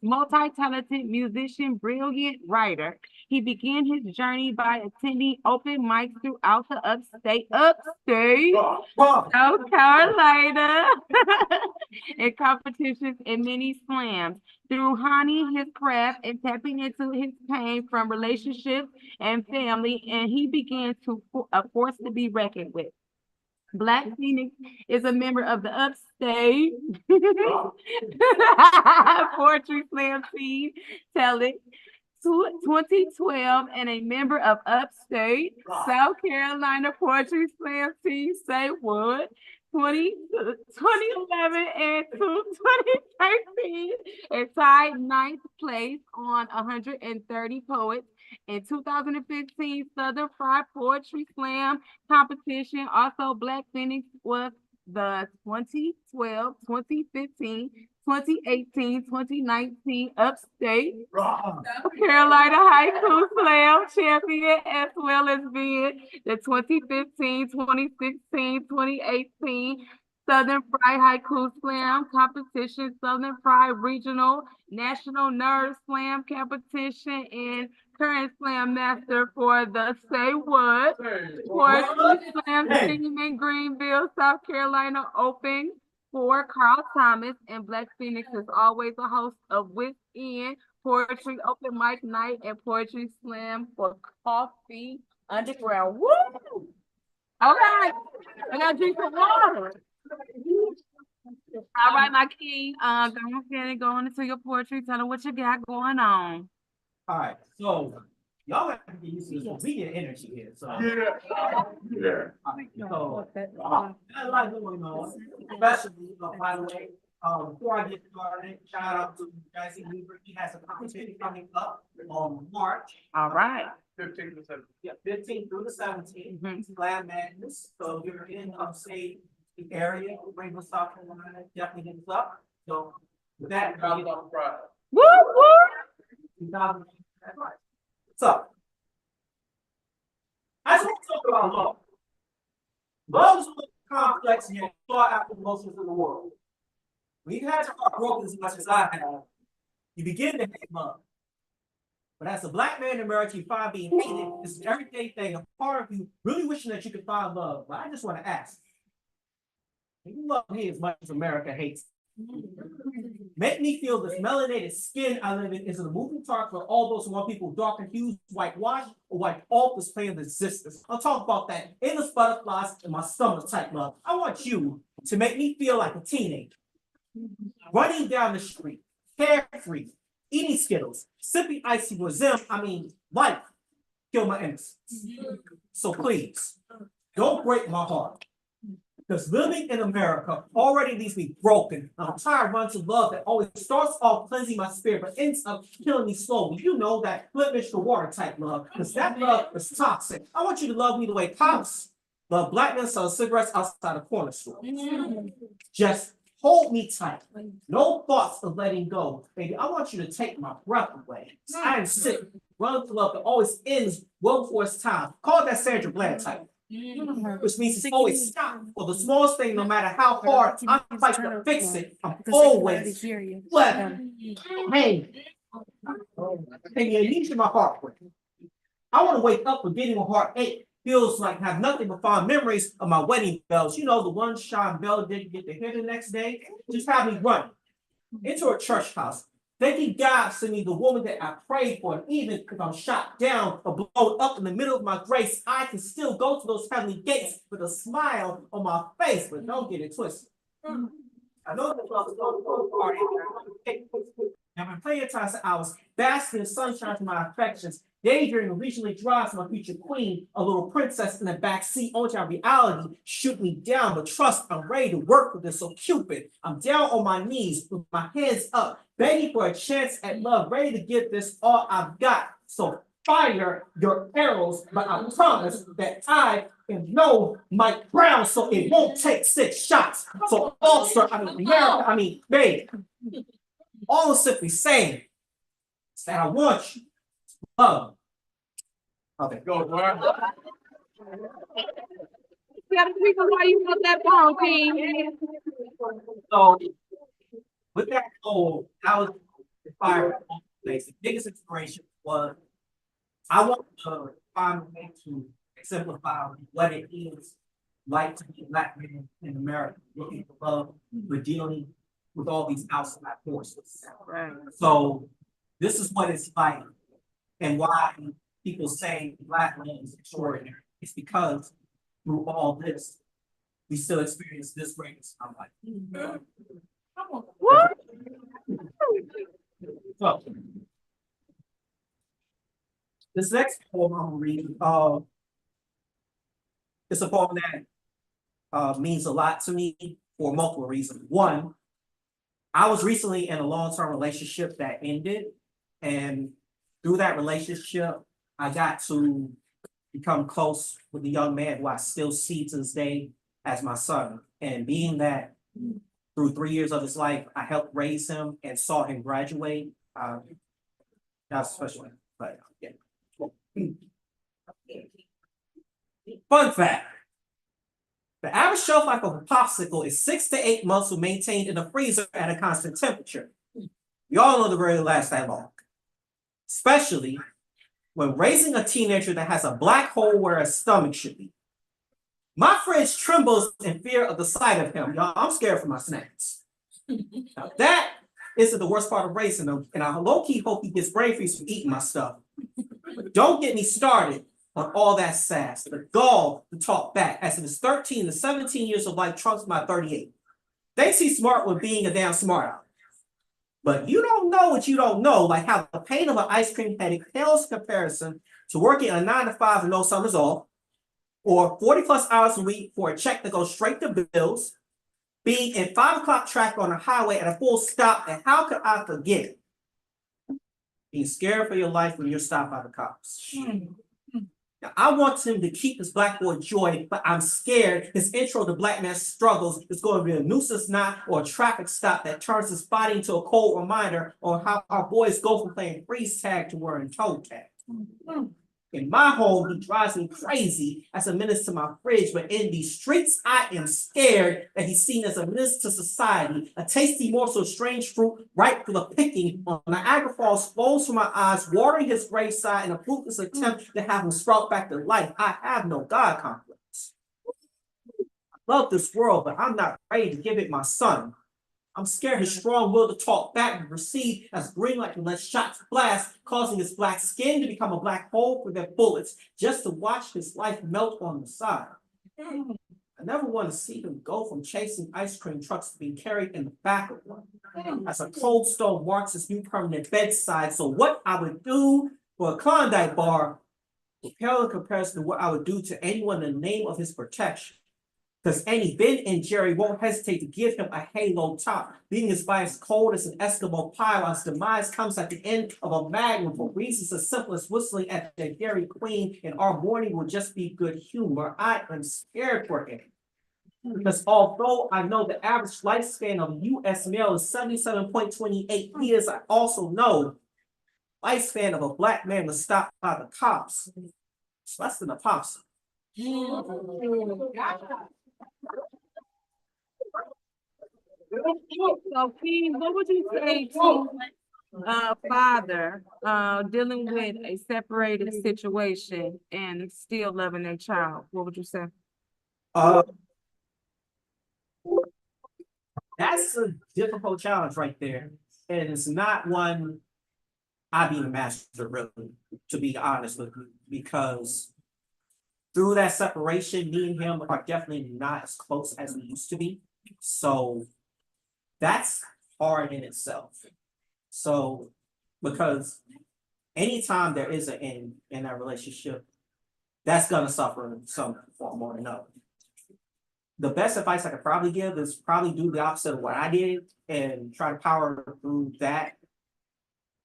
multi-talented musician, brilliant writer. He began his journey by attending open mics throughout the upstate, South Carolina, and competitions and many slams. Through honing his craft and tapping into his pain from relationships and family, and he began to a force to be reckoned with. Black Phoenix is a member of the Upstate Poetry Slam team, Tell It, 2012, and a member of Upstate South Carolina Poetry Slam team, Say What, 2011 and 2013, and tied 9th place on 130 poets. In 2015, Southern Fried Poetry Slam competition. Also, Black Phoenix was the 2012, 2015, 2018, 2019 Upstate South Carolina Haiku Slam champion, as well as being the 2015, 2016, 2018 Southern Fried Haiku Slam competition, Southern Fried Regional National Nerd Slam competition, and current Slam Master for the Say What Poetry Slam team in Greenville, South Carolina, open for Carl Thomas. And Black Phoenix is always a host of Within Poetry Open Mic Night and Poetry Slam for Coffee Underground. Woo! All right, I gotta drink some water. All right, my king. Go ahead and go into your poetry. Tell them what you got going on. All right, so y'all have to get used to this. We get energy here, so. So, a lot going on, especially, by the way, before I get started, shout out to Jesse Weaver. He has a competition coming up on March. All right. Yeah, 15th through the 17th, Mhm. Glad Madness, so if you're in upstate area, Rainbow, South Carolina, definitely hit us up, so. With that, I'll get on Friday. Woo, woo. That's right. So. I just want to talk about love. Love is complex and far after emotions in the world. When you've had your heart broken as much as I have, you begin to hate love. But as a Black man in America, you find being hated is an everyday thing, a part of you really wishing that you could find love. But I just want to ask, do you love me as much as America hates? Make me feel this melanated skin I live in is a moving target for all those who want people with darker hues, whitewash, or white off this plane of existence. I'll talk about that endless butterflies and my stomach type love. I want you to make me feel like a teenager, running down the street, carefree, eating Skittles, sipping icy with them. Life kill my innocence. So please, don't break my heart. Because living in America already leaves me broken. I'm tired of running to love that always starts off cleansing my spirit, but ends up killing me slowly. You know that Flemish the water type love, because that love is toxic. I want you to love me the way cops love Black men selling cigarettes outside a corner store. Just hold me tight. No thoughts of letting go. Baby, I want you to take my breath away. I am sick. Running to love that always ends well before it's time. Call that Sandra Bland type. Which means it's always stop for the smallest thing, no matter how hard I'm fighting to fix it. I'm always left. Hey, you need my heart break. I want to wake up forgetting my heart ache. Feels like I have nothing but fond memories of my wedding bells. You know, the one Sean Bell didn't get to hear the next day. Just have me run into a church house. Thanking God sent me the woman that I prayed for. And even if I'm shot down or blown up in the middle of my grace, I can still go to those heavenly gates with a smile on my face, but don't get it twisted. I know that love is going party. I've been plenty of times that I was basking in the sunshine to my affections, daydreaming of recently drives my future queen, a little princess in the back seat, only our reality shoot me down. But trust, I'm ready to work with this. So Cupid, I'm down on my knees with my hands up, begging for a chance at love, ready to give this all I've got. So fire your arrows, but I promise that I am no Mike Brown, so it won't take 6 shots. So also, America, babe, all I'm simply saying is that I want you to love. Okay, go, Brian. We got a reason why you put that phone, King. So, with that goal, I was inspired. The biggest inspiration was I want to find a way to exemplify what it is like to be a Black man in America, looking for love, but dealing with all these outside forces. Right. So this is what it's like, and why people say Black man is extraordinary. It's because through all this, we still experience this greatness in our life. What? So, this next poem I'm gonna read, it's a poem that means a lot to me for multiple reasons. One, I was recently in a long-term relationship that ended, and through that relationship, I got to become close with a young man who I still see to this day as my son. And being that through 3 years of his life, I helped raise him and saw him graduate. That's special, but yeah. Fun fact. The average shelf life of a popsicle is 6 to 8 months when maintained in a freezer at a constant temperature. You all know the really lasts that long. Especially when raising a teenager that has a black hole where a stomach should be. My fridge trembles in fear of the sight of him. Y'all, I'm scared for my snacks. Now that isn't the worst part of raising him, and I low-key hope he gets brain freeze from eating my stuff. But don't get me started on all that sass, the gall to talk back, as in his 13 to 17 years of life trumps my 38. Thinks he's smart with being a damn smart aleck. But you don't know what you don't know, like how the pain of an ice cream headache pales comparison to working a 9 to 5 and no summers off, or 40+ hours a week for a check that goes straight to bills, being in 5 o'clock traffic on a highway at a full stop, and how could I forget it? Being scared for your life when you're stopped by the cops. Now, I want him to keep his black boy joy, but I'm scared his intro to black man struggles is going to be a nuisance knot or a traffic stop that turns his body into a cold reminder on how our boys go from playing freeze tag to wearing toe tag. In my home, he drives me crazy as a menace to my fridge, but in these streets, I am scared that he's seen as a menace to society, a tasty morsel of strange fruit ripe for the picking. On Niagara Falls flows from my eyes, watering his graveside in a fruitless attempt to have him sprout back to life. I have no God complex. I love this world, but I'm not ready to give it my son. I'm scared his strong will to talk back and recede as green light and let shots blast, causing his black skin to become a black hole for their bullets, just to watch his life melt on the side. I never want to see him go from chasing ice cream trucks to being carried in the back of one, as a cold stone marks his new permanent bedside. So what I would do for a Klondike bar will pale in comparison to what I would do to anyone in the name of his protection. Because any Ben and Jerry won't hesitate to give him a halo top, being as biased cold as an Eskimo pie, while his demise comes at the end of a magnum for reasons as simple as whistling at the Dairy Queen, and our morning will just be good humor. I am scared for him. Because although I know the average lifespan of a U.S. male is 77.28 years, I also know the lifespan of a black man was stopped by the cops. It's less than a popsicle. So King, what would you say to father dealing with a separated situation and still loving their child? What would you say? That's a difficult challenge right there. And it's not one I'd be the master, really, to be honest with you, because through that separation, me and him are definitely not as close as we used to be. So that's hard in itself. So, because anytime there is an end in that relationship, that's gonna suffer in some form or another. The best advice I could probably give is probably do the opposite of what I did and try to power through that.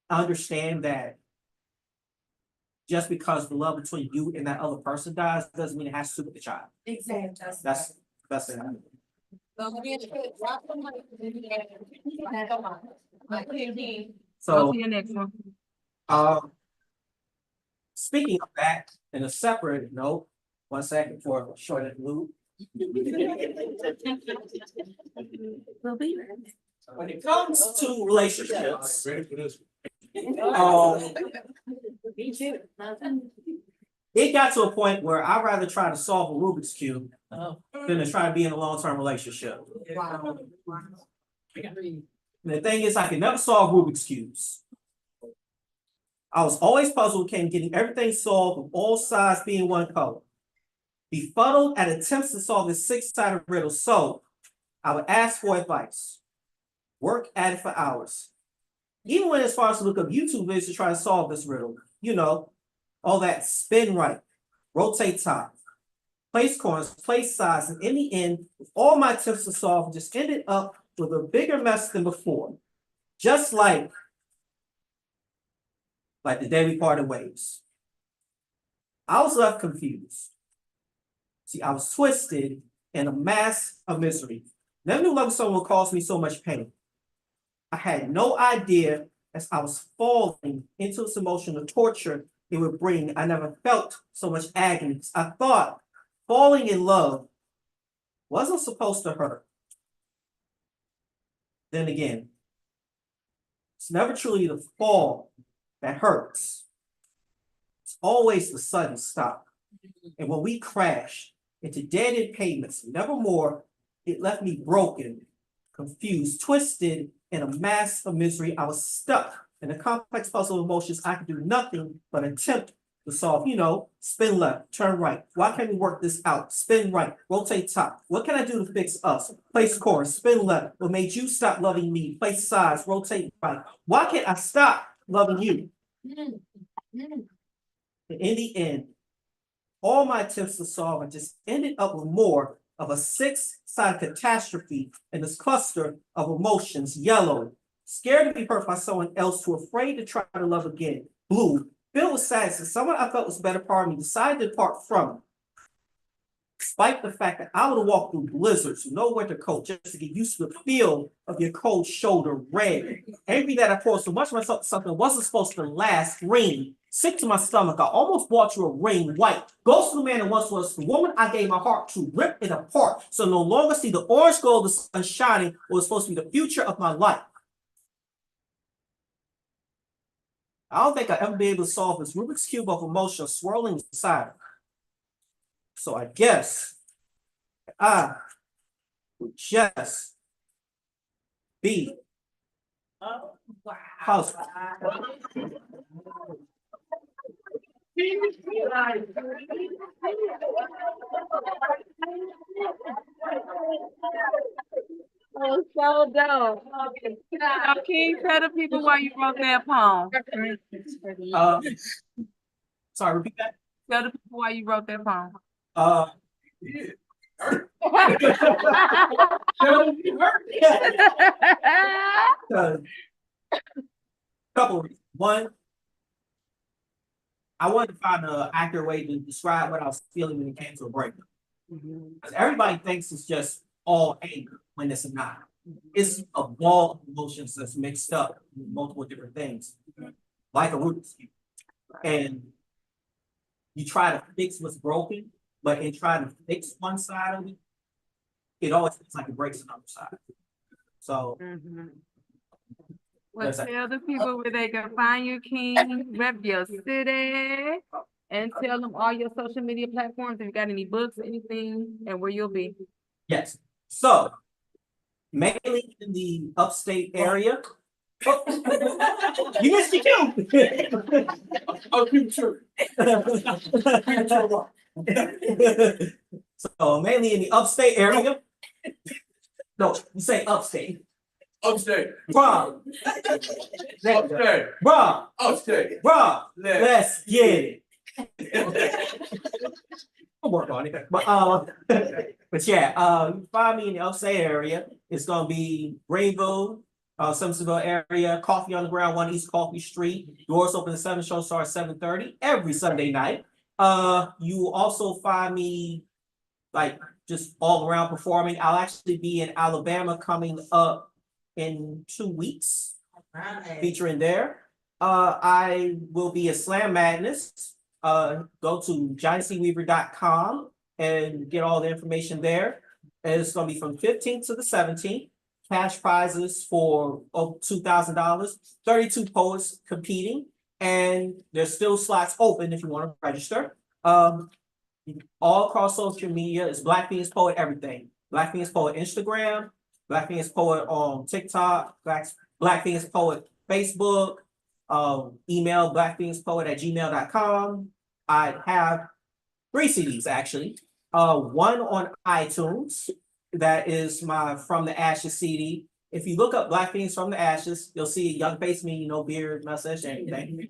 Understand that just because the love between you and that other person dies, doesn't mean it has to do with the child. Exactly. That's the best thing I do. So So, to your next one. speaking of that, in a separate note, 1 second for short and loop. When it comes to relationships, Ready for this? it got to a point where I'd rather try to solve a Rubik's Cube than to try to be in a long-term relationship. The thing is, I could never solve Rubik's Cubes. I was always puzzled in getting everything solved with all sides being one color. Befuddled at attempts to solve this 6-sided riddle, so I would ask for advice. Work at it for hours. Even went as far as to look up YouTube videos to try to solve this riddle. You know, all that spin right, rotate top, place corners, place sides, and in the end, with all my attempts to solve, just ended up with a bigger mess than before. Just like the day we parted ways. I was left confused. See, I was twisted in a mass of misery. Never knew loving someone would cause me so much pain. I had no idea as I was falling into this emotional torture it would bring. I never felt so much agony. I thought falling in love wasn't supposed to hurt. Then again, it's never truly the fall that hurts. It's always the sudden stop. And when we crashed into dead-end pavements, nevermore, it left me broken, confused, twisted in a mass of misery. I was stuck in a complex puzzle of emotions. I could do nothing but attempt to solve, spin left, turn right. Why can't we work this out? Spin right, rotate top. What can I do to fix us? Place course, spin left. What made you stop loving me? Place sides, rotate right. Why can't I stop loving you? And in the end, all my attempts to solve it just ended up with more of a 6-sided catastrophe in this cluster of emotions. Yellow, scared to be hurt by someone else, too afraid to try to love again. Blue, filled with sadness. Someone I felt was a better part of me decided to depart from it. Despite the fact that I would have walked through blizzards, no winter coat, just to get used to the feel of your cold shoulder red. Angry that I poured so much of myself something wasn't supposed to last, ring. Sick to my stomach, I almost bought you a ring white. Ghost of the man that once was the woman I gave my heart to, rip it apart. So no longer see the orange glow of the sun shining, what was supposed to be the future of my life. I don't think I'll ever be able to solve this Rubik's Cube of emotion swirling inside. So I guess I would just be husband. Oh, so dope. Now, King, tell the people why you wrote that poem. Sorry, repeat that. Tell the people why you wrote that poem. Couple of reasons. One, I wanted to find an accurate way to describe what I was feeling when it came to a breakup. Because everybody thinks it's just all anger when it's not. It's a ball of emotions that's mixed up with multiple different things, like a Rubik's Cube. And you try to fix what's broken, but in trying to fix one side of it, it always feels like it breaks another side. So Well, tell the people where they can find you, King, rep your city, and tell them all your social media platforms, if you got any books, anything, and where you'll be. yes. So mainly in the upstate area. You missed your cue. Oh, true. So mainly in the upstate area. No, you say upstate. Upstate. Bruh. Upstate. Bruh. Upstate. Bruh. Let's get it. I'll work on it. But yeah, you find me in the upstate area. It's gonna be Greenville, Simpsonville area, Coffee on the Ground, 1 East Coffee Street. Doors open at 7, show starts 7:30 every Sunday night. You will also find me like just all around performing. I'll actually be in Alabama coming up in 2 weeks, featuring there. I will be at Slam Madness. Go to johnnycweaver.com and get all the information there. And it's gonna be from 15th to the 17th. Cash prizes for $2,000, 32 poets competing, and there's still slots open if you want to register. All across social media is Black Phoenix Poet everything. Black Phoenix Poet Instagram, Black Phoenix Poet on TikTok, Black Phoenix Poet Facebook, email blackphoenixpoet@gmail.com. I have 3 CDs actually. One on iTunes. That is my From the Ashes CD. If you look up Black Phoenix From the Ashes, you'll see a young face me, no beard, mustache, anything.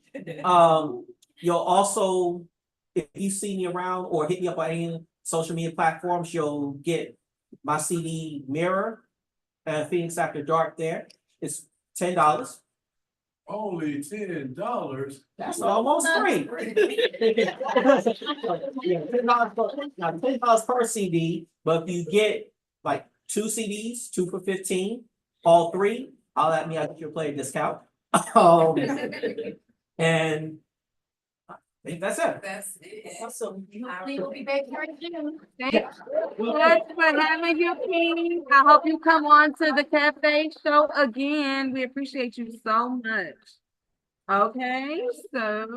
You'll also, if you see me around or hit me up on any social media platforms, you'll get my CD Mirror, Phoenix After Dark there. It's $10. Only $10. That's almost free. Yeah, $10 per CD, but if you get like 2 CDs, 2 for 15, all 3, I'll let me out your player discount. And I think that's it. That's it. Awesome. We will be back here in June. Thank you so much for having you, King. I hope you come on to the cafe show again. We appreciate you so much. Okay, so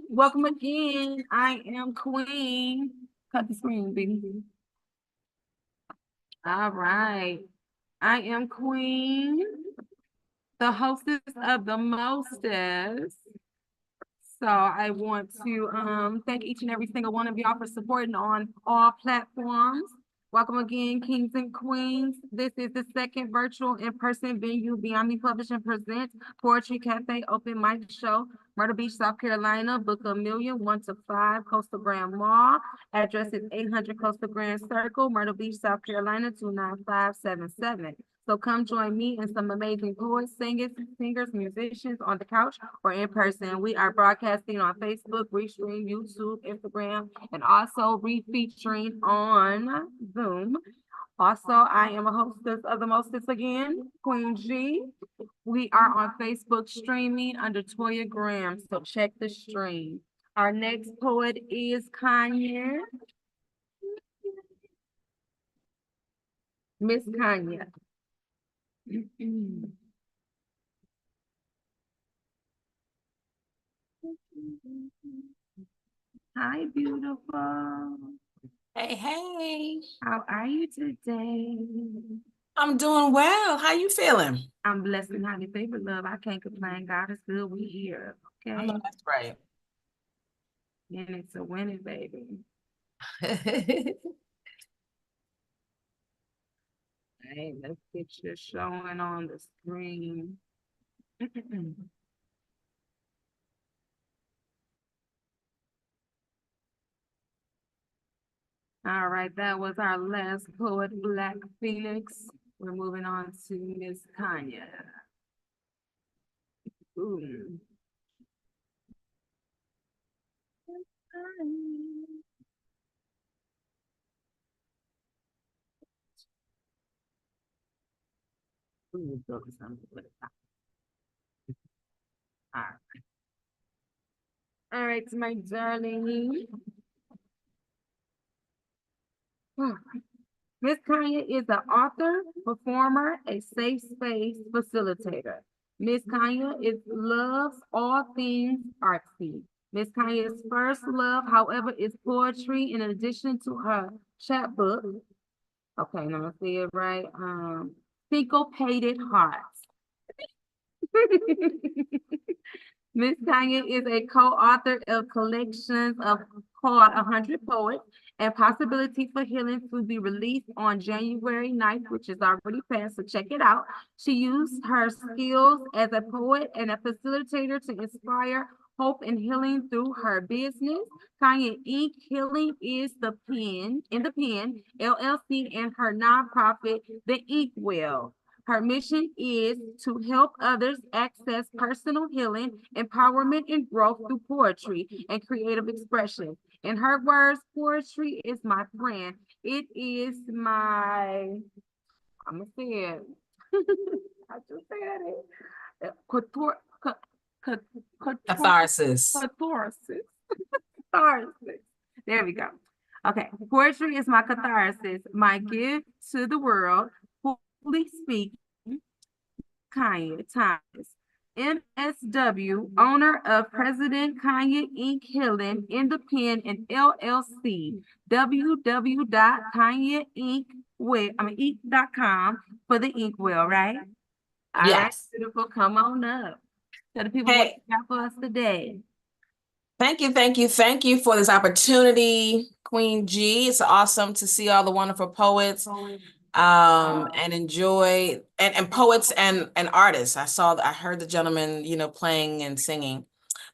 welcome again. I am Queen. Cut the screen, baby. All right. I am Queen, the hostess of the Mostest. So I want to thank each and every single one of y'all for supporting on all platforms. Welcome again, kings and queens. This is the second virtual in-person venue Beyond Me Publishing presents Poetry Cafe Open Mic Show, Myrtle Beach, South Carolina, Book a Million, 1 to 5, Coastal Grand Mall. Address is 800 Coastal Grand Circle, Myrtle Beach, South Carolina, 29577. So come join me and some amazing poets, singers, musicians on the couch or in person. We are broadcasting on Facebook, Restream, YouTube, Instagram, and also re-featuring on Zoom. Also, I am a hostess of the Mostess again, Queen G. We are on Facebook streaming under Toya Graham, so check the stream. Our next poet is Kanye. Miss Kanye. Hi, beautiful. Hey, hey, How are you today? I'm doing well. How you feeling? I'm blessed and highly favored, love. I can't complain. God is good. We here. I Okay. know that's right. And it's a winning, baby. Hey, let's get you showing on the screen. All right, that was our last poet, Black Phoenix. We're moving on to Miss Kanye. Ooh. Ooh, focus on the top. All right. All right, my darling. Miss Kanye is an author, performer, a safe space facilitator. Miss Kanye loves all things artsy. Miss Kanye's first love, however, is poetry in addition to her chapbook. Okay, now I see it right. Syncopated Hearts. Miss Kanye is a co-author of collections of called 100 Poets and Possibility for Healing to be released on January 9th, which is already passed, so check it out. She used her skills as a poet and a facilitator to inspire hope and healing through her business. Kanye Inc. Healing is the pen, LLC, and her nonprofit, The Ink Well. Her mission is to help others access personal healing, empowerment, and growth through poetry and creative expression. In her words, poetry is my friend. It is my, I'm gonna say it. I just said it. Catharsis. Catharsis. Catharsis. There we go. Okay. Poetry is my catharsis, my gift to the world. Fully speaking, Kanye Thomas, MSW, owner of President Kanye Inc. Healing, Independent and LLC, www.kanyeinc.com for the Inkwell, right? All right, Yes. beautiful. Come on up. Tell the people what Hey. you got for us today. Thank you for this opportunity, Queen G. It's awesome to see all the wonderful poets and enjoy and poets and artists. I heard the gentleman, playing and singing.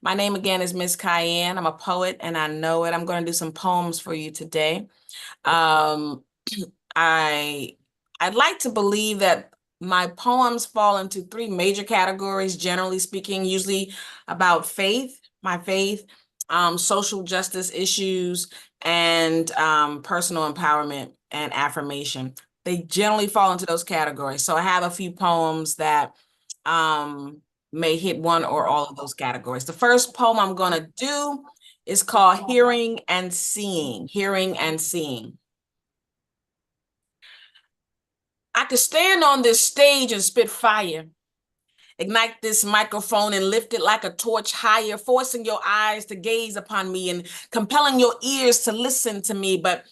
My name again is Miss Cayenne. I'm a poet and I know it. I'm going to do some poems for you today. I'd like to believe that my poems fall into three major categories, generally speaking, usually about my faith, social justice issues, and personal empowerment and affirmation. They generally fall into those categories. So I have a few poems that may hit one or all of those categories. The first poem I'm going to do is called Hearing and Seeing. Hearing and Seeing. I could stand on this stage and spit fire, ignite this microphone and lift it like a torch higher, forcing your eyes to gaze upon me and compelling your ears to listen to me. But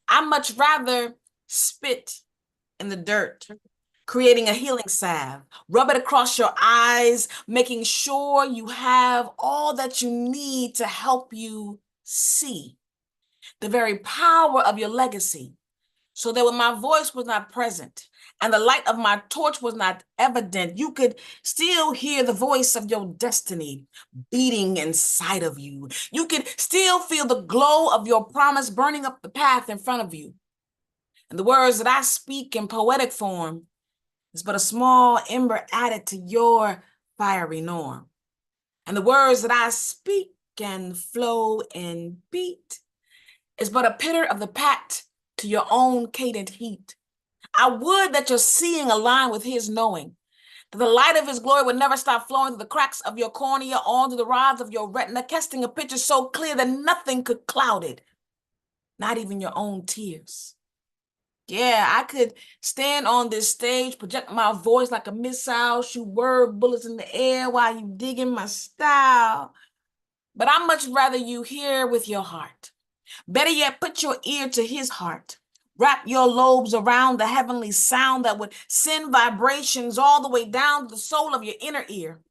I much rather spit in the dirt, creating a healing salve, rub it across your eyes, making sure you have all that you need to help you see the very power of your legacy. So that when my voice was not present and the light of my torch was not evident, you could still hear the voice of your destiny beating inside of you. You could still feel the glow of your promise burning up the path in front of you. And the words that I speak in poetic form is but a small ember added to your fiery norm. And the words that I speak and flow and beat is but a pitter of the pat to your own cadent heat. I would that your seeing align with his knowing, that the light of his glory would never stop flowing through the cracks of your cornea onto the rods of your retina, casting a picture so clear that nothing could cloud it, not even your own tears. Yeah, I could stand on this stage, project my voice like a missile, shoot word bullets in the air while you dig in my style. But I'd much rather you hear with your heart. Better yet, put your ear to his heart. Wrap your lobes around the heavenly sound that would send vibrations all the way down to the soul of your inner ear,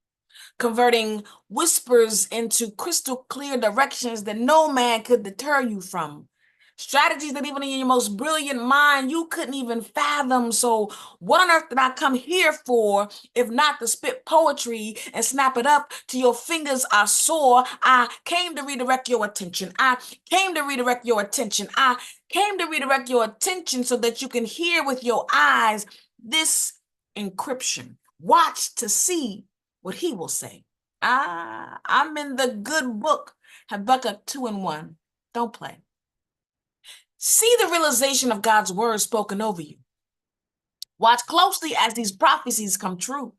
converting whispers into crystal clear directions that no man could deter you from. Strategies that even in your most brilliant mind, you couldn't even fathom. So what on earth did I come here for if not to spit poetry and snap it up till your fingers are sore? I came to redirect your attention. I came to redirect your attention. I came to redirect your attention so that you can hear with your eyes this encryption. Watch to see what he will say. I'm in the good book, Habakkuk 2:1. Don't play. See the realization of God's word spoken over you. Watch closely as these prophecies come true.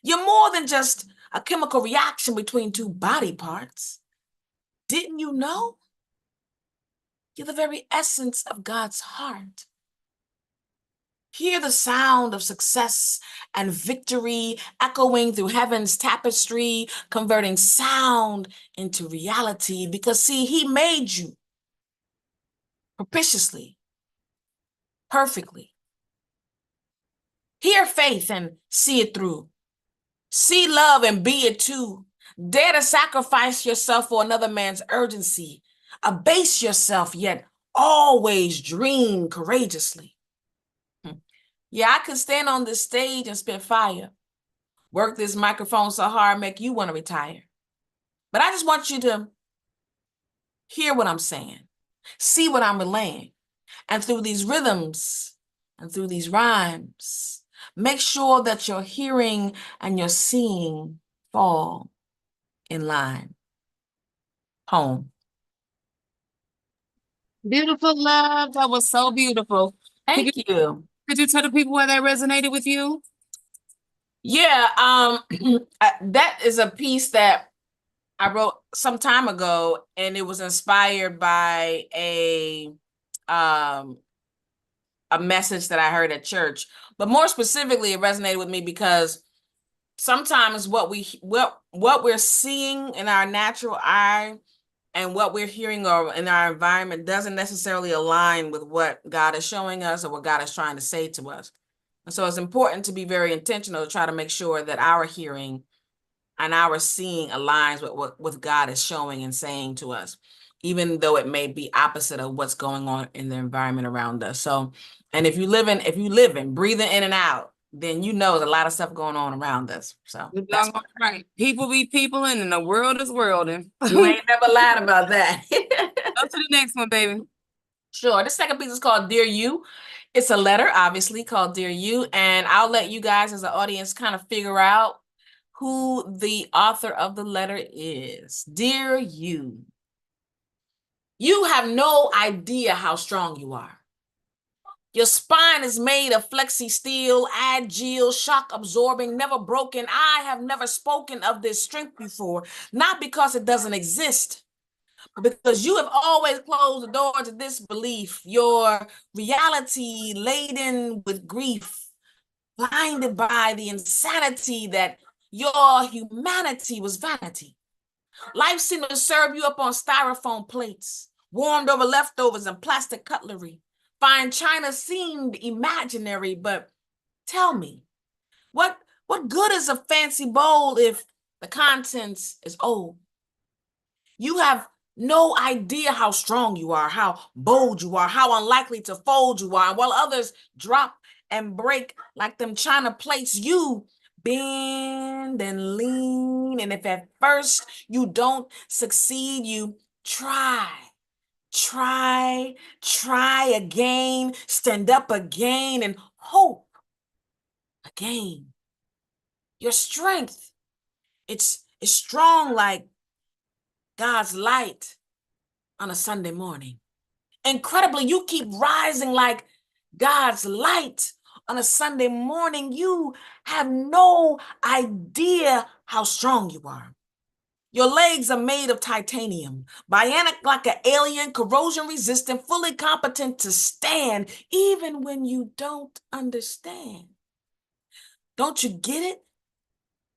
You're more than just a chemical reaction between two body parts. Didn't you know? You're the very essence of God's heart. Hear the sound of success and victory echoing through heaven's tapestry, converting sound into reality, because see, he made you propitiously, perfectly. Hear faith and see it through. See love and be it too. Dare to sacrifice yourself for another man's urgency. Abase yourself, yet always dream courageously. Yeah, I could stand on this stage and spit fire. Work this microphone so hard, make you want to retire. But I just want you to hear what I'm saying, see what I'm relaying. And through these rhythms and through these rhymes, make sure that your hearing and your seeing fall in line. Home. Beautiful, love. That was so beautiful. Thank you. Could you tell the people where that resonated with you? Yeah, that is a piece that I wrote some time ago, and it was inspired by a message that I heard at church. But more specifically, it resonated with me because sometimes what we're seeing in our natural eye and what we're hearing or in our environment doesn't necessarily align with what God is showing us or what God is trying to say to us. And so it's important to be very intentional to try to make sure that our hearing and our seeing aligns with what God is showing and saying to us, even though it may be opposite of what's going on in the environment around us. So, and if you live in, breathing in and out, then you know there's a lot of stuff going on around us. So that's right. People be people and the world is worlding. You ain't never lied about that. Go to the next one, baby. Sure. The second piece is called Dear You. It's a letter, obviously, called Dear You. And I'll let you guys as an audience kind of figure out who the author of the letter is. Dear You. You have no idea how strong you are. Your spine is made of flexi steel, agile, shock absorbing, never broken. I have never spoken of this strength before, not because it doesn't exist, but because you have always closed the door to this belief. Your reality laden with grief, blinded by the insanity that your humanity was vanity. Life seemed to serve you up on styrofoam plates, warmed over leftovers and plastic cutlery. Fine china seemed imaginary, but tell me, what good is a fancy bowl if the contents is old? You have no idea how strong you are, how bold you are, how unlikely to fold you are. And while others drop and break like them china plates, you bend and lean. And if at first you don't succeed, you try again, stand up again and hope again. Your strength, it's strong like God's light on a Sunday morning. Incredibly, you keep rising like God's light on a Sunday morning. You have no idea how strong you are. Your legs are made of titanium, bionic like an alien, corrosion resistant, fully competent to stand even when you don't understand. Don't you get it?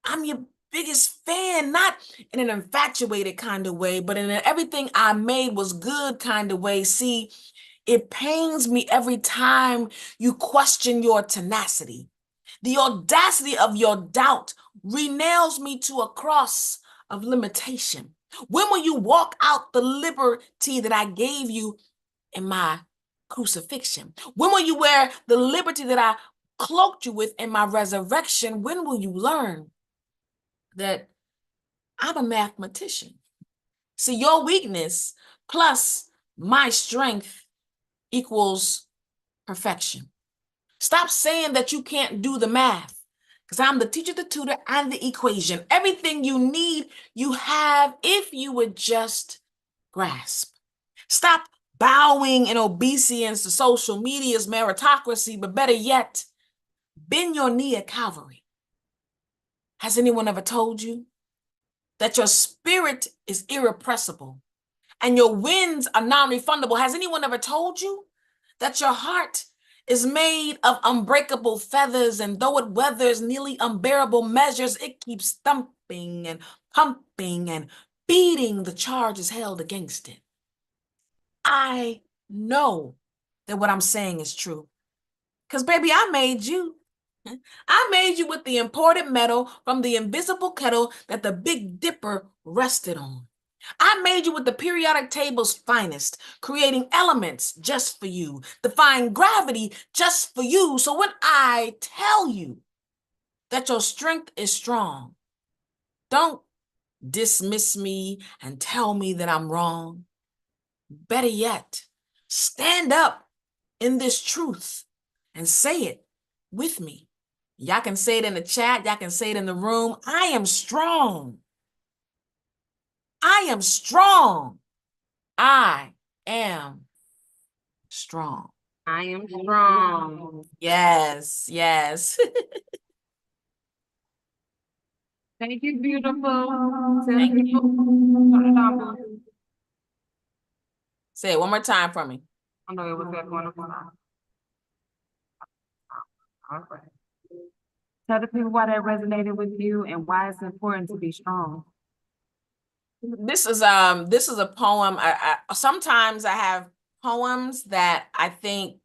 I'm your biggest fan, not in an infatuated kind of way, but in an everything I made was good kind of way. See, it pains me every time you question your tenacity. The audacity of your doubt re-nails me to a cross of limitation. When will you walk out the liberty that I gave you in my crucifixion? When will you wear the liberty that I cloaked you with in my resurrection? When will you learn that I'm a mathematician? See, your weakness plus my strength equals perfection. Stop saying that you can't do the math, because I'm the teacher, the tutor, and the equation. Everything you need, you have if you would just grasp. Stop bowing in obeisance to social media's meritocracy, but better yet, bend your knee at Calvary. Has anyone ever told you that your spirit is irrepressible and your wins are non-refundable? Has anyone ever told you that your heart is made of unbreakable feathers, and though it weathers nearly unbearable measures, it keeps thumping and pumping and beating the charges held against it? I know that what I'm saying is true, because baby, I made you. I made you with the imported metal from the invisible kettle that the Big Dipper rested on. I made you with the periodic table's finest, creating elements just for you, defying gravity just for you. So when I tell you that your strength is strong, don't dismiss me and tell me that I'm wrong. Better yet, stand up in this truth and say it with me. Y'all can say it in the chat. Y'all can say it in the room. I am strong. I am strong. I am strong. I am strong. Yes, yes. Thank you, beautiful. Thank you. Turn it on, boo. Say it one more time for me. I know it was that wonderful. All right. Tell the people why that resonated with you and why it's important to be strong. This is a poem. I sometimes I have poems that I think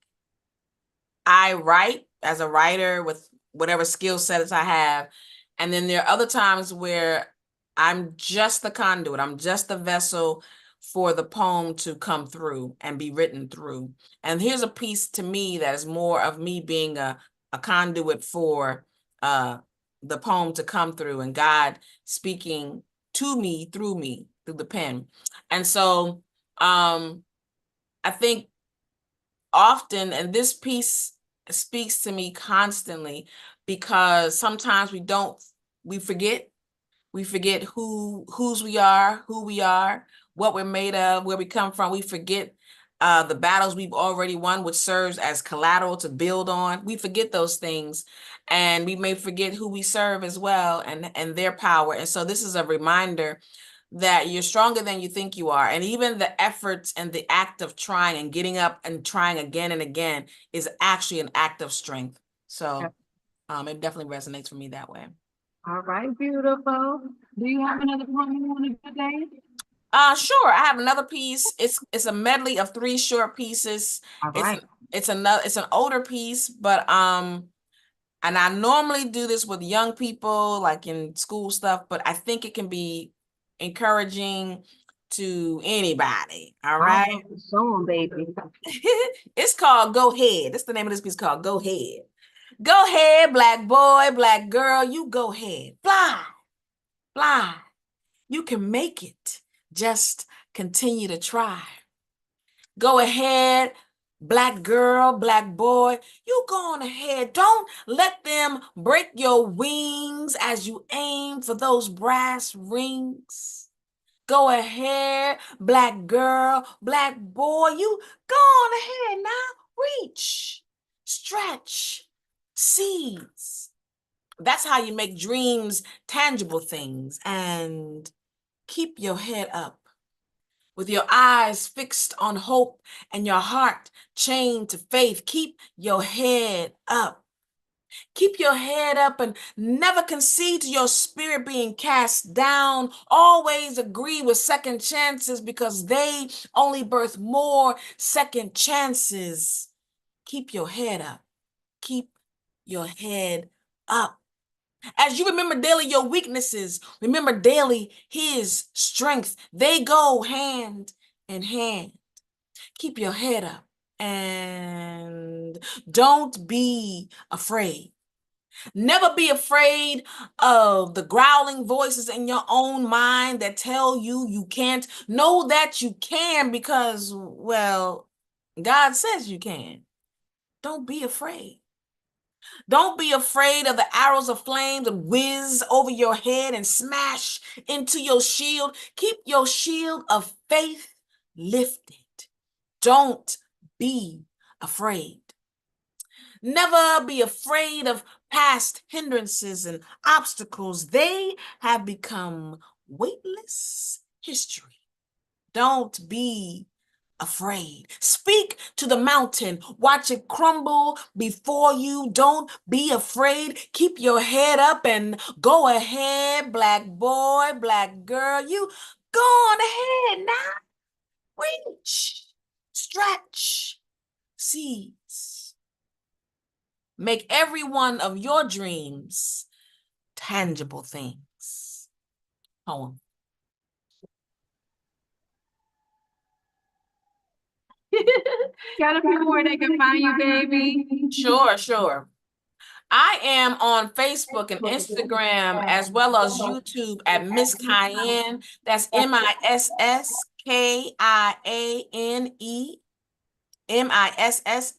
I write as a writer with whatever skill sets I have. And then there are other times where I'm just the conduit. I'm just the vessel for the poem to come through and be written through. And here's a piece to me that is more of me being a conduit for the poem to come through and God speaking to me, through the pen. And so I think often, and this piece speaks to me constantly, because sometimes we forget whose we are, who we are, what we're made of, where we come from. We forget the battles we've already won, which serves as collateral to build on. We forget those things, and we may forget who we serve as well, and their power. And so this is a reminder that you're stronger than you think you are. And even the efforts and the act of trying and getting up and trying again and again is actually an act of strength. So it definitely resonates for me that way. All right, beautiful. Do you have another poem you want to do today? Sure. I have another piece. It's a medley of 3 short pieces. All right. It's an older piece, but and I normally do this with young people, like in school stuff, but I think it can be encouraging to anybody. All right. So, baby. It's called Go Ahead. That's the name of this piece, called Go Ahead. Go ahead, black boy, black girl, you go ahead. Fly, fly. You can make it. Just continue to try. Go ahead, Black girl, black boy, you go on ahead. Don't let them break your wings as you aim for those brass rings. Go ahead, black girl, black boy, you go on ahead now. Reach, stretch, seize. That's how you make dreams tangible things. And keep your head up with your eyes fixed on hope and your heart chained to faith. Keep your head up. Keep your head up and never concede to your spirit being cast down. Always agree with second chances because they only birth more second chances. Keep your head up. Keep your head up. As you remember daily your weaknesses, remember daily his strength. They go hand in hand. Keep your head up and don't be afraid. Never be afraid of the growling voices in your own mind that tell you you can't. Know that you can because, well, God says you can. Don't be afraid. Don't be afraid of the arrows of flame that whiz over your head and smash into your shield. Keep your shield of faith lifted. Don't be afraid. Never be afraid of past hindrances and obstacles. They have become weightless history. Don't be afraid. Speak to the mountain. Watch it crumble before you. Don't be afraid. Keep your head up and go ahead, black boy, black girl. You go on ahead now. Reach, stretch, seize. Make every one of your dreams tangible things. Poem. Got a few more they can find you, baby. Sure. I am on Facebook and Instagram as well as YouTube at Miss Kiane. That's MISSKIANE. MISSKIANE.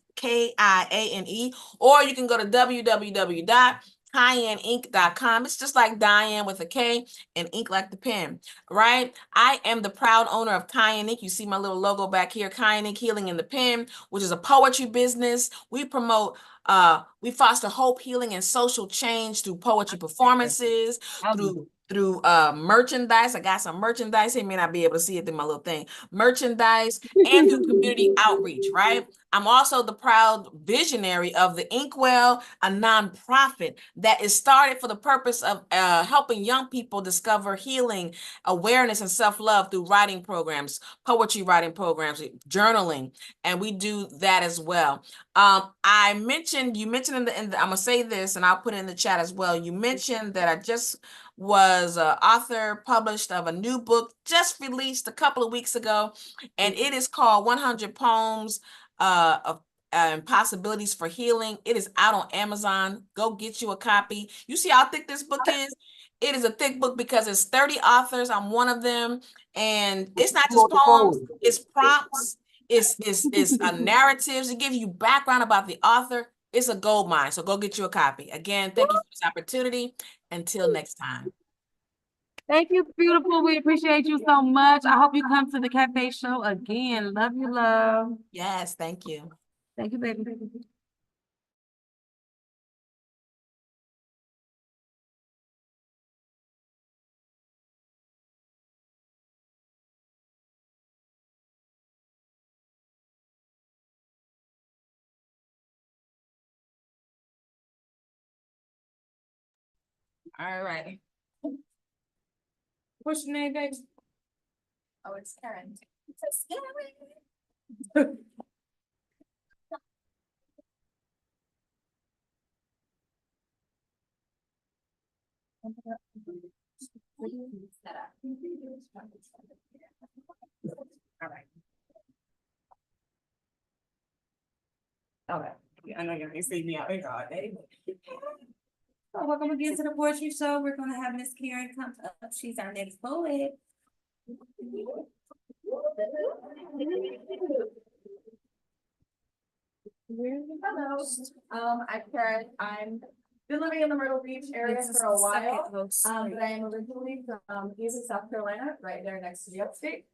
Or you can go to www.KianeInc.com. It's just like Diane with a K and ink like the pen, right? I am the proud owner of Kiane Ink. You see my little logo back here, Kiane Ink Healing in the Pen, which is a poetry business. We promote we foster hope, healing, and social change through poetry performances, through merchandise. I got some merchandise. You may not be able to see it through my little thing. Merchandise and through community outreach, right? I'm also the proud visionary of the Inkwell, a nonprofit that is started for the purpose of helping young people discover healing, awareness, and self-love through writing programs, poetry writing programs, journaling, and we do that as well. You mentioned in the I'm gonna say this and I'll put it in the chat as well. You mentioned that I just was author published of a new book just released a couple of weeks ago, and it is called 100 Poems of Possibilities for Healing. It is out on Amazon. Go get you a copy. You see how thick this book is? It is a thick book because it's 30 authors. I'm one of them, and it's not just poems, it's prompts. It's narratives. It gives you background about the author. It's a gold mine. So go get you a copy. Again, thank you for this opportunity. Until next time. Thank you, beautiful. We appreciate you so much. I hope you come to the cafe show again. Love you, love. Yes, thank you. Thank you, baby. All right. What's your name, baby? Oh, it's Karen. It's Karen. All right. Okay. I know you ain't see me out here all day. So welcome again to the poetry show. We're gonna have Miss Karen come up. She's our next poet. Hello, I'm Karen. I'm been living in the Myrtle Beach area for a while. But I am originally from East South Carolina, right there next to the upstate.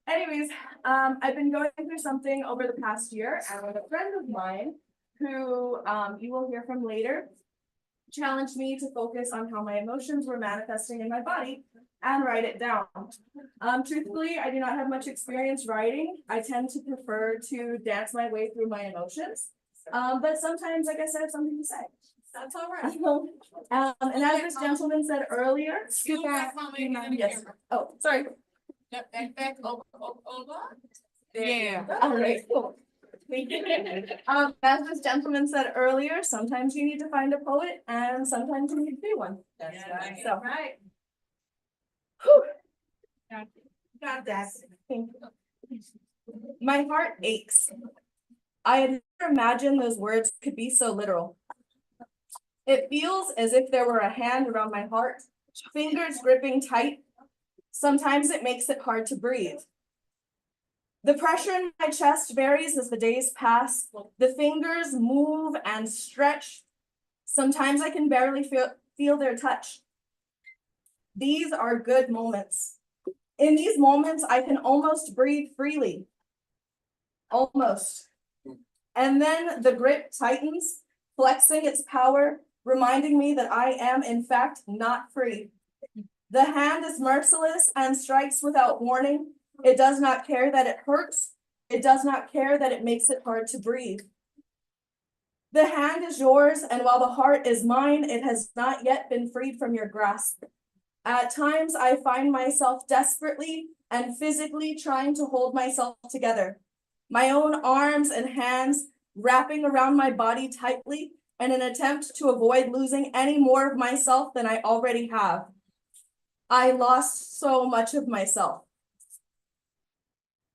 Anyways, I've been going through something over the past year, and with a friend of mine who you will hear from later, challenged me to focus on how my emotions were manifesting in my body and write it down. Truthfully, I do not have much experience writing. I tend to prefer to dance my way through my emotions. But sometimes, like I said, I have something to say. That's all right. And as this gentleman said earlier, scoot back. Yes. Oh, sorry. Back, over. Yeah. All right, cool. As this gentleman said earlier, sometimes you need to find a poet and sometimes you need to be one. That's right. So. Right. Whew. Got that. Thank you. My heart aches. I had never imagined those words could be so literal. It feels as if there were a hand around my heart, fingers gripping tight. Sometimes it makes it hard to breathe. The pressure in my chest varies as the days pass. The fingers move and stretch. Sometimes I can barely feel their touch. These are good moments. In these moments, I can almost breathe freely. Almost. And then the grip tightens, flexing its power, reminding me that I am, in fact, not free. The hand is merciless and strikes without warning. It does not care that it hurts. It does not care that it makes it hard to breathe. The hand is yours, and while the heart is mine, it has not yet been freed from your grasp. At times, I find myself desperately and physically trying to hold myself together. My own arms and hands wrapping around my body tightly in an attempt to avoid losing any more of myself than I already have. I lost so much of myself.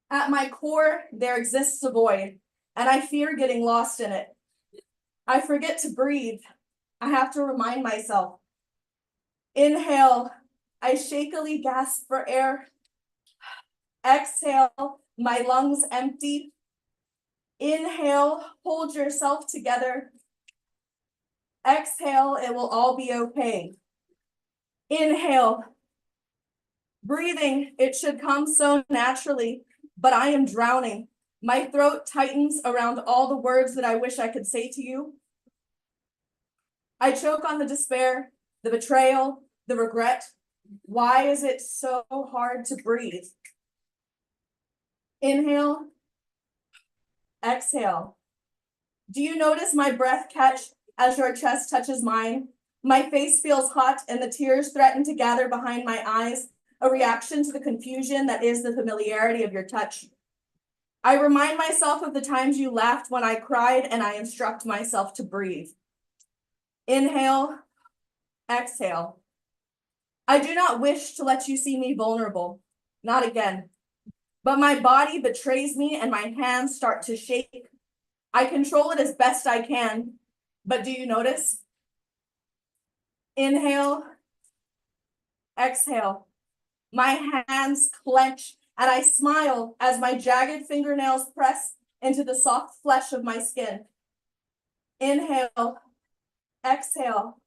At my core, there exists a void, and I fear getting lost in it. I forget to breathe. I have to remind myself. Inhale, I shakily gasp for air. Exhale, my lungs empty. Inhale, hold yourself together. Exhale, it will all be okay. Inhale. Breathing, it should come so naturally, but I am drowning. My throat tightens around all the words that I wish I could say to you. I choke on the despair, the betrayal, the regret. Why is it so hard to breathe? Inhale. Exhale. Do you notice my breath catch as your chest touches mine? My face feels hot and the tears threaten to gather behind my eyes, a reaction to the confusion that is the familiarity of your touch. I remind myself of the times you laughed when I cried, and I instruct myself to breathe. Inhale, exhale. I do not wish to let you see me vulnerable, not again. But my body betrays me and my hands start to shake. I control it as best I can, but do you notice? Inhale, exhale. My hands clench and I smile as my jagged fingernails press into the soft flesh of my skin. Inhale, exhale.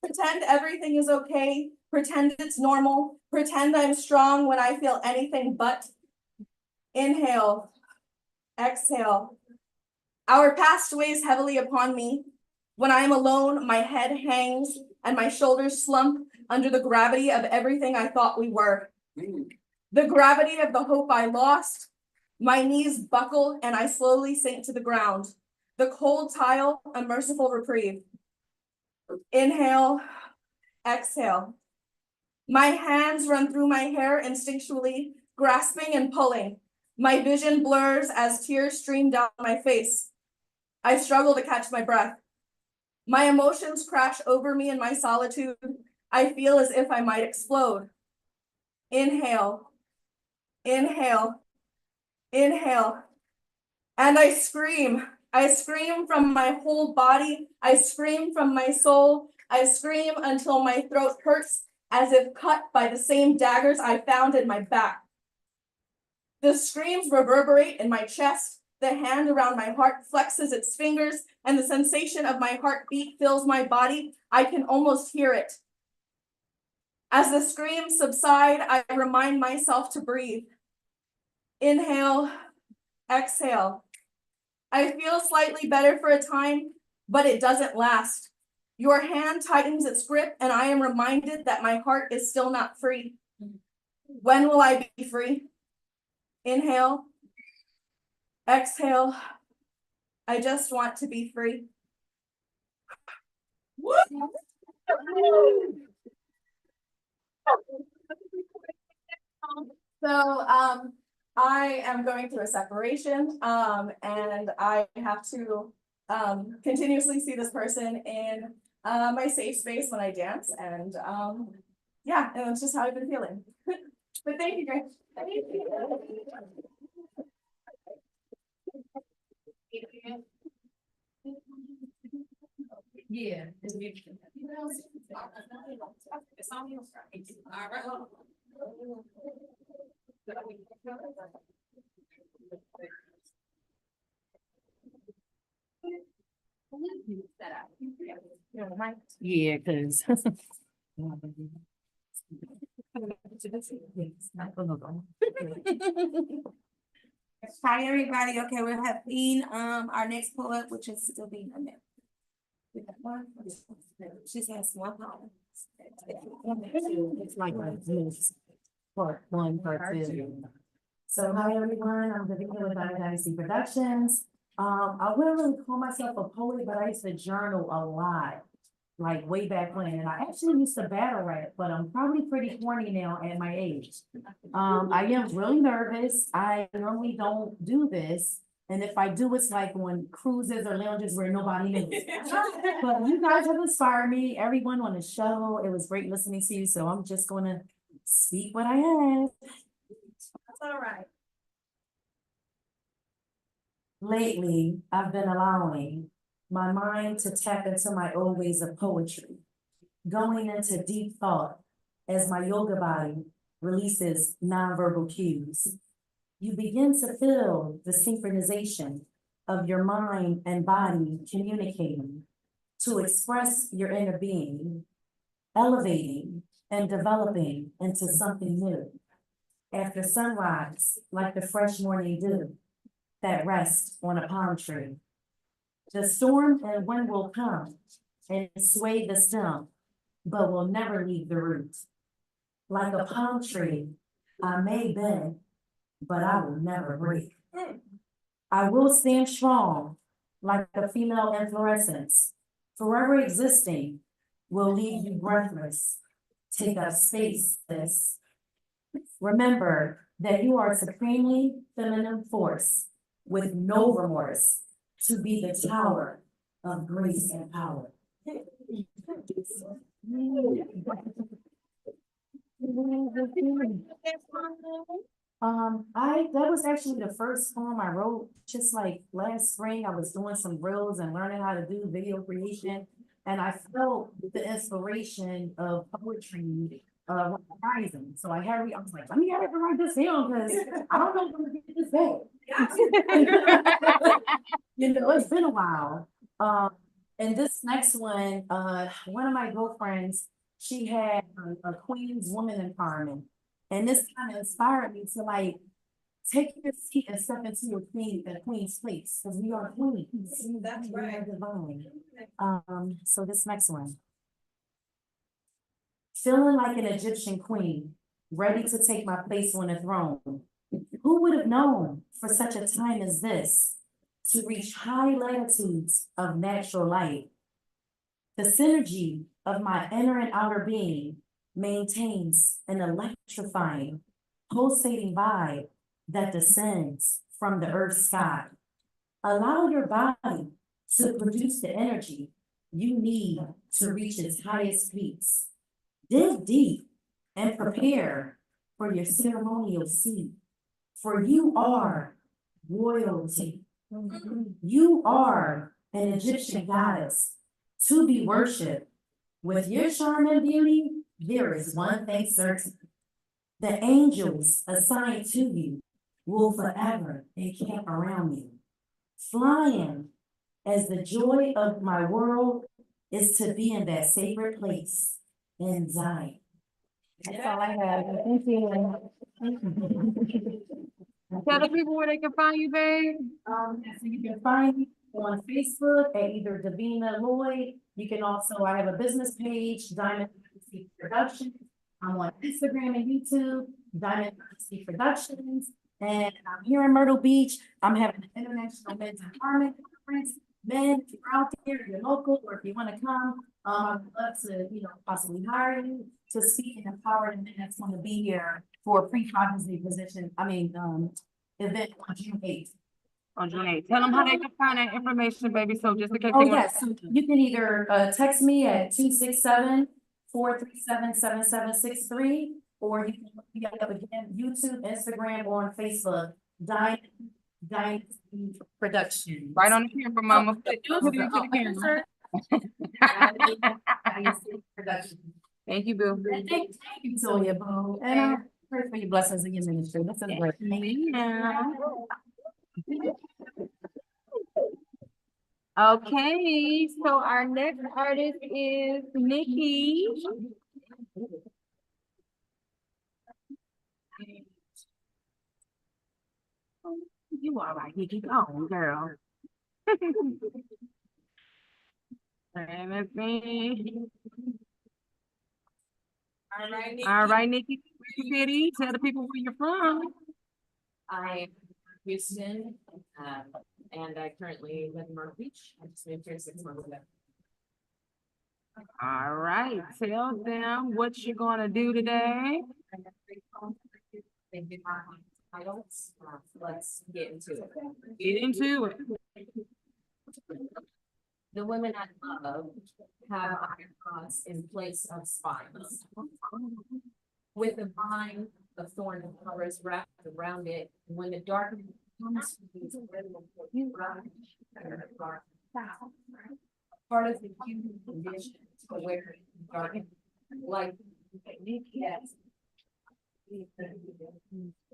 Pretend everything is okay. Pretend it's normal. Pretend I'm strong when I feel anything but. Inhale, exhale. Our past weighs heavily upon me. When I am alone, my head hangs and my shoulders slump under the gravity of everything I thought we were. The gravity of the hope I lost. My knees buckle and I slowly sink to the ground. The cold tile, a merciful reprieve. Inhale, exhale. My hands run through my hair instinctually, grasping and pulling. My vision blurs as tears stream down my face. I struggle to catch my breath. My emotions crash over me in my solitude. I feel as if I might explode. Inhale, inhale, inhale. And I scream. I scream from my whole body. I scream from my soul. I scream until my throat hurts as if cut by the same daggers I found in my back. The screams reverberate in my chest, The hand around my heart flexes its fingers, and the sensation of my heartbeat fills my body. I can almost hear it. As the screams subside, I remind myself to breathe. Inhale, exhale. I feel slightly better for a time, but it doesn't last. Your hand tightens its grip, and I am reminded that my heart is still not free. When will I be free? Inhale, exhale. I just want to be free. So I am going through a separation, and I have to continuously see this person in my safe space when I dance, and yeah, and that's just how I've been feeling. But thank you, Grace. Thank you. Yeah. Yeah, cause. Hi, everybody. Okay, we'll have Bean, our next poet, which is still being a minute. We got one. She has one poem. It's like part one, part two. So hi everyone, I'm Vivica with Dynasty Productions. I wouldn't really call myself a poet, but I used to journal a lot, like way back when. And I actually used to battle rap, but I'm probably pretty corny now at my age. I am really nervous. I normally don't do this. And if I do, it's like on cruises or lounges where nobody knows. But you guys have inspired me, everyone on the show. It was great listening to you, so I'm just gonna speak what I have. That's all right. Lately, I've been allowing my mind to tap into my old ways of poetry, going into deep thought as my yoga body releases nonverbal cues. You begin to feel the synchronization of your mind and body communicating to express your inner being, elevating and developing into something new. After sunrise, like the fresh morning dew that rests on a palm tree. The storm and wind will come and sway the stem, but will never leave the root. Like a palm tree, I may bend, but I will never break. I will stand strong like a female inflorescence, forever existing, will leave you breathless, take up space, sis. Remember that you are a supremely feminine force with no remorse to be the tower of grace and power. That was actually the first poem I wrote, just like last spring. I was doing some reels and learning how to do video creation. And I felt the inspiration of poetry rising. So I was like, let me have it write this down because I don't know if I'm gonna get this back. You know, it's been a while. And this next one of my girlfriends, she had a Queen's Woman Empowerment. And this kind of inspired me to like take your seat and step into your queen's place, because we are queens. That's We are right. divine. So this next one. Feeling like an Egyptian queen, ready to take my place on the throne. Who would have known for such a time as this to reach high latitudes of natural light? The synergy of my inner and outer being maintains an electrifying, pulsating vibe that descends from the earth's sky. Allow your body to produce the energy you need to reach its highest peaks. Dig deep and prepare for your ceremonial seat, for you are royalty. You are an Egyptian goddess to be worshipped. With your charm and beauty, there is one thing certain. The angels assigned to you will forever encamp around you. flying, as the joy of my world is to be in that sacred place in Zion. That's all I have. Thank you. Tell the people where they can find you, babe. So you can find me on Facebook at either Davina Lloyd. You can also, I have a business page, Diamond Dynasty Productions. I'm on Instagram and YouTube, Diamond Dynasty Productions. And I'm here in Myrtle Beach. I'm having an International Men's Empowerment Conference. Men, if you're out there, if you're local, or if you want to come, I'd love to, possibly hire you to speak and empower the men that's going to be here for a pre-cognizant event on June 8th. On June 8th. Tell them how they can find that information, baby. So just in case. Oh, they wanna- yes, so you can either text me at 267-437-7763, or you can look me up again, YouTube, Instagram, or on Facebook, Dynasty Productions. Right on the camera, mama. Put it Oh, to the camera. Dynasty Productions. Thank you, Bill. And thank you, Toya, boo. And I pray for your blessings in your ministry. This is great. Okay, so our next artist is Nikki. You all right, Nikki? Go on, girl. And let's see. All right, Nikki, City, tell the people where you're from. I'm Houston, and I currently live in Myrtle Beach. I just moved here 6 months ago. All right, tell them what you're gonna do today. They did my titles. Let's get into it. Get into it. The women I love have iron rods in place of spines. With a vine of thorn flowers wrapped around it, when the darkness comes, part of the human condition to wear dark, like yes.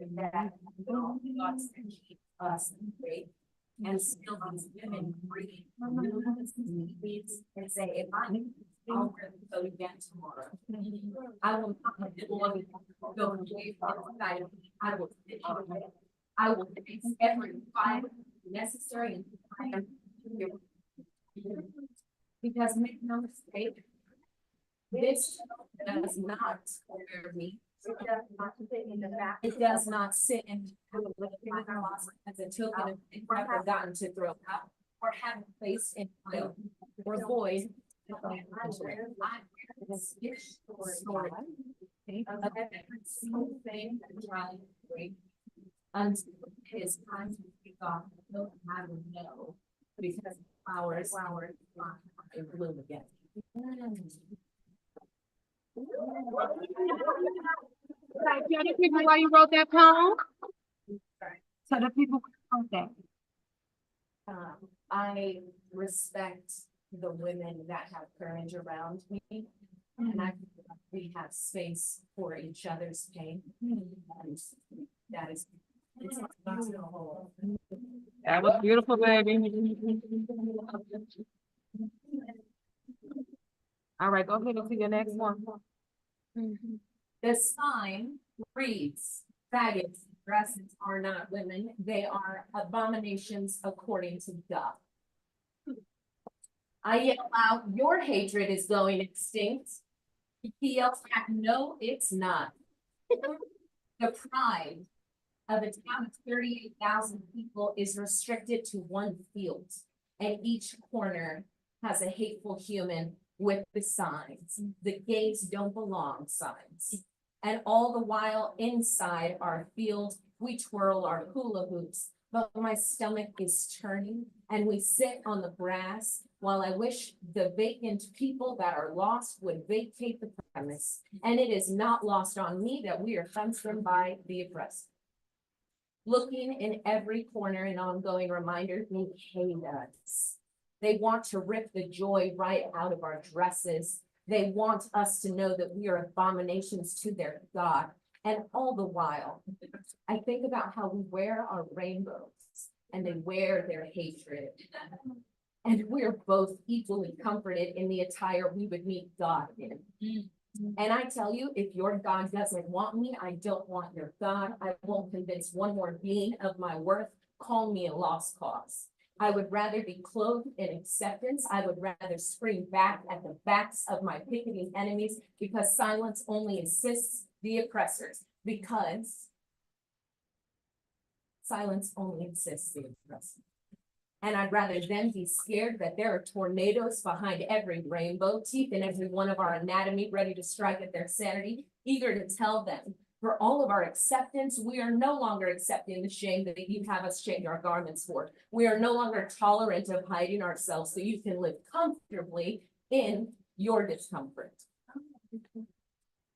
That thoughts that keep us great. And still these women breathe and say, if I knew, I'll go again tomorrow. I will not go away from outside of me. I will face every fight necessary and because make no mistake, this does not wear me. It does not sit in my closet as a token of things I've forgotten to throw out or have placed in pile or void. I wear this story of every single thing that tried to break until it is time to kick off. No, I will know because flowers in bloom again. Tell the people why you wrote that poem. Tell the people who wrote that. I respect the women that have courage around me. And we have space for each other's pain. And that is. That was beautiful, baby. All right, go ahead and to your next one. The sign reads, faggots, dresses are not women, they are abominations according to God. I yell out, your hatred is going extinct. He yells back, no, it's not. The pride of a town of 38,000 people is restricted to one field, and each corner has a hateful human with the signs, the gays don't belong signs. And all the while inside our field, we twirl our hula hoops, but my stomach is turning and we sit on the grass while I wish the vacant people that are lost would vacate the premise. And it is not lost on me that we are fenced in by the oppressed. Looking in every corner, an ongoing reminder, they hate us. They want to rip the joy right out of our dresses. They want us to know that we are abominations to their God. And all the while, I think about how we wear our rainbows and they wear their hatred. And we're both equally comforted in the attire we would meet God in. And I tell you, if your God doesn't want me, I don't want your God. I won't convince one more being of my worth. Call me a lost cause. I would rather be clothed in acceptance. I would rather spring back at the backs of my picketing enemies, because silence only assists the oppressors. Because silence only assists the oppressors. And I'd rather them be scared that there are tornadoes behind every rainbow, teeth in every one of our anatomy, ready to strike at their sanity, eager to tell them, for all of our acceptance, we are no longer accepting the shame that you have us change our garments for. We are no longer tolerant of hiding ourselves so you can live comfortably in your discomfort.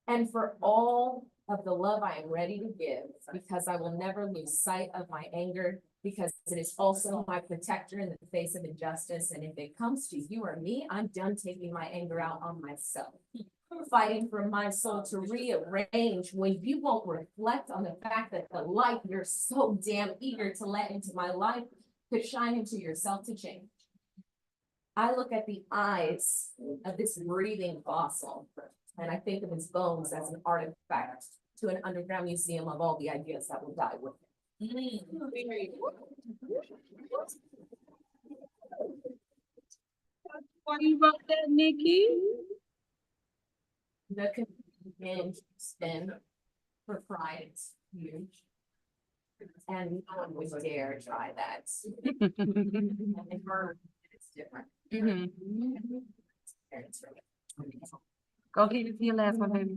And for all of the love I am ready to give, because I will never lose sight of my anger, because it is also my protector in the face of injustice. And if it comes to you or me, I'm done taking my anger out on myself. Fighting for my soul to rearrange when you won't reflect on the fact that the light you're so damn eager to let into my life could shine into yourself to change. I look at the eyes of this breathing fossil, and I think of his bones as an artifact to an underground museum of all the ideas that will die with him. Why you wrote that, Nikki? The convention spin for pride is huge. And no one would dare try that. And her, it's different. Go ahead and see your last one, baby.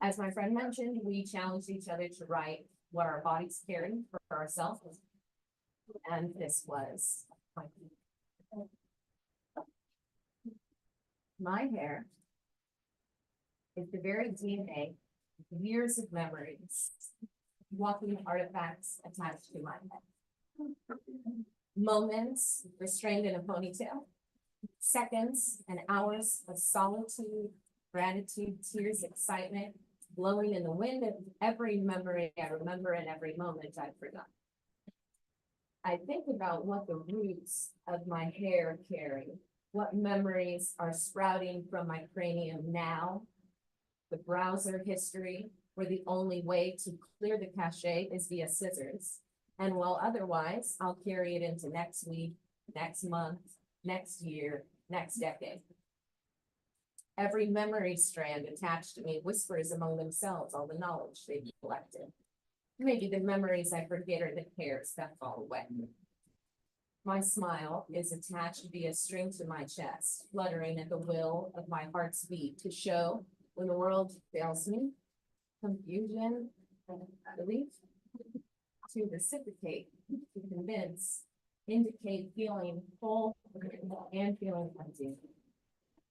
As my friend mentioned, we challenged each other to write what our bodies carry for ourselves. And this was my hair is the very DNA of years of memories, walking artifacts attached to my head. Moments restrained in a ponytail, seconds and hours of solitude, gratitude, tears, excitement, blowing in the wind of every memory I remember and every moment I've forgotten. I think about what the roots of my hair carry, what memories are sprouting from my cranium now, the browser history, where the only way to clear the cache is via scissors. And while otherwise, I'll carry it into next week, next month, next year, next decade. Every memory strand attached to me whispers among themselves all the knowledge they've collected. Maybe the memories I forget are the hairs that fall away. My smile is attached via string to my chest, fluttering at the will of my heart's beat to show when the world fails me, confusion, relief, to reciprocate, to convince, indicate feeling full and feeling empty.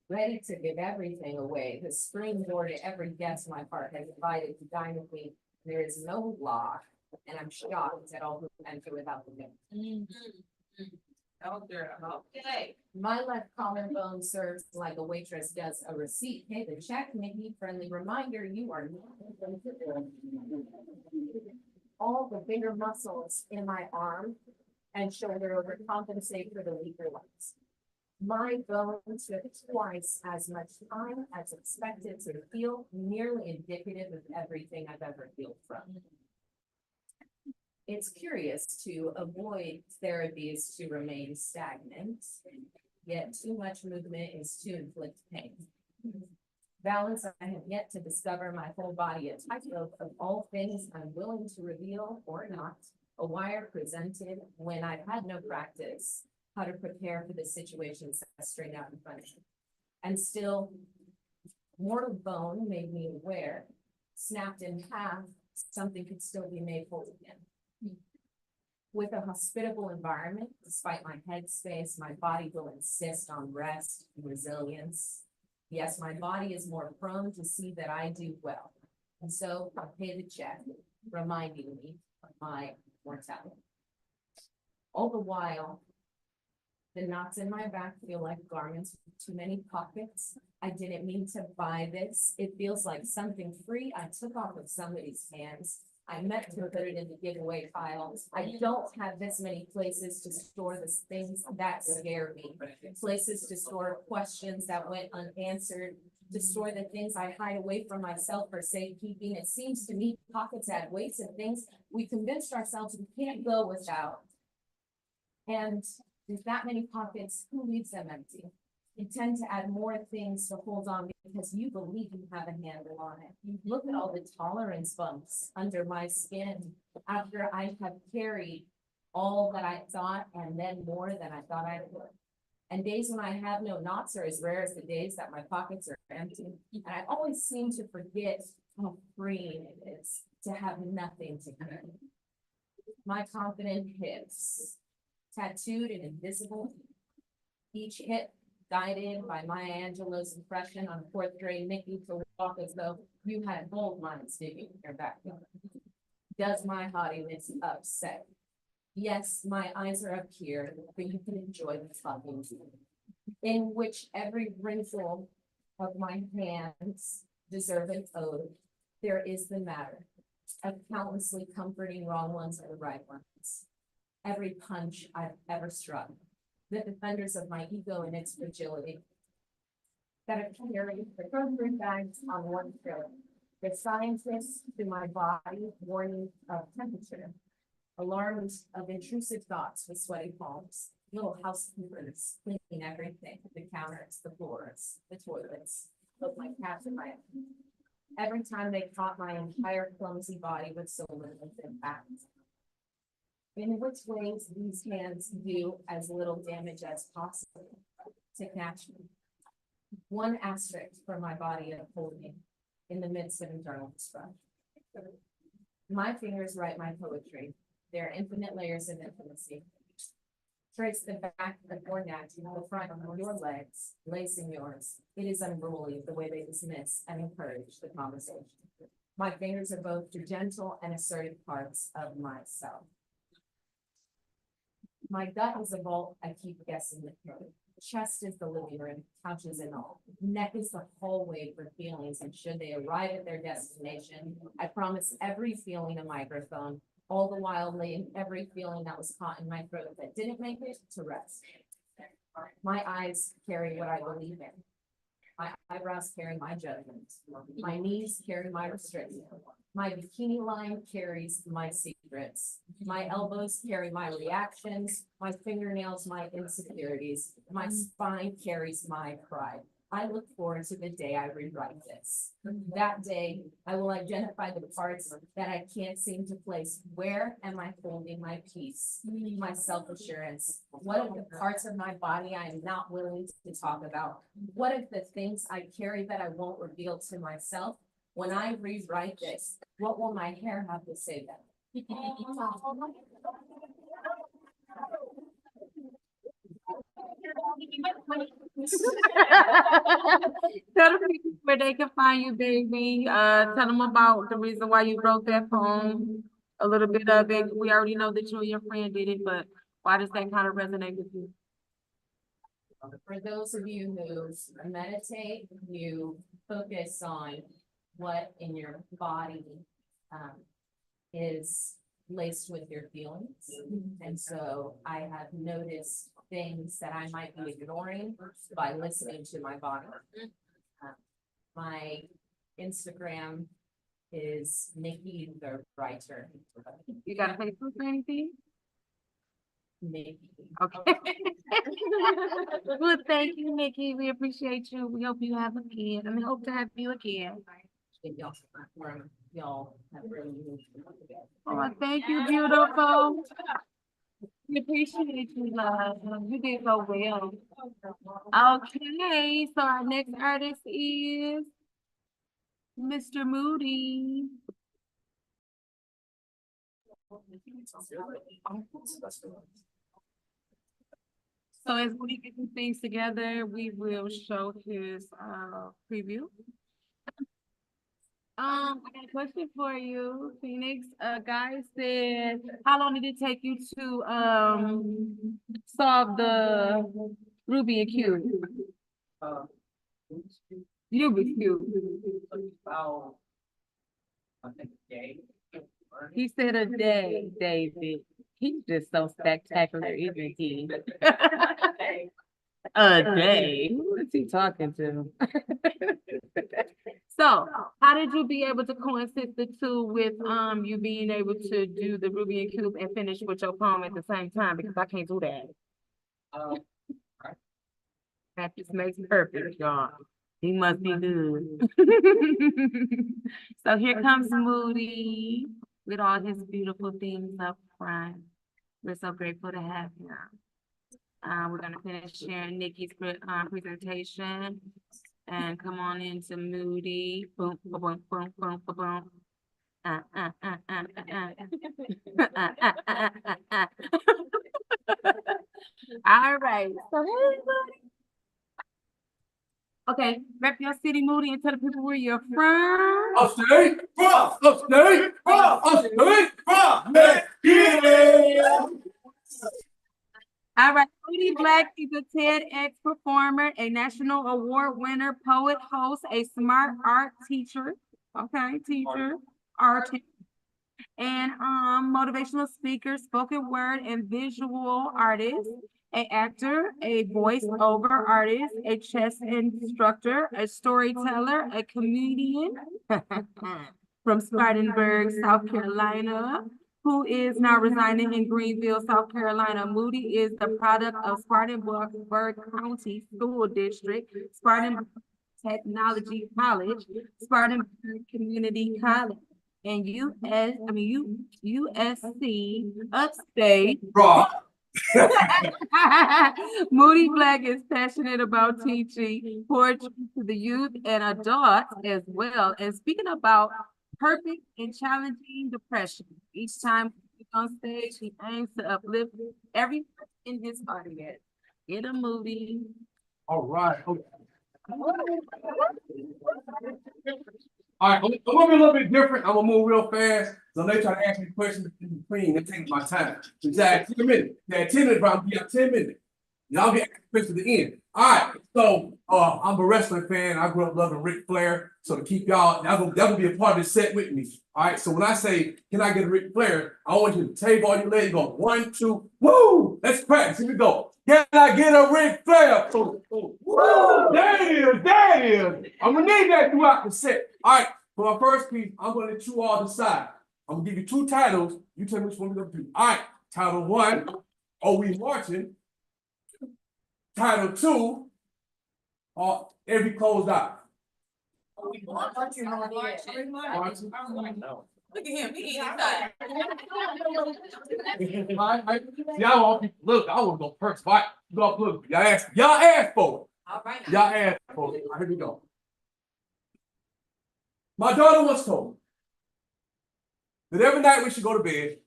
Ready to give everything away, the spring door to every guest my heart has invited to dine with me. There is no law, and I'm shocked at all who enter without the name. Okay. My left collarbone serves like a waitress does a receipt. Pay the check, maybe friendly reminder you are not. All the bigger muscles in my arm and shoulder overcompensate for the weaker ones. My bones took twice as much time as expected to feel, nearly indicative of everything I've ever healed from. It's curious to avoid therapies to remain stagnant, yet too much movement is to inflict pain. Balance, I have yet to discover my whole body a tightrope of all things I'm willing to reveal or not, a wire presented when I've had no practice, how to prepare for the situations straight out in front of me. And still, mortal bone made me aware, snapped in half, something could still be made whole again. With a hospitable environment, despite my headspace, my body will insist on rest and resilience. Yes, my body is more prone to see that I do well. And so I'll pay the check, reminding me of my mortality. All the while, the knots in my back feel like garments with too many pockets. I didn't mean to buy this. It feels like something free I took off of somebody's hands. I meant to put it in the giveaway file. I don't have this many places to store the things that scare me. Places to store questions that went unanswered, to store the things I hide away from myself for safekeeping. It seems to me pockets add weights and things we convinced ourselves we can't go without. And with that many pockets, who leaves them empty? You tend to add more things to hold on because you believe you have a handle on it. You look at all the tolerance bumps under my skin after I have carried all that I thought and then more than I thought I would. And days when I have no knots are as rare as the days that my pockets are empty. And I always seem to forget how freeing it is to have nothing to carry. My confident hips, tattooed and invisible, each hip guided by Maya Angelou's impression on fourth grade Nikki to walk as though you had gold mines digging in your backyard. Does my haughtiness upset? Yes, my eyes are up here, but you can enjoy the fucking view, in which every wrinkle of my hands deserve an ode. There is the matter of countlessly comforting wrong ones are the right ones. Every punch I've ever struck, the defenders of my ego and its fragility, that have carried the grocery bags on one trip, the scientists to my body warning of temperature, alarms of intrusive thoughts with sweaty palms, little housekeepers cleaning everything, the counters, the floors, the toilets, both my cats and my own. Every time they caught my entire clumsy body with so little impact. In which ways these hands do as little damage as possible to catch me. One asterisk for my body unfolding in the midst of internal strife. My fingers write my poetry. There are infinite layers of intimacy. Trace the back of your neck, the front of your legs, lacing yours. It is unruly the way they dismiss and encourage the conversation. My fingers are both the gentle and assertive parts of myself. My gut is a vault I keep guessing the through. Chest is the living room, couches and all. Neck is the hallway for feelings, and should they arrive at their destination, I promise every feeling a microphone, all the while laying every feeling that was caught in my throat that didn't make it to rest. My eyes carry what I believe in. My eyebrows carry my judgment. My knees carry my restriction. My bikini line carries my secrets. My elbows carry my reactions. My fingernails, my insecurities. My spine carries my pride. I look forward to the day I rewrite this. That day, I will identify the parts that I can't seem to place. Where am I holding my peace, my self-assurance? What are the parts of my body I am not willing to talk about? What are the things I carry that I won't reveal to myself? When I rewrite this, what will my hair have to say then? Tell the people where they can find you, baby. Tell them about the reason why you wrote that poem, a little bit of it. We already know that you and your friend did it, but why does that kind of resonate with you? For those of you who meditate, you focus on what in your body is laced with your feelings. And so I have noticed things that I might be ignoring by listening to my body. My Instagram is Nikki the Writer. You got a Facebook or anything? Nikki. Okay. Well, thank you, Nikki. We appreciate you. We hope you have again, and we hope to have you again. Y'all have really moved together. Oh, thank you, beautiful. We appreciate you, love. You did so well. Okay, so our next artist is Mr. Moody. So as we get these things together, we will show his preview. I got a question for you, Phoenix. A guy said, how long did it take you to solve the Rubik's Cube? Rubik's Cube. About, I think, a day. He said a day, David. He's just so spectacular, isn't he? A day. Who is he talking to? So, how did you be able to coincide the two with you being able to do the Ruby and Cube and finish with your poem at the same time? Because I can't do that. That just makes perfect, y'all. He must be good. So here comes Moody with all his beautiful things up front. We're so grateful to have him. We're gonna finish sharing Nikki's presentation and come on into Moody. Boom, boom, boom, boom, boom, boom, boom. All right. So hey, Moody. Okay, rep your city, Moody, and tell the people where you're from. Upstate, upstate, upstate, let's get it. All right, Moody Black is a TEDx performer, a national award winner, poet, host, a smart art teacher, artist, and motivational speaker, spoken word and visual artist, an actor, a voiceover artist, a chess instructor, a storyteller, a comedian from Spartanburg, South Carolina, who is now residing in Greenville, South Carolina. Moody is the product of Spartanburg County School District, Spartanburg Technology College, Spartanburg Community College, and USC Upstate. Moody Black is passionate about teaching poetry to the youth and adults as well. And speaking about purpose and challenging depression, each time he's on stage, he aims to uplift everyone in his audience. Get a movie. All right. Okay. All right, I'm gonna be a little bit different. I'm gonna move real fast. So they try to ask me questions in between and take my time. Exactly 10 minutes. Yeah, 10 minutes, bro. Yeah, 10 minutes. Y'all get questions at the end. All right. So I'm a wrestling fan. I grew up loving Ric Flair. So to keep y'all, that will be a part of the set with me. All right. So when I say, can I get a Ric Flair? I want you to table all your legs. Go 1, 2, woo! Let's practice. Here we go. Can I get a Ric Flair? Woo! There it is. I'm gonna need that throughout the set. All right. For my first piece, I'm gonna let you all decide. I'm gonna give you 2 titles. You tell me which one we're gonna do. All right. Title 1, Are We Marching? Title 2, Every Closed Eye. Marching. Look at him, he inside. Y'all look, I want to go first. All right, go look. Y'all asked for it. All right. Y'all asked for it. All right, here we go. My daughter once told me that every night when she go to bed,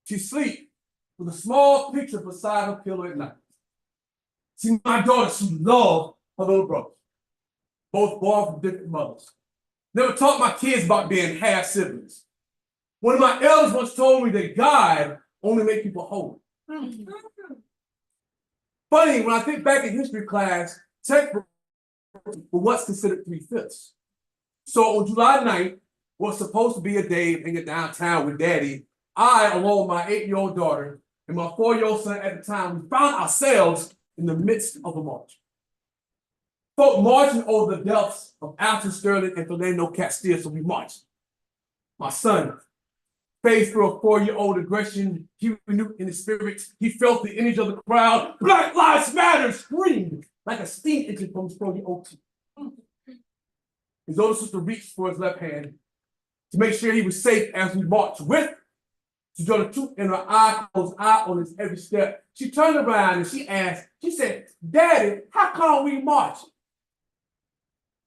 she sleep with a small picture beside her pillow at night. See, my daughter, she loved her little brother, both born from different mothers. Never taught my kids about being half siblings. One of my elders once told me that God only makes people holy. Funny, when I think back in history class, textbooks were what's considered 3/5. So on July 9th, was supposed to be a day of hanging downtown with Daddy. I, along with my 8-year-old daughter and my 4-year-old son at the time, we found ourselves in the midst of a march. Folk marching over the deaths of Alton Sterling and Philando Castile, so we marched. My son, faced through a 4-year-old aggression, he renewed in his spirits. He felt the energy of the crowd. Black Lives Matter screamed like a steam engine from his 4-year-old teeth. His older sister reached for his left hand to make sure he was safe as we marched with. She drew the truth in her eye, closed eye on his every step. She turned around and she said, Daddy, how come we march?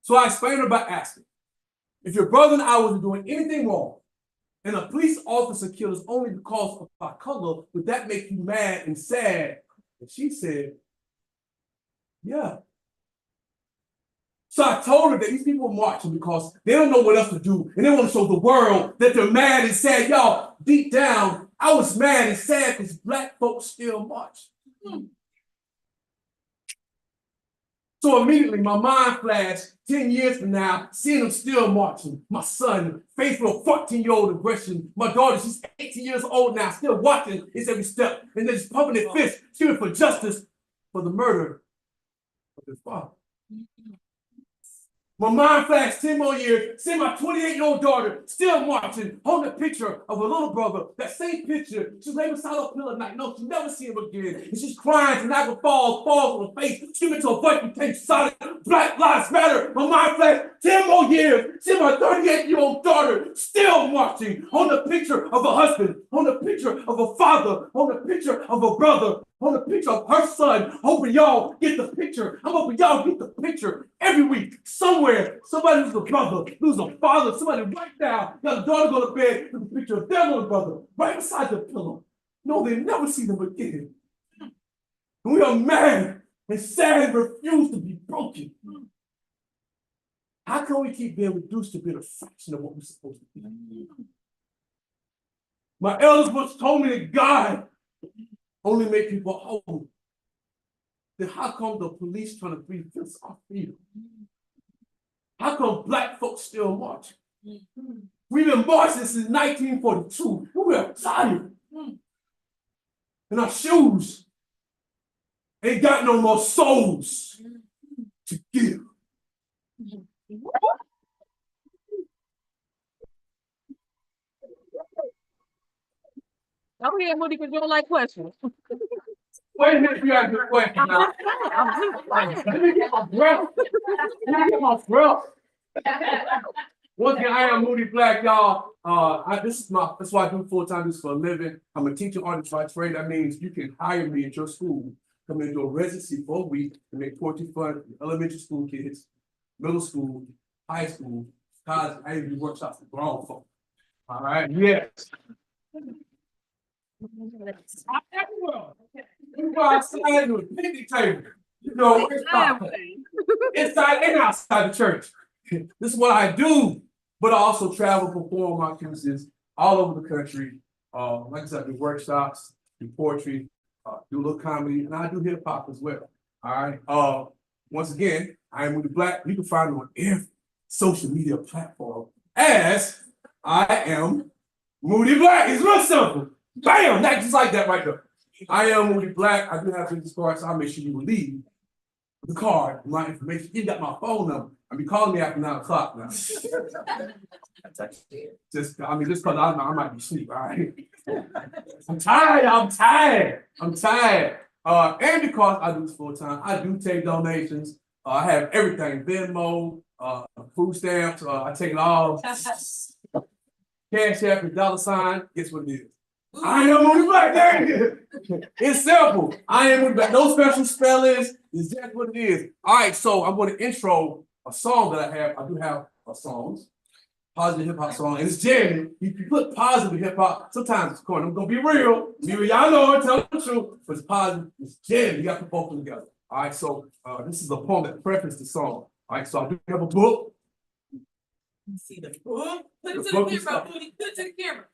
So I explained to her by asking, if your brother and I wasn't doing anything wrong, and a police officer killed us only because of our color, would that make you mad and sad? And she said, yeah. So I told her that these people are marching because they don't know what else to do, and they want to show the world that they're mad and sad. Y'all, deep down, I was mad and sad because Black folks still march. So immediately my mind flashed 10 years from now, seeing them still marching. My son, faithful 14-year-old aggression. My daughter, she's 18 years old now, still watching his every step. And they're just pumping their fists, shooting for justice for the murder of his father. My mind flashed 10 more years, seeing my 28-year-old daughter still marching, holding a picture of her little brother. That same picture, she's laying beside her pillow at night. No, she'll never see him again. And she's crying, and Niagara falls on her face, screaming to her voice became solid. Black Lives Matter. My mind flashed 10 more years, seeing my 38-year-old daughter still marching, holding a picture of her husband, holding a picture of her father, holding a picture of her brother, on a picture of her son, hoping y'all get the picture. I'm hoping y'all get the picture every week. Somewhere, somebody who's a brother, who's a father, somebody right now got a daughter go to bed with a picture of their little brother right beside the pillow. No, they never see them again. And we are mad and sad and refuse to be broken. How can we keep being reduced to being a fraction of what we're supposed to be? My elders once told me that God only make people whole. Then how come the police trying to breathe this our freedom? How come Black folks still marching? We've been marching since 1942. We are tired. And our shoes ain't got no more souls to give. Over here, Moody, because you don't like questions. Wait a minute, you got a good question now. Let me get my breath. Once again, I am Moody Black, y'all. That's why I do full-time this for a living. I'm a teacher artist by trade. That means you can hire me at your school, come into a residency for a week and make poetry fun for elementary school kids, middle school, high school, college. I even do workshops for grown folk. All right, yes. Everywhere. We go outside to a picnic table. You know, inside and outside the church. This is what I do, but I also travel, perform my pieces all over the country. Like I said, I do workshops, do poetry, do a little comedy, and I do hip hop as well. All right. Once again, I am Moody Black. You can find me on every social media platform as I am Moody Black. It's real simple. Bam! That just like that right there. I am Moody Black. I do have business cards, so I'll make sure you will leave the card, my information. You got my phone number. I'll be calling me after 9 o'clock now. Just because I might be asleep, all right? I'm tired. And because I do this full time, I do take donations. I have everything, Venmo, food stamps, I take it all. Cash App and $. Guess what it is? I am Moody Black. There it is. It's simple. I am Moody Black. No special spellings. It's just what it is. All right, so I'm going to intro a song that I have. I do have songs, positive hip hop song, and it's jamming. If you put positive hip hop, sometimes it's corny. I'm gonna be real. Y'all know it, tell the truth, but it's positive. It's jamming. You got to put both of them together. All right, so this is a poem that prefaced the song. All right, so I do have a book. See the book. Put it The to book the is camera, up. Moody. Put it to the camera.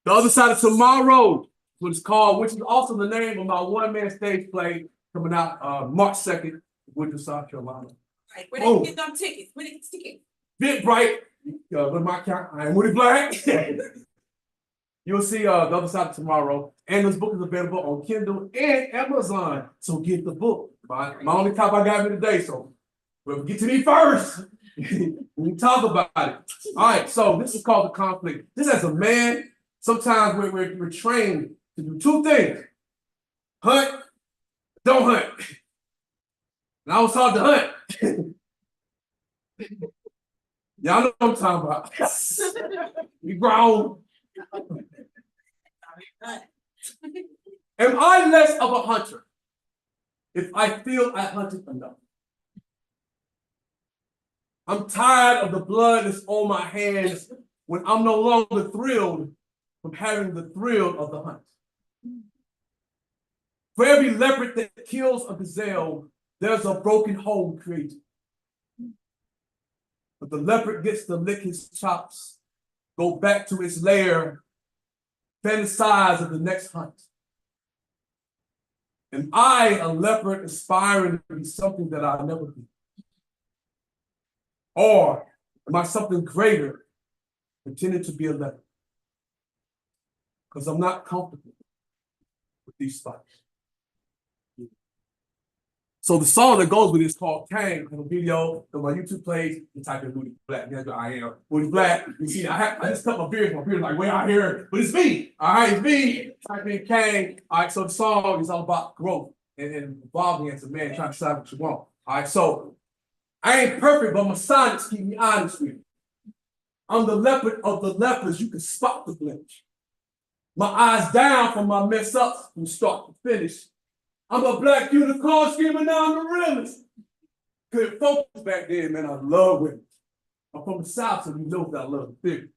The Other Side of Tomorrow, what it's called, which is also the name of my one-man stage play coming out March 2nd, Winter, South Carolina. Right, where they can get them tickets? Where they get the tickets? Bit bright. Go to my account. I am Moody Black. You'll see The Other Side of Tomorrow. And this book is available on Kindle and Amazon. So get the book. My only copy I got today. So we'll get to me first. We talk about it. All right. So this is called The Conflict. This as a man, sometimes we're trained to do two things: hunt, don't hunt. And I was taught to hunt. Y'all know what I'm talking about. We grown. Am I less of a hunter if I feel I hunted enough? I'm tired of the blood that's on my hands when I'm no longer thrilled from having the thrill of the hunt. For every leopard that kills a gazelle, there's a broken home created. But the leopard gets to lick his chops, go back to its lair, fantasize of the next hunt. Am I a leopard aspiring to be something that I'll never be? Or am I something greater, intended to be a leopard? Because I'm not comfortable with these spots. So the song that goes with it is called Kang. In the video that my YouTube plays, you type in Moody Black. That's what I am. Moody Black. You see, I just cut my beard. My beard is like way out here, but it's me. All right, it's me. Type in Kang. All right, so the song is all about growth and evolving as a man, trying to decide what you want. All right, so I ain't perfect, but my science keep me honest with you. I'm the leopard of the leopards. You can spot the blemish. My eyes down from my mess ups from start to finish. I'm a black unicorn screaming down the realest. Couldn't focus back then, man. I love women. I'm from the South, so you know that I love the figures.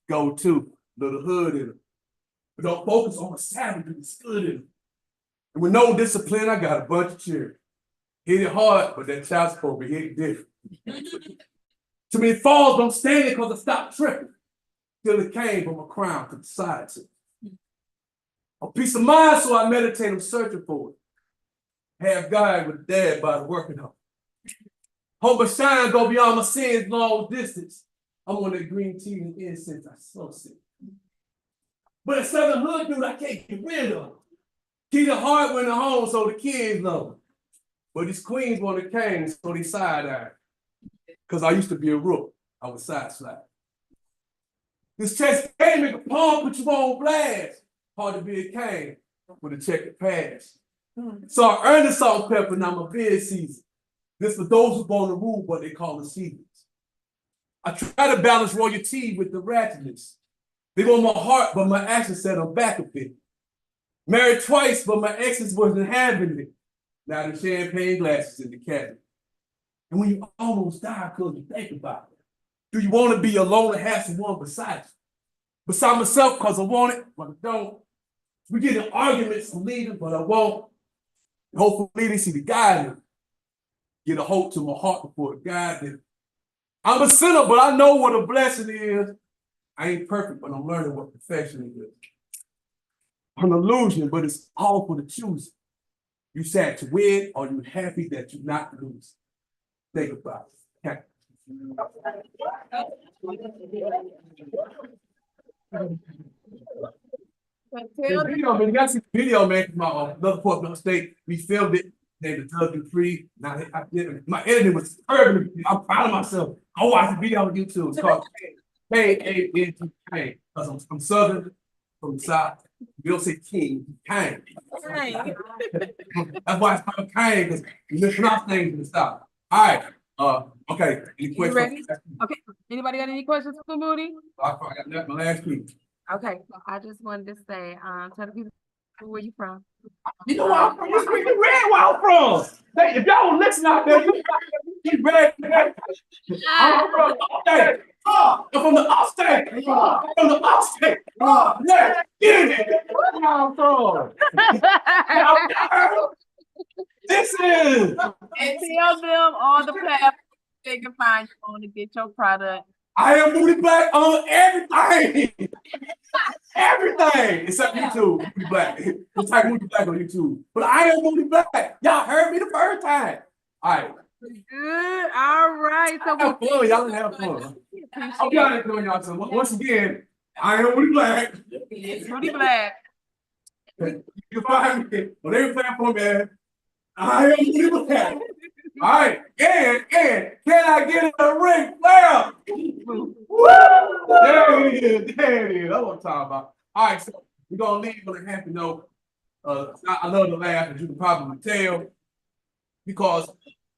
Go to little hood in them. But don't focus on the savage that's good in them. And with no discipline, I got a bunch of cheer. Hit it hard, but that child support be hit it different. Too many falls, don't stand it because I stopped tripping. Till it came from a crown to the sides. A peace of mind, so I meditate, I'm searching for it. Half God with dad by the working on. Hope and shine go beyond my sins long distance. I'm on that green tea and incense, I so sick. But a Southern hood dude I can't get rid of. Keep the heart when the home so the kids love him. But these queens want the king, so they side-eye. Because I used to be a rook, I was side-slide. This chest can't make a palm, put you on blast. Hard to be a king with a checkered past. So I earned the salt pepper, now my bid season. This for those who born the rule, but they call it seasons. I try to balance royalty with the ratchetness. They want my heart, but my actions set them back a bit. Married twice, but my exes wasn't having it. Now the champagne glasses in the cabinet. And when you almost die, because you think about it. Do you want to be alone and have someone beside you? Beside myself, because I want it, but I don't. We get in arguments for leading, but I won't. Hopefully they see the guide. Get a hope to my heart before it guides me. I'm a sinner, but I know what a blessing is. I ain't perfect, but I'm learning what perfection is. I'm an illusion, but it's all for the choosing. You sad to win, or you happy that you're not losing. Think about it. Okay. Video, man, you gotta see the video, man. From another part of the state, we filmed it. Named the Doug and Free. Now I did, my editing was perfect. I'm proud of myself. I watched the video on YouTube. It's called K-A-N-G-K. Because I'm Southern from the South. We don't say king, Kang. That's why it's called Kang, because we mispronounce things in the South. All right. Okay. Any questions? Ready? Okay. Anybody got any questions for Moody? I got my last week. Okay. I just wanted to say, tell the people where you from. You know where I'm from? You speak red where I'm from. Hey, if y'all will listen out there, you keep red. I'm from the upstate. I'm from the upstate. I'm from the upstate. Yeah, get it. Where I'm from. This is. And tell them on the platform they can find you on to get your product. I am Moody Black on everything. Everything except YouTube. Moody Black. Just type Moody Black on YouTube. But I am Moody Black. Y'all heard me the first time. All right. Good. All right. So have fun. Y'all have fun. I'm y'all enjoying y'all too. Once again, I am Moody Black. It's Moody Black. You can find me on every platform, man. I am Moody Black. All right, and can I get a ring flare? Woo! There it is. There it is. That's what I'm talking about. All right, so we're gonna leave on a happy note. I love to laugh, as you can probably tell, because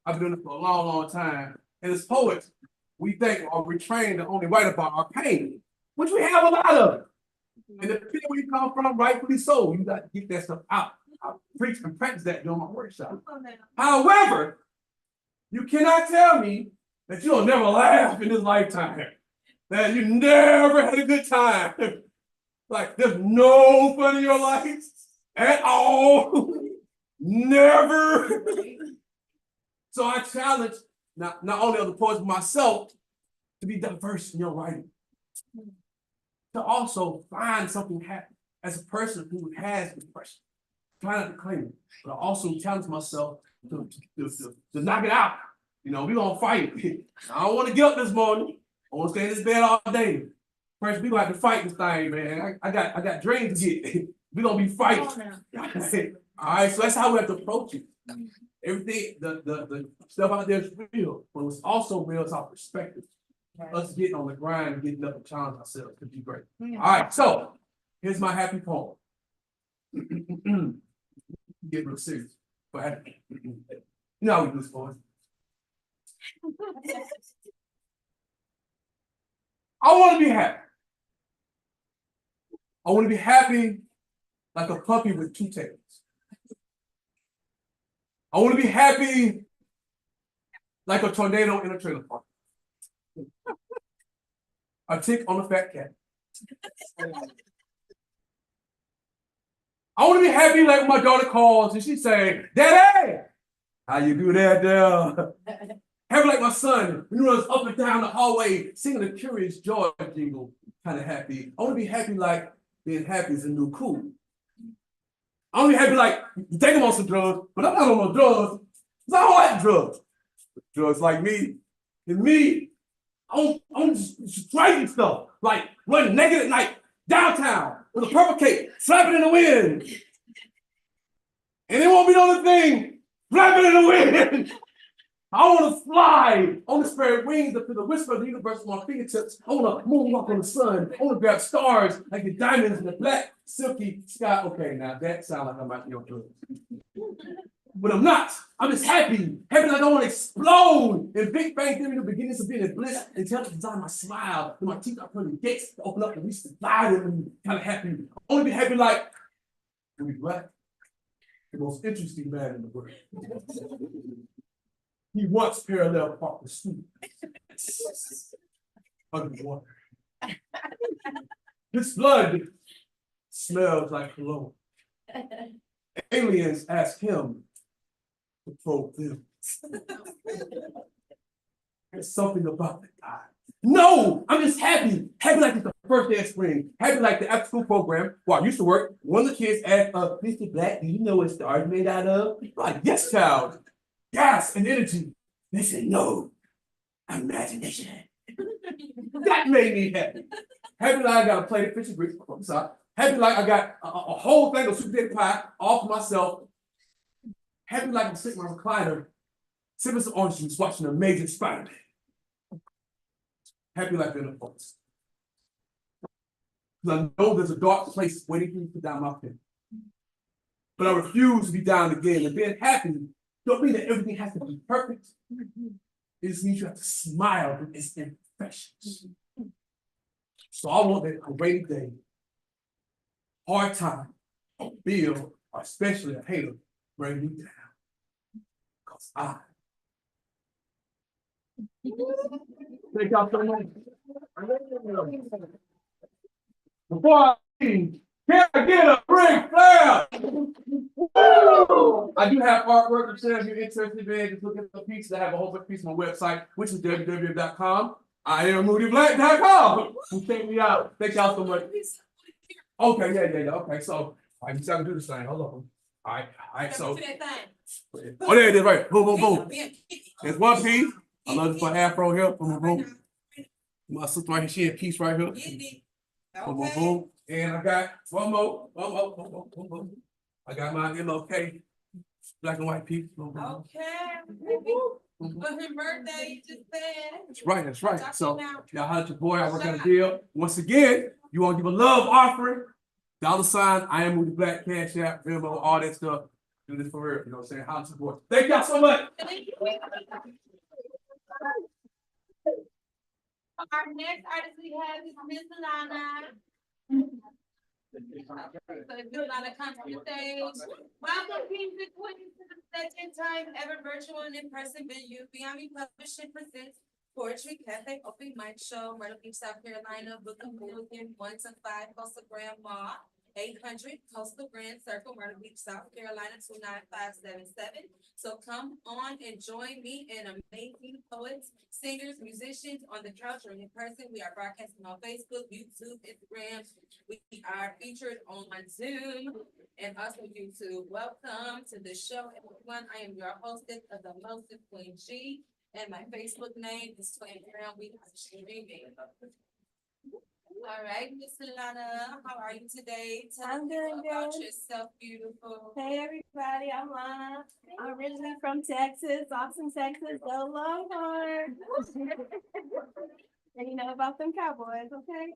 I've been doing it for a long, long time. And as poets, we think or we're trained to only write about our pain, which we have a lot of it. And the people we come from, rightfully so, you got to get that stuff out. I preach and practice that during my workshop. However, you cannot tell me that you'll never laugh in this lifetime, that you never had a good time. Like there's no fun in your life at all. Never. So I challenge not only other poets, but myself to be diverse in your writing. To also find something happy as a person who has depression. try not to claim it, but I also challenge myself to knock it out. You know, we gonna fight. I don't wanna get up this morning. I wanna stay in this bed all day. First, we gonna have to fight this thing, man. I got dreams to get. We gonna be fighting. All right, so that's how we have to approach it. Everything, the stuff out there is real, but what's also real is our perspective. Us getting on the grind and getting up and challenge ourselves could be great. All right, so here's my happy poem. Get real serious. But happy. You know how we do this, boys. I want to be happy. I want to be happy like a puppy with two tails. I want to be happy like a tornado in a trailer park. A tick on a fat cat. I want to be happy like when my daughter calls and she say, "Daddy, how you do that there?" Happy like my son when he runs up and down the hallway singing the Curious Joy jingle, kind of happy. I want to be happy like being happy is a new cool. I want to be happy like you think I'm on some drugs, but I'm not on no drugs. 'Cause I don't like drugs. Drugs like me, and me, I'm just crazy stuff, like running naked at night downtown with a purple cape, flapping in the wind. And it won't be the only thing, flapping in the wind. I want to fly. I want to spread wings up to the whisper of the universe with my fingertips. I want to moonwalk on the sun. I want to grab stars like the diamonds in the black, silky sky. Okay, now that sounds like I might be on drugs. But I'm not. I'm just happy. Happy like I want to explode. In Big Bang Theory, the beginnings of being in bliss, intelligence design my smile. And my teeth are putting gates to open up and reach the light and kind of happy. I want to be happy like Louis Black, the most interesting man in the world. He once parallel parked the street underwater. His blood smells like cologne. Aliens ask him to probe them. There's something about the guy. No, I'm just happy. Happy like it's the first day of spring. Happy like the after school program where I used to work. One of the kids asked, "Mr. Black, do you know what stars made out of?" I'm like, "Yes, child. Gas and energy." They said, "No, imagination." That made me happy. Happy like I got a plate of fish and grits. I'm sorry. Happy like I got a whole thing of sweet potato pie all for myself. Happy like I'm sitting in my recliner, sipping some orange juice, watching Amazing Spider-Man. Happy like in a forest. Because I know there's a dark place waiting for me to put down my pen. But I refuse to be down again. And being happy don't mean that everything has to be perfect. It just means you have to smile with its imperfections. So I want that a rainy day, hard time, a bill, or especially a hater, bring me down. Because I. Thank y'all so much. Before I leave, can I get a Ric Flair? Woo! I do have artwork to share if you're interested in. Just look at the pieces. I have a whole bunch of pieces on my website, which is www.com. I am moodyblack.com. Check me out. Thank y'all so much. Okay, yeah. Okay, so I just have to do this thing. Hold on. All right, so. Oh, there it is, right. Boom. There's one piece. I love this for afro here. Boom. My sister right here, she in peace right here. Boom. And I got one more. I got my MLK black and white piece. Okay. For his birthday, you just said. That's right. So y'all had your boy. I work out a deal. Once again, you want to give a love offering? $, I am Moody Black, Cash App, Venmo, all that stuff. Do this for real. You know what I'm saying? How to support. Thank y'all so much. Our next artist we have is Miss Alana. So if you're not a country stage, welcome kings and queens to the second time ever virtual and in-person venue. Beyond Me Publishing presents Poetry Cafe Open Mic Show, Myrtle Beach, South Carolina. Book a Million, 1 to 5, Costa Grandma. 800 Coastal Grand Circle, Myrtle Beach, South Carolina, 29577. So come on and join me and amazing poets, singers, musicians on the couch or in person. We are broadcasting on Facebook, YouTube, Instagram. We are featured on Zoom and also YouTube. Welcome to the show, everyone. I am your hostess of the most Queen G, and my Facebook name is Twin Brown. We are streaming. All right, Miss Lana, how are you today? Tell I'm me doing about good. yourself, beautiful. Hey everybody, I'm Lana. I'm originally from Texas, Austin, Texas. Go Longhorns. And you know about them Cowboys, okay?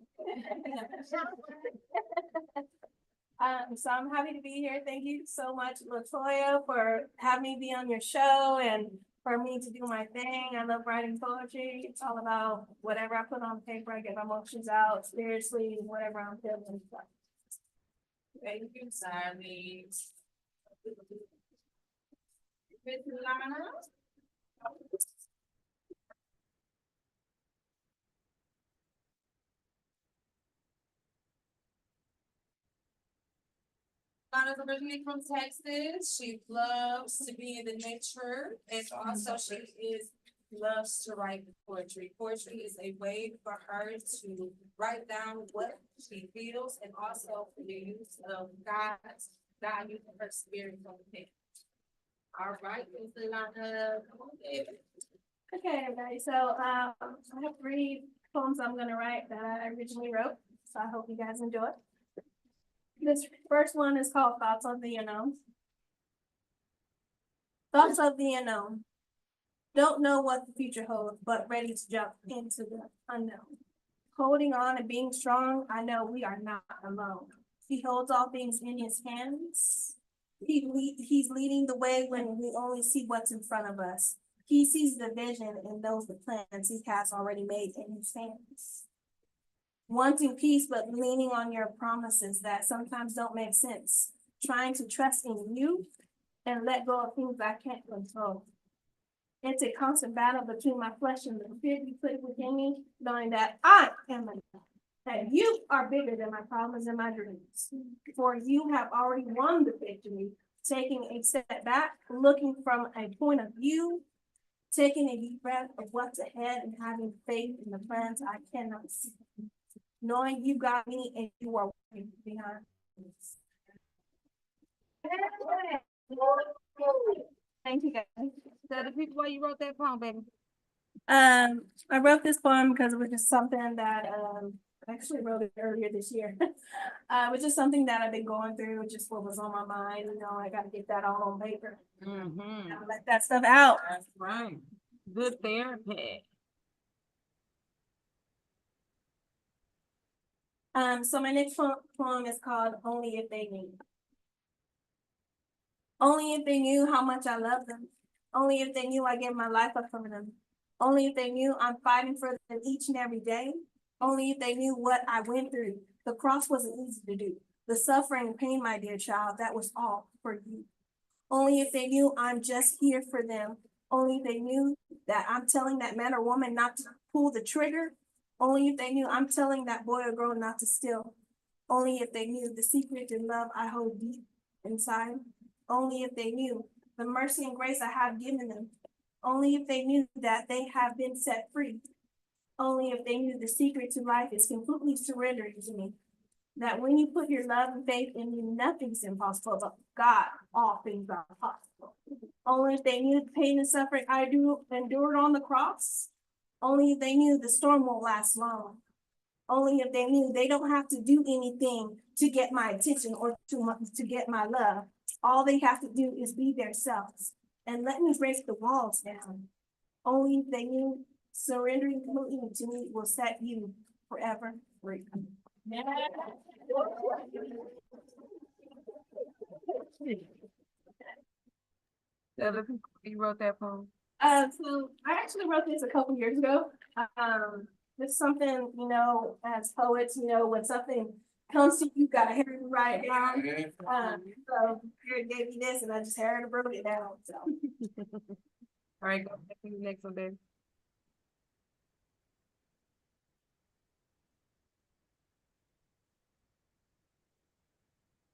So I'm happy to be here. Thank you so much, Latoya, for having me be on your show and for me to do my thing. I love writing poetry. It's all about whatever I put on paper, I get my emotions out, spiritually, whatever I'm feeling. Thank you, Sally. Miss Lana. Lana's originally from Texas. She loves to be in the nature, and also loves to write poetry. Poetry is a way for her to write down what she feels, and also for the use of God using her spirit from the pen. All right, Miss Lana, come on, baby. Okay, everybody. So I have 3 poems I'm gonna write that I originally wrote. So I hope you guys enjoy. This first one is called Thoughts of the Unknown. Thoughts of the unknown. Don't know what the future holds, but ready to jump into the unknown. Holding on and being strong, I know we are not alone. He holds all things in his hands. He's leading the way when we only see what's in front of us. He sees the vision and knows the plans he has already made in his hands. Wanting peace, but leaning on your promises that sometimes don't make sense. Trying to trust in you and let go of things I can't control. It's a constant battle between my flesh and the fear you put within me, knowing that I am enough. That you are bigger than my problems and my dreams. For you have already won the victory, taking a step back, looking from a point of view, taking a deep breath of what's ahead and having faith in the plans I cannot see. Knowing you got me and you are working behind me. Thank you, guys. Tell the people why you wrote that poem, baby. I wrote this poem because it was just something that I actually wrote it earlier this year. It was just something that I've been going through, just what was on my mind. You know, I got to get that all on paper. Gotta let that stuff out. That's right. Good therapy. So my next poem is called Only If They Knew. Only if they knew how much I love them. Only if they knew I give my life up for them. Only if they knew I'm fighting for them each and every day. Only if they knew what I went through. The cross wasn't easy to do. The suffering and pain, my dear child, that was all for you. Only if they knew I'm just here for them. Only if they knew that I'm telling that man or woman not to pull the trigger. Only if they knew I'm telling that boy or girl not to steal. Only if they knew the secret in love I hold deep inside. Only if they knew the mercy and grace I have given them. Only if they knew that they have been set free. Only if they knew the secret to life is completely surrendering to me. That when you put your love and faith in me, nothing's impossible, but God, all things are possible. Only if they knew the pain and suffering I endured on the cross. Only if they knew the storm won't last long. Only if they knew they don't have to do anything to get my attention or to get my love. All they have to do is be themselves and let me break the walls down. Only if they knew surrendering completely to me will set you forever free. Tell the people you wrote that poem. So I actually wrote this a couple years ago. It's something, you know, as poets, you know, when something comes to you, you gotta hear it right down. So Harry gave me this and I just heard and wrote it down, so. All right, go back to the next one, baby.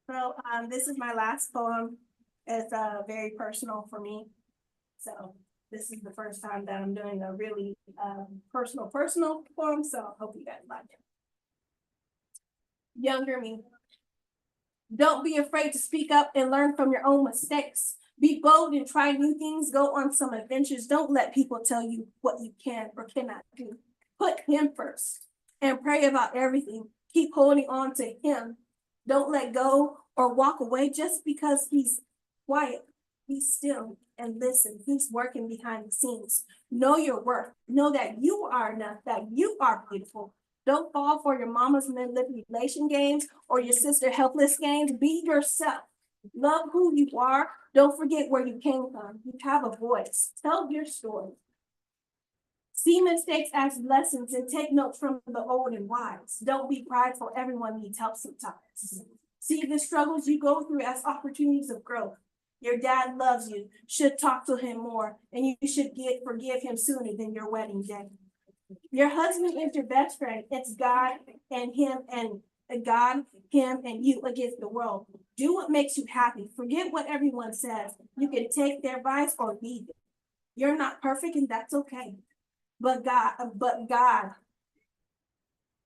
So, this is my last poem. It's, very personal for me. So this is the first time that I'm doing a really, personal poem, so I hope you guys like it. Younger me. Don't be afraid to speak up and learn from your own mistakes. Be bold and try new things. Go on some adventures. Don't let people tell you what you can or cannot do. Put him first and pray about everything. Keep holding on to him. Don't let go or walk away just because he's quiet. Be still and listen. He's working behind the scenes. Know your worth. Know that you are enough, that you are beautiful. Don't fall for your mama's manipulation games or your sister helpless games. Be yourself. Love who you are. Don't forget where you came from. You have a voice. Tell your story. See mistakes as lessons and take notes from the old and wise. Don't be prideful. Everyone needs help sometimes. See the struggles you go through as opportunities of growth. Your dad loves you. Should talk to him more, and you should forgive him sooner than your wedding day. Your husband is your best friend. It's God and him and God, him and you against the world. Do what makes you happy. Forget what everyone says. You can take their advice or leave it. You're not perfect and that's okay. But God,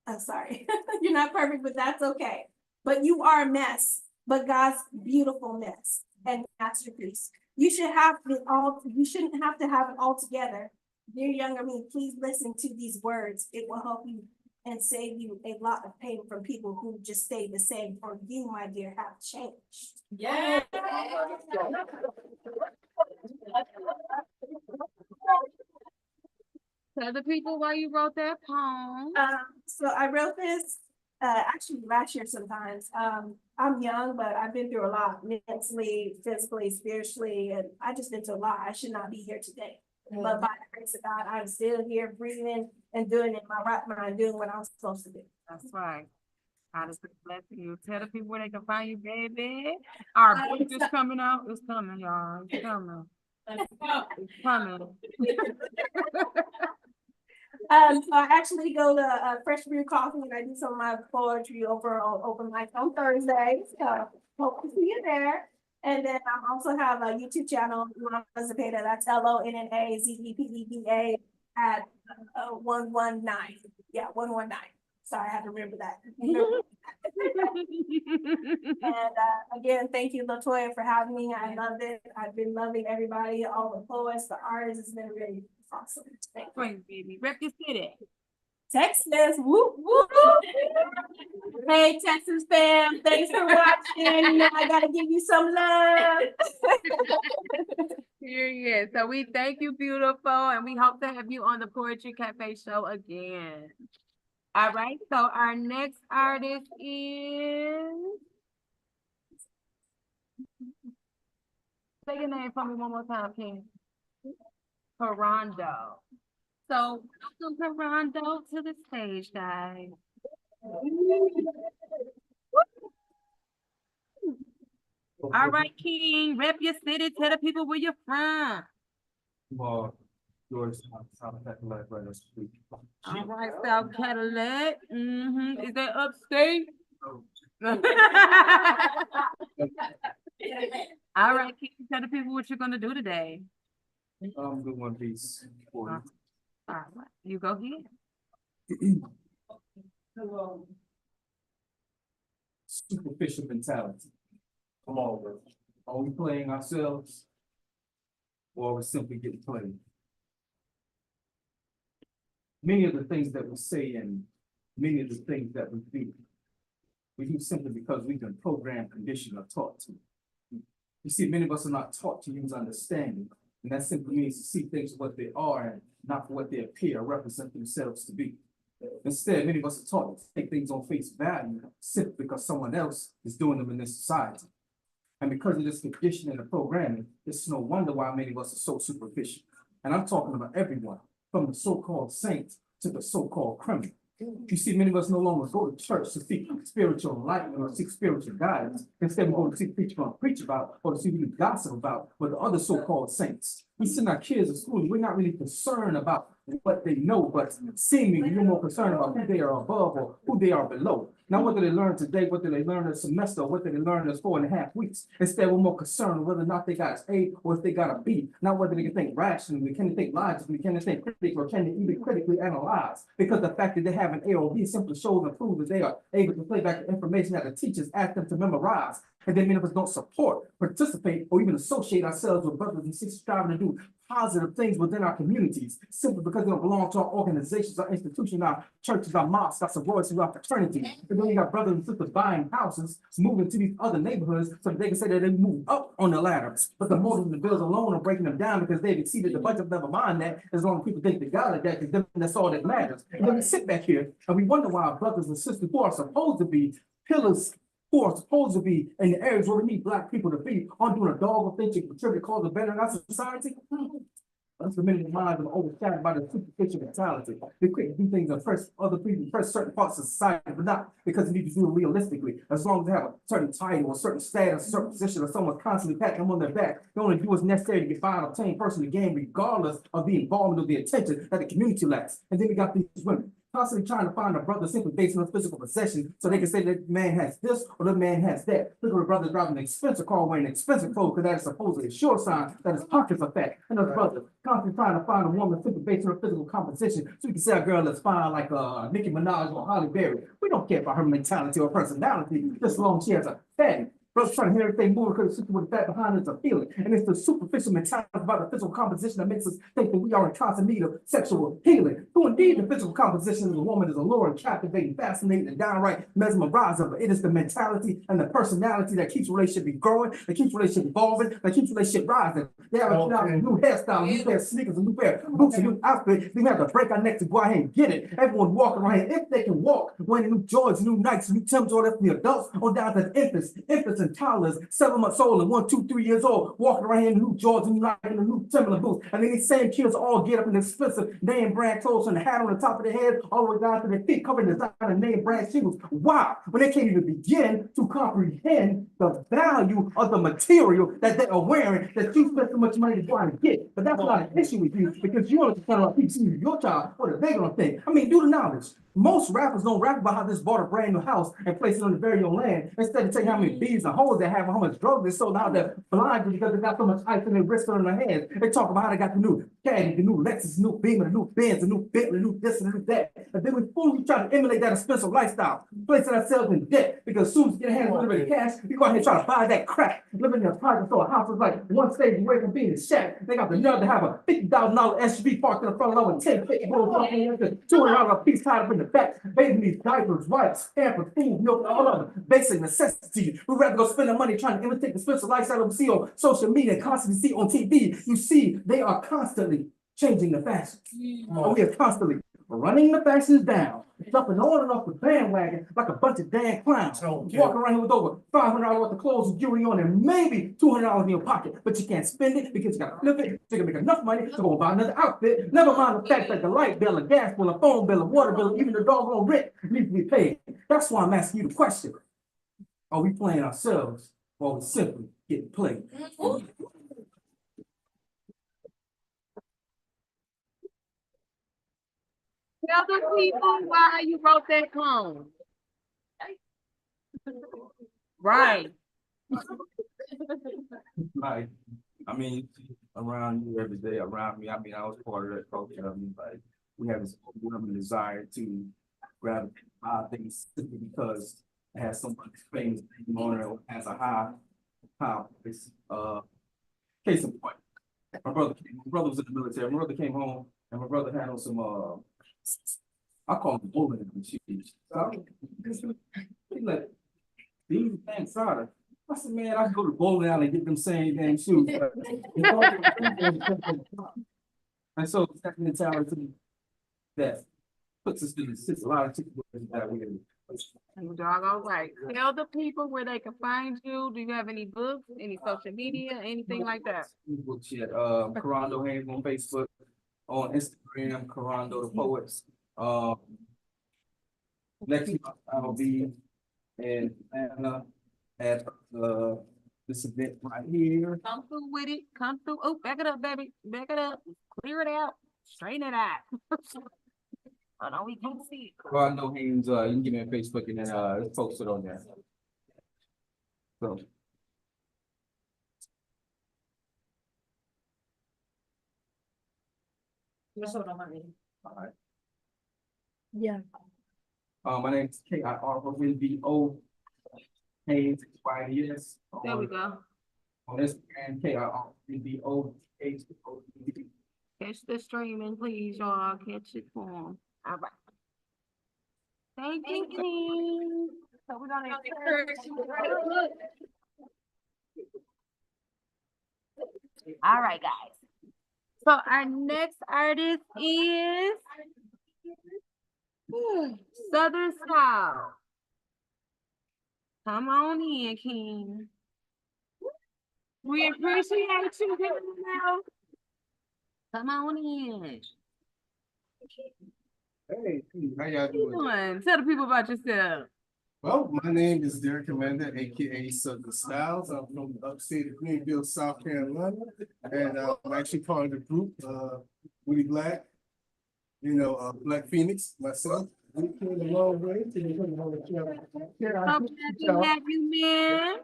I'm sorry. You're not perfect, but that's okay. But you are a mess, but God's beautiful mess and masterpiece. You shouldn't have to have it all together. Dear younger me, please listen to these words. It will help you and save you a lot of pain from people who just stay the same, or you, my dear, have changed. Yeah. Tell the people why you wrote that poem. So I wrote this actually last year sometimes. I'm young, but I've been through a lot mentally, physically, spiritually, and I just been through a lot. I should not be here today. But by the grace of God, I'm still here breathing and doing it in my right mind, doing what I'm supposed to do. That's right. God is blessing you. Tell the people where they can find you, baby. Our book is coming out. It's coming, y'all. It's coming. It's coming. So I actually go to Fresh Brew Coffee and I do some of my poetry over on open mic on Thursdays. Hope to see you there. And then I also have a YouTube channel, Lonna Zepeda. That's LONNAZEPEDA at 119. Yeah, 119. Sorry, I had to remember that. And again, thank you, LaToya, for having me. I loved it. I've been loving everybody, all the poets, the artists. It's been really awesome. Thank you. Great, baby. Rep your city. Texas, whoop, whoop. Hey, Texas fam, thanks for watching. You know, I gotta give you some love. Yeah. So we thank you, beautiful, and we hope to have you on the Poetry Cafe show again. All right, so our next artist is. Say your name for me one more time, King. Carando. So welcome Carando to the stage, guys. All right, King, rep your city, tell the people where you're from. George, South Cadillac, right next week. All right, South Cadillac. Is that upstate? All right, King, tell the people what you're gonna do today. I'm doing one piece for you. All right, you go ahead. Superficial mentality. Come on, bro. Are we playing ourselves? Or are we simply getting played? Many of the things that we say and many of the things that we do simply because we've been programmed, conditioned, or taught to. You see, many of us are not taught to use understanding, and that simply means to see things for what they are and not for what they appear or represent themselves to be. Instead, many of us are taught to take things on face value simply because someone else is doing them in this society. And because of this conditioning and programming, it's no wonder why many of us are so superficial. And I'm talking about everyone, from the so-called saints to the so-called criminal. You see, many of us no longer go to church to seek spiritual enlightenment or seek spiritual guidance. Instead, we go to see preachers going to preach about or to see people gossip about what the other so-called saints. We send our kids to school, and we're not really concerned about what they know, but seemingly we're more concerned about who they are above or who they are below. Not what did they learn today, what did they learn this semester, or what did they learn this 4.5 weeks. Instead, we're more concerned with whether or not they got an A or if they got a B. Not whether they can think rationally, can they think logically, can they think critically, or can they even critically analyze? Because the fact that they have an A or B simply shows and proves that they are able to play back the information that the teachers ask them to memorize. And then many of us don't support, participate, or even associate ourselves with brothers and sisters striving to do positive things within our communities, simply because they don't belong to our organizations, our institutions, our churches, our mosques, our sororities, our fraternities. And then you got brothers and sisters buying houses, moving to these other neighborhoods so that they can say that they move up on the ladder. But the motives and the bills alone are breaking them down because they've exceeded the budget. Never mind that, as long as people think they got it, because that's all that matters. And then we sit back here and we wonder why our brothers and sisters who are supposed to be pillars, who are supposed to be in the areas where we need Black people to be, aren't doing a dog of things to contribute to cause a better in our society. That's the minute minds are overshadowed by the superficial mentality. They quick to do things and oppress other people, oppress certain parts of society, but not because they need to do it realistically. As long as they have a certain title, a certain status, a certain position, or someone constantly patting them on their back, they only do what's necessary to get by and obtain personal gain, regardless of the involvement or the attention that the community lacks. And then we got these women constantly trying to find a brother simply based on physical possession, so they can say that man has this or the man has that. Look at the brother driving an expensive car, wearing expensive clothes, because that is supposedly a sure sign that his pockets are fat. And those brothers constantly trying to find a woman simply based on her physical composition, so you can say a girl is fine like Nicki Minaj or Halle Berry. We don't care about her mentality or personality, just as long as she has a fatty. Brothers trying to hear everything more because the sister with the fat behind is appealing. And it's the superficial mentality about the physical composition that makes us think that we are in constant need of sexual healing. So indeed, the physical composition of a woman is alluring, captivating, fascinating, and downright mesmerizing. But it is the mentality and the personality that keeps relationship growing, that keeps relationship evolving, that keeps relationship rising. They have a new hairstyle, a new pair of sneakers, a new pair of boots, a new outfit. We have to break our neck to go ahead and get it. Everyone walking around here, if they can walk, wearing new Jordans, new Nikes, new Timbs, all that from the adults on down to the infants and toddlers, 7 months old and 1, 2, 3 years old, walking around here in new Jordans, new Nike, and the new Timberland boots. And then these same kids all get up in expensive name brand clothes and the hat on the top of their head, all the way down to their feet, covered in designer name brand shoes. Wow, when they can't even begin to comprehend the value of the material that they are wearing, that you spend so much money to try to get. But that's not an issue with you, because you only concerned about people seeing your child, what are they gonna think? I mean, do the knowledge. Most rappers don't rap about how they bought a brand new house and placed it on the very own land. Instead of telling how many bees and holes they have, and how much drugs they sold, how they're blind because they got so much ice in their wrist and in their hands. They talk about how they got the new Caddy, the new Lexus, the new Beamer, the new Benz, the new Bentley, the new this and the new that. And then we fully try to emulate that expensive lifestyle, placing ourselves in debt, because as soon as you get a hand a little bit of cash, you go ahead and try to buy that crap. Living in a private store, house is like one stage away from being a shack. They got the nerve to have a $50,000 SUV parked in the front lawn with 10 pit bulls walking in, $200 piece tied up in the back, bathing these diapers, wipes, pampers, food, milk, all of them basic necessities. We'd rather go spend the money trying to imitate the expensive lifestyle that we see on social media, constantly see on TV. You see, they are constantly changing the fashions. We are constantly running the fashions down, jumping on and off the bandwagon like a bunch of damn clowns. Walking around here with over $500 worth of clothes and jewelry on and maybe $200 in your pocket, but you can't spend it because you gotta flip it, so you can make enough money to go buy another outfit. Never mind the fact that the light bill, a gas bill, a phone bill, a water bill, even the doggone rent needs to be paid. That's why I'm asking you the question. Are we playing ourselves, or are we simply getting played? Tell the people why you wrote that poem. Right. Like, I mean, around you every day, around me. I mean, I was part of that culture. I mean, like, we have this overwhelming desire to grab things simply because it has so much famous on it, has a high place. Case in point, my brother was in the military. My brother came home and my brother had on some I call them bowling shoes. So he like, these things are. I said, man, I can go to the bowling alley and get them same damn shoes. And so it's that mentality that puts us in a lot of situations that we in. You doggone right. Tell the people where they can find you. Do you have any books, any social media, anything like that? Books yet. Carando Haynes on Facebook, on Instagram, Carando the Poets. Next month I'll be in Atlanta at this event right here. Come through with it. Come through. Oh, back it up, baby. Back it up. Clear it out. Straighten it out. Hold on, we can't see it. Well, I know Haynes, you can give me a Facebook and then, let's post it on there. So. Alright. Yeah. My name's KIRONBO. Haynes, YES. There we go. On Instagram, KIRONBO. Catch the streaming, please, y'all. Catch it for 'em. All right. Thank you, King. So we're gonna encourage you. All right, guys. So our next artist is Southern Style. Come on in, King. We appreciate you coming out. Come on in. Hey, how y'all How you doing? doing? Tell the people about yourself. Well, my name is Derek Commander, aka Southern Styles. I'm from the upstate of Greenville, South Carolina, and I'm actually part of the group, Woody Black, Black Phoenix, myself. We came a long way to become one of the So glad to have you, man.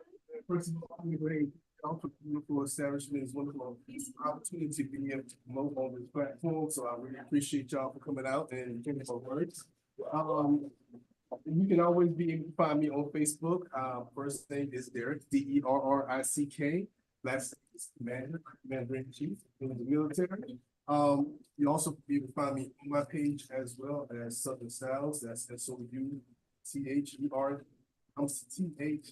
First of all, I'm great. Also, beautiful establishment is wonderful opportunity to be able to promote on this platform. So I really appreciate y'all for coming out and giving my words. You can always be able to find me on Facebook. First name is Derek, DERRICK. Last name is Commander-in-Chief in the military. You also be able to find me on my page as well as Southern Styles. That's SOUTHER. I'm THERN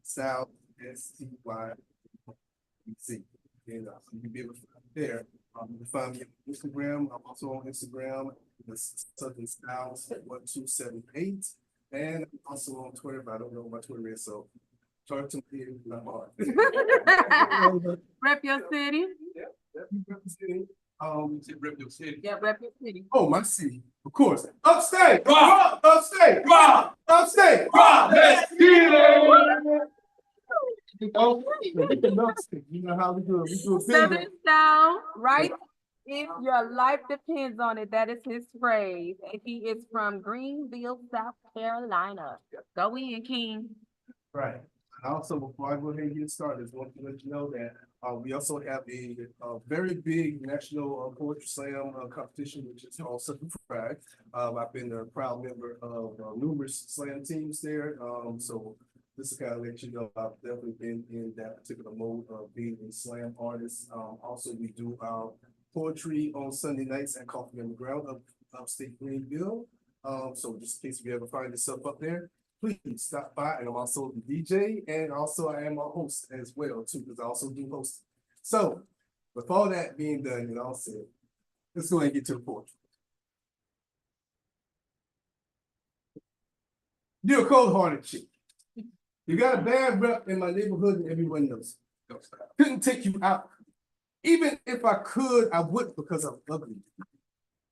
Styles STYC. And you can be able to find me there. You can find me on Instagram. I'm also on Instagram. It's Southern Styles 1278. And I'm also on Twitter, but I don't know what my Twitter is, so charge to me if I'm hard. Rep your city. Representing, rep your city. Yeah, rep your city. Oh, my city, of course. Upstate, rock, upstate, rock, upstate, rock. Let's get it. You know how we do it. We do it big. Southern Style, right? If your life depends on it, that is his phrase. And he is from Greenville, South Carolina. Go in, King. Right. And also, before I go ahead and get started, I just want to let you know that we also have a very big national poetry slam competition, which is called Southern Pride. I've been a proud member of numerous slam teams there. So this is kind of let you know I've definitely been in that particular mode of being a slam artist. Also, we do our poetry on Sunday nights at Coffee on the Ground upstate Greenville. So just in case you ever find yourself up there, please stop by. And I'm also the DJ, and also I am a host as well too, because I also do hosting. So with all that being done, you know, I'll say, let's go ahead and get to the poetry. You're a cold-hearted chick. You got a bad rep in my neighborhood and everyone knows it. Couldn't take you out. Even if I could, I wouldn't because I'm ugly.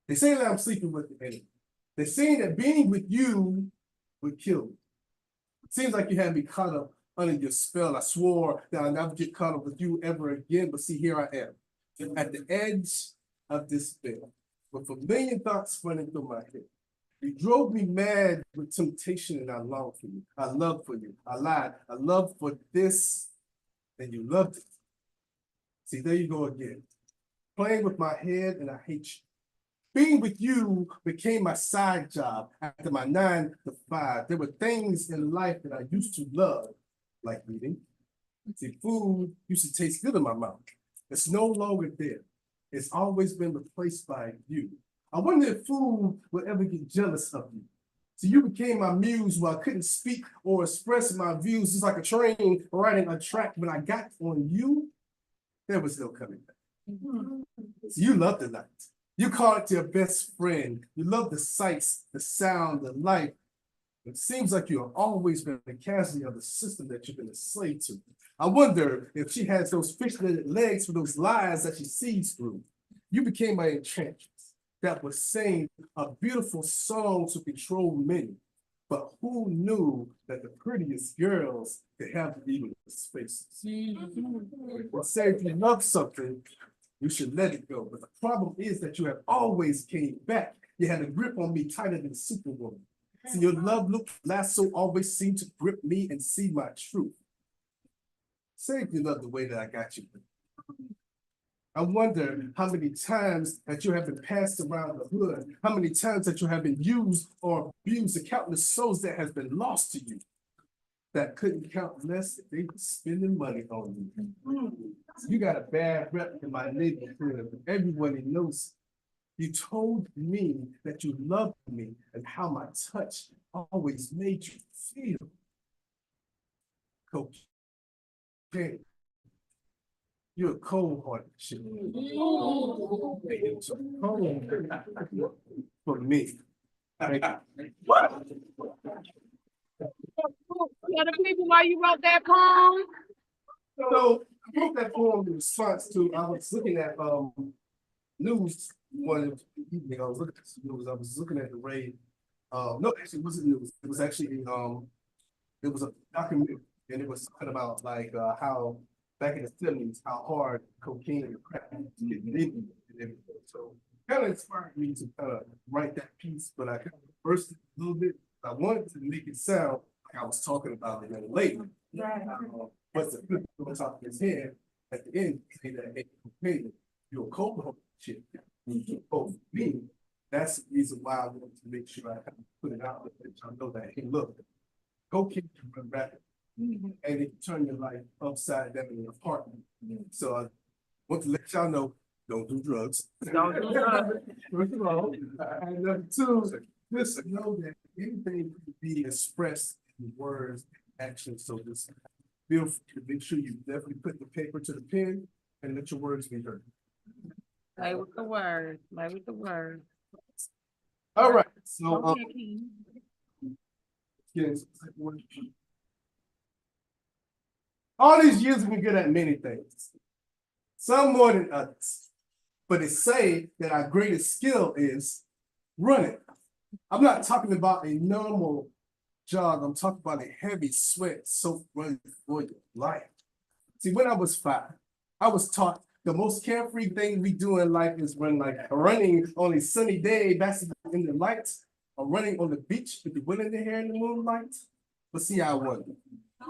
They say that I'm sleeping with the enemy. They're saying that being with you would kill me. It seems like you had me caught up under your spell. I swore that I'll never get caught up with you ever again, but see, here I am at the edge of despair with a million thoughts running through my head. You drove me mad with temptation, and I long for you. I love for you. I lied. I love for this, and you loved it. See, there you go again. Playing with my head, and I hate you. Being with you became my side job after my 9 to 5. There were things in life that I used to love, like eating. See, food used to taste good in my mouth. It's no longer there. It's always been replaced by you. I wonder if food would ever get jealous of you. So you became my muse where I couldn't speak or express my views. It's like a train riding a track. When I got on you, there was no coming back. So you loved the night. You called it your best friend. You love the sights, the sound, the light. It seems like you have always been a casualty of the system that you've been a slave to. I wonder if she has those fish-legged legs for those lies that she sees through. You became my enchantress that was saying a beautiful song to control many. But who knew that the prettiest girls could have the evilest faces? Well, say if you love something, you should let it go. But the problem is that you have always came back You had a grip on me tighter than Superwoman. See, your love look lasso always seemed to grip me and see my truth. Say if you love the way that I got you. I wonder how many times that you have been passed around the hood, how many times that you have been used or abused, the countless souls that has been lost to you that couldn't count less if they were spending money on you. You got a bad rep in my neighborhood, but everybody knows. You told me that you loved me and how my touch always made you feel. Coach, okay. You're a cold-hearted shit. For me. What? The people why you wrote that poem? So I wrote that poem in response to, I was looking at news one evening. I was looking at some news. I was looking at the raid. No, actually it wasn't news. It was actually it was a documentary, and it was talking about like how back in the 70s, how hard cocaine and crack to get living and everything. So kind of inspired me to kind of write that piece, but I kind of burst it a little bit. I wanted to make it sound like I was talking about the young lady. But the flip on top of his head at the end, say that, hey, cocaine, you're a cold shit. You both me. That's the reason why I wanted to make sure I kind of put it out there. I know that, hey, look, cocaine can run rapid. And it can turn your life upside down in an apartment. So I want to let y'all know, don't do drugs. Don't do drugs. First of all, and number two, just know that anything can be expressed in words, actions. So just feel free to make sure you definitely put the paper to the pen and let your words be heard. Play with the words. Play with the words. All right. So Okay, King. yes. All these years we've been good at many things, some more than others. But they say that our greatest skill is running. I'm not talking about a normal jog. I'm talking about a heavy sweat, soaked run for your life. See, when I was 5, I was taught the most carefree thing we do in life is run, like running on a sunny day, basking in the lights, or running on the beach with the wind in the hair in the moonlight. But see, I wonder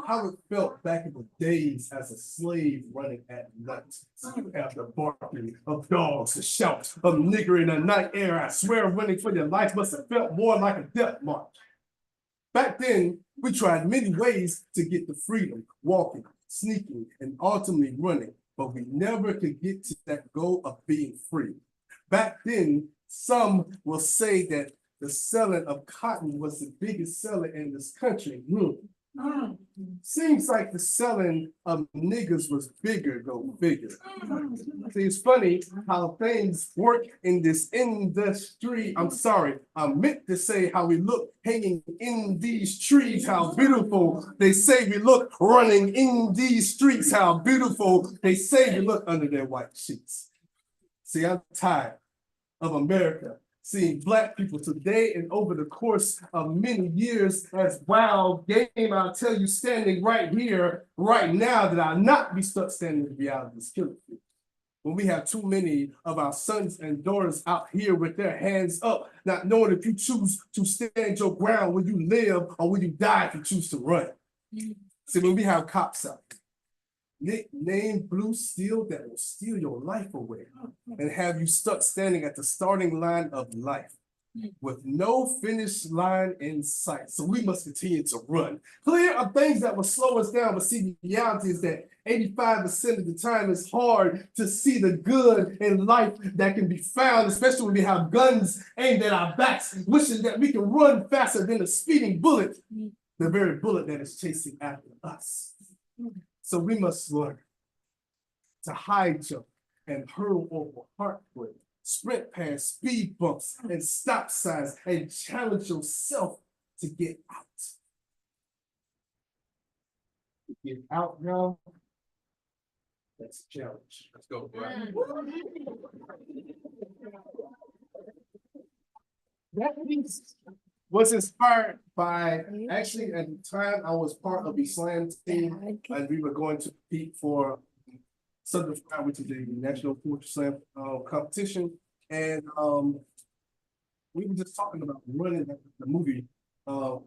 how it felt back in the days as a slave running at night. You have the barking of dogs, the shout of nigger in the night air. I swear running for your life must have felt more like a death march. Back then, we tried many ways to get the freedom, walking, sneaking, and ultimately running, but we never could get to that goal of being free. Back then, some will say that the selling of cotton was the biggest seller in this country. Seems like the selling of niggas was bigger, go figure. See, it's funny how things work in this industry. I'm sorry, I meant to say how we look hanging in these trees, how beautiful they say we look running in these streets, how beautiful they say we look under their white sheets. See, I'm tired of America seeing Black people today and over the course of many years as wild game. I'll tell you, standing right here, right now, that I'll not be stuck standing in reality is killing me. When we have too many of our sons and daughters out here with their hands up, not knowing if you choose to stand your ground when you live or when you die if you choose to run. See, when we have cops out, nicknamed Blue Steel, that will steal your life away and have you stuck standing at the starting line of life with no finish line in sight. So we must continue to run. Clear of things that will slow us down, but see, the reality is that 85% of the time it's hard to see the good in life that can be found, especially when we have guns aimed at our backs, wishing that we can run faster than a speeding bullet, the very bullet that is chasing after us. So we must learn to high jump and hurl over heartbreak, sprint past speed bumps and stop signs, and challenge yourself to get out. Get out now. That's a challenge. Let's go. That piece was inspired by, actually at the time I was part of the slam team and we were going to compete for Southern Fire, which is a national poetry slam competition. And we were just talking about running the movie,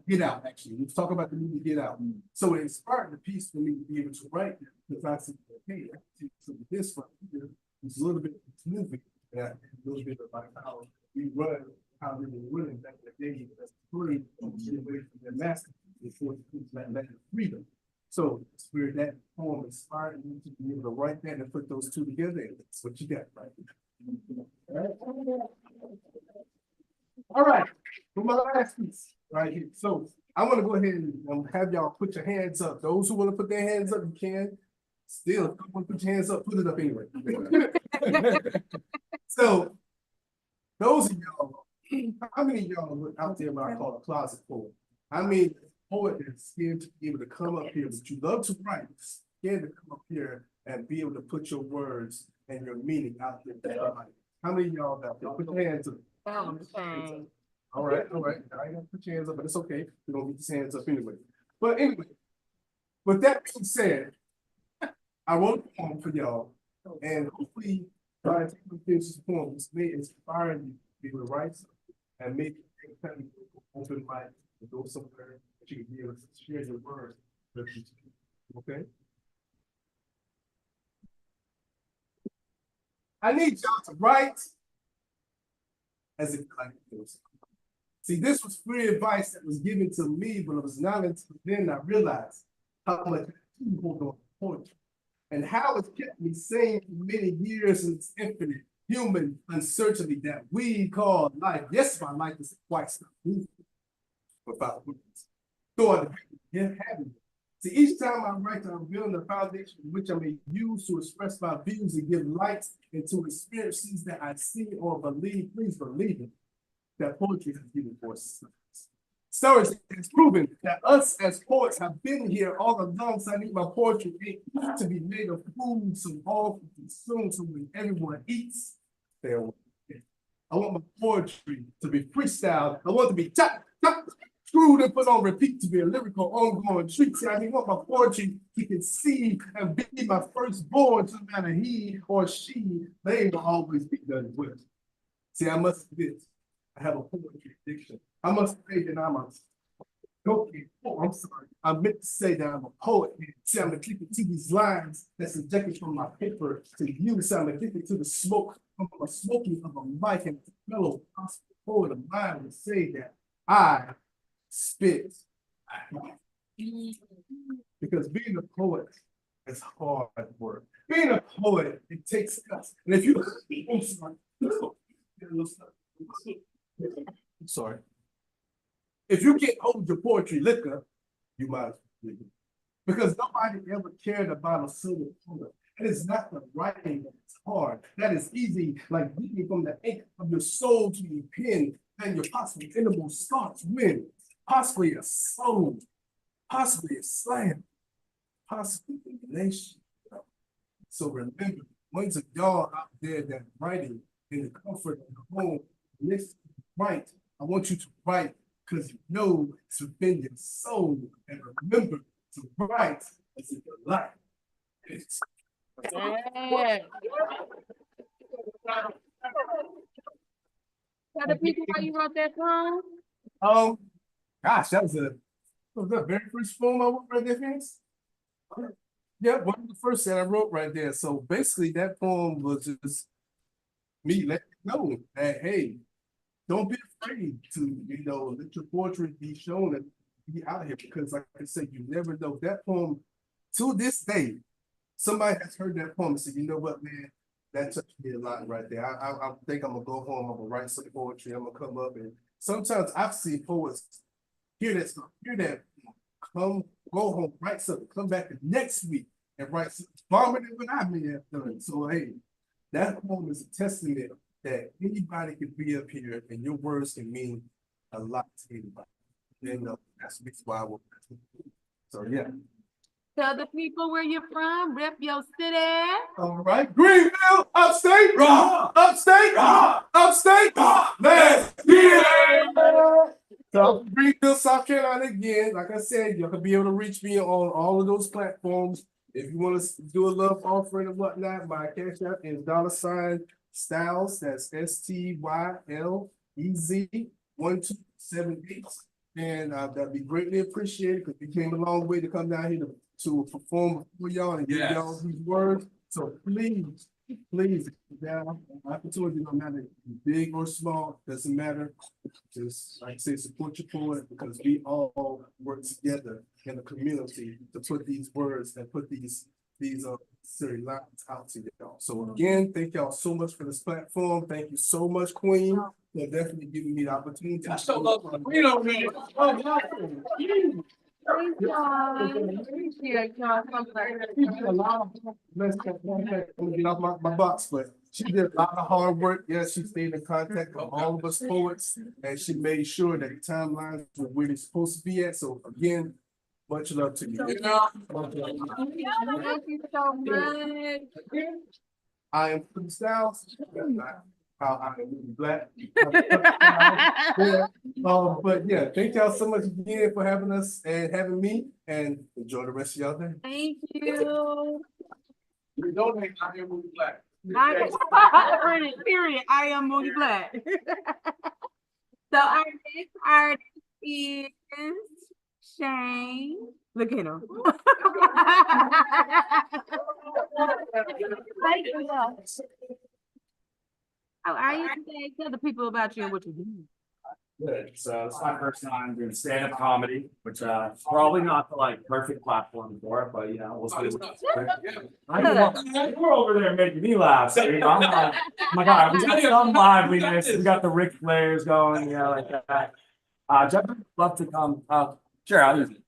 Get Out, actually. We was talking about the movie Get Out. So it inspired the piece for me to be able to write that, because I said, hey, I can do this one here. It's a little bit of this movie, and a little bit about how we run, how we were running back in the day, that's free, get away from their master before that land of freedom. So it's where that poem inspired me to be able to write that and put those two together, and that's what you got, right? All right, for my last piece, right here. So I want to go ahead and have y'all put your hands up. Those who want to put their hands up, you can. Still, if you want to put your hands up, put it up anyway. So those of y'all, how many of y'all look out there what I call a closet poet? I mean, a poet that's scared to be able to come up here, but you love to write, scared to come up here and be able to put your words and your meaning out there. How many of y'all out there? Put your hands up. All right. I ain't gonna put your hands up, but it's okay. We're gonna get these hands up anyway. But anyway, with that being said, I wrote a poem for y'all, and hopefully, by the time we finish this poem, this may inspire you to be able to write something and maybe kind of open mic and go somewhere that you can be able to share your words. Okay? I need y'all to write as if you like to do something. See, this was free advice that was given to me, but it was not until then I realized how much I hold on to poetry and how it's kept me sane for many years in this infinite human uncertainty that we call life. Yes, my life is quite stuck without words. Though I have it. See, each time I write, I'm building a foundation which I may use to express my views and give light into experiences that I see or believe. Please believe it, that poetry has given voice. Stories has proven that us as poets have been here all along, so I need my poetry to be made of food, so all can consume, so when everyone eats, they're I want my poetry to be freestyle. I want it to be screwed and put on repeat to be a lyrical ongoing treat. See, I want my poetry to conceive and be my firstborn, no matter he or she, they will always be done with. See, I must admit, I have a poetry addiction. I must say that I'm a I'm sorry. I meant to say that I'm a poet. See, I'm addicted to these lines that's ejected from my paper to you. So I'm addicted to the smoke from a smoking of a mic, and a fellow poet of mine would say that I spit. Because being a poet is hard work. Being a poet, it takes guts. And if you, I'm sorry. If you can't hold your poetry liquor, you might as well leave it. Because nobody ever cared about a single poet. It is not the writing that's hard. That is easy, like reading from the ink of your soul to your pen, and your possible innermost thoughts win. Possibly a soul, possibly a slam, possibly a nation. So remember, ones of y'all out there that writing in the comfort of your home, listen, write. I want you to write because you know it's within your soul. And remember to write as if your life is. Yeah. Tell the people why you wrote that poem. Gosh, that was the very first poem I wrote right there, friends. Yeah, one of the first that I wrote right there. So basically, that poem was just me letting you know that, hey, don't be afraid to, let your poetry be shown and be out here, because like I said, you never know. That poem, to this day, somebody has heard that poem and said, you know what, man, that touched me a lot right there. I think I'm gonna go home, I'm gonna write some poetry, I'm gonna come up, and sometimes I've seen poets hear that stuff, come, go home, write something, come back the next week and write something farther than what I may have done. So hey, that poem is a testament that anybody can be up here and your words can mean a lot to anybody. And that's why I will. So yeah. Tell the people where you're from, rep your city. All right, Greenville, upstate, upstate, upstate, let's get it. So Greenville, South Carolina again. Like I said, you can be able to reach me on all of those platforms. If you want to do a love offering and whatnot, my cash app is $Styles. That's STYLES. EZ1278. And that'd be greatly appreciated because we came a long way to come down here to perform for y'all and give y'all these words. So please, please, down opportunity, no matter big or small, doesn't matter. Just like I say, support your poet because we all work together in the community to put these words and put these silly lines out to y'all. So again, thank y'all so much for this platform. Thank you so much, Queen, for definitely giving me the opportunity. I still love Queen over here. Thank y'all. Appreciate y'all. I'm gonna get off my box, but she did a lot of hard work. Yes, she stayed in contact with all of us poets, and she made sure that the timelines were where they're supposed to be at. So again, much love to you. Thank you so much. I am Queen Styles. I am black. But yeah, thank y'all so much again for having us and having me, and enjoy the rest of y'all day. Thank you. We don't make I am black. Period. I am Moody Black. So our next artist is Shane. Look at him. How are you today? Tell the people about you and what you do. Good. So it's my first time doing stand-up comedy, which probably not the like perfect platform for it, but you know, we'll see. We're over there making me laugh. So, you know, I'm like, oh my God, we got some liveliness. We got the Ric Flairs going, you know, like that. Jeff, I'd love to come. Sure, I'll use it.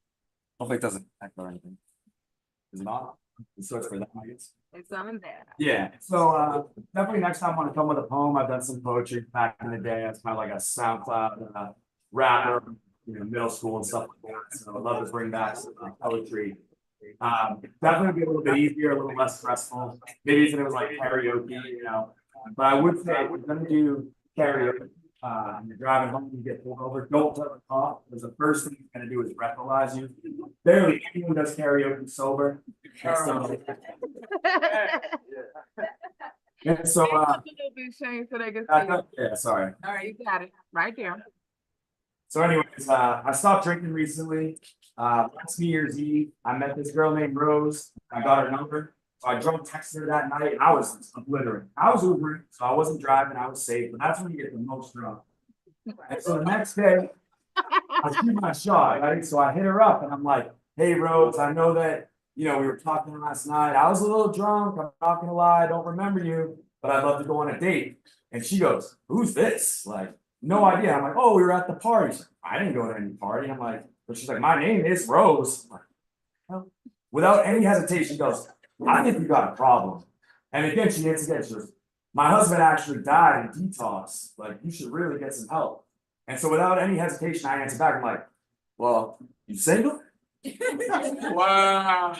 Hopefully it doesn't echo or anything. Is it not? It's for that, I guess. It's on there. Yeah, so definitely next time I want to come with a poem. I've done some poetry back in the day. It's kind of like a SoundCloud rapper, you know, middle school and stuff like that. So I'd love to bring back some poetry. Definitely be a little bit easier, a little less stressful. Maybe if it was like karaoke, you know. But I would say if we're gonna do karaoke, you're driving home, you get pulled over, don't tell the cop, because the first thing he's gonna do is breathalyze you. Barely anyone does karaoke sober. And so, Shane, so they can yeah, sorry. All right, you got it right there. So anyways, I stopped drinking recently. Last New Year's Eve, I met this girl named Rose. I got her number. So I drunk texted her that night. I was obliterated. I was Ubering, so I wasn't driving. I was safe, but that's when you get the most drunk. And so the next day, I shoot my shot, right? So I hit her up and I'm like, hey, Rose, I know that, you know, we were talking last night. I was a little drunk. I'm not gonna lie. I don't remember you, but I'd love to go on a date. And she goes, who's this? Like, no idea. I'm like, oh, we were at the party. She's like, I didn't go to any party. I'm like, but she's like, my name is Rose. I'm like, well, without any hesitation, she goes, I think you got a problem. And again, she hits again. She goes, my husband actually died in detox. Like, you should really get some help. And so without any hesitation, I answer back. I'm like, well, you single? Wow.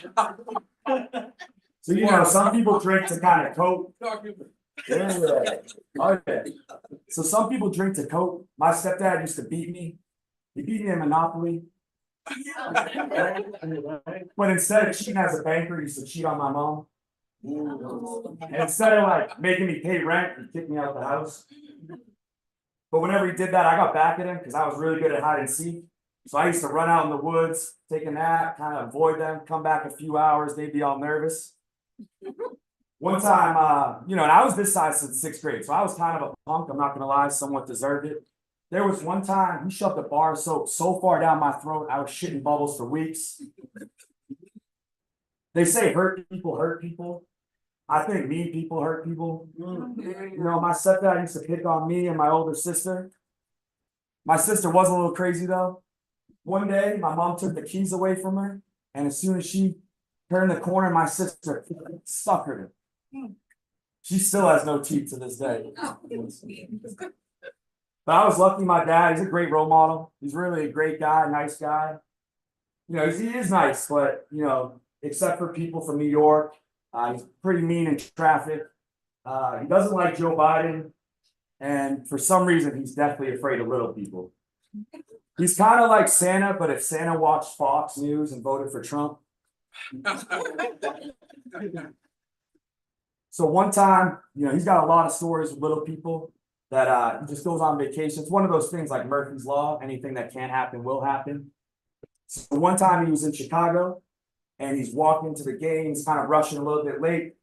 So, you know, some people drink to kind of cope. Yeah. Okay. So some people drink to cope. My stepdad used to beat me. He beat me in Monopoly. But instead of cheating as a banker, he used to cheat on my mom. And instead of like making me pay rent, he kicked me out of the house. But whenever he did that, I got back at him because I was really good at hide and seek. So I used to run out in the woods, take a nap, kind of avoid them, come back a few hours, they'd be all nervous. One time, you know, and I was this size since 6th grade, so I was kind of a punk, I'm not gonna lie, somewhat deserved it. There was one time he shoved a bar of soap so far down my throat, I was shitting bubbles for weeks. They say hurt people. I think mean people hurt people. You know, my stepdad used to pick on me and my older sister. My sister was a little crazy though. One day, my mom took the keys away from her, and as soon as she turned the corner, my sister suckered her. She still has no teeth to this day. But I was lucky my dad, he's a great role model. He's really a great guy, nice guy. You know, he is nice, but, you know, except for people from New York, he's pretty mean in traffic. He doesn't like Joe Biden. And for some reason, he's definitely afraid of little people. He's kind of like Santa, but if Santa watched Fox News and voted for Trump. So one time, you know, he's got a lot of stories with little people. that he just goes on vacation. It's one of those things like Murphy's Law, anything that can't happen will happen. So one time he was in Chicago and he's walking to the game, he's kind of rushing a little bit late.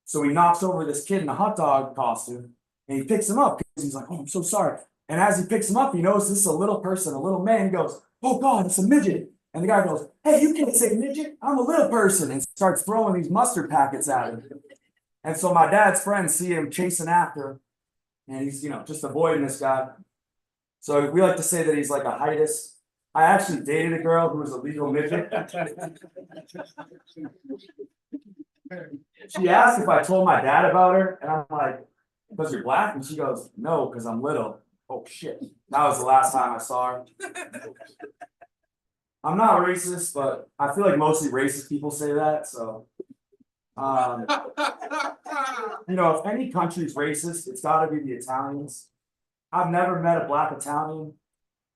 So he knocks over this kid in a hot dog costume and he picks him up because he's like, oh, I'm so sorry. And as he picks him up, he knows this is a little person, a little man. He goes, oh God, it's a midget. And the guy goes, hey, you can't say midget, I'm a little person, and starts throwing these mustard packets at him. And so my dad's friends see him chasing after him, and he's, just avoiding this guy. So we like to say that he's like a hiatus. I actually dated a girl who was a legal midget. She asked if I told my dad about her, and I'm like, because you're black? And she goes, no, because I'm little. Oh shit. That was the last time I saw her. I'm not racist, but I feel like mostly racist people say that, so. If any country's racist, it's gotta be the Italians. I've never met a black Italian,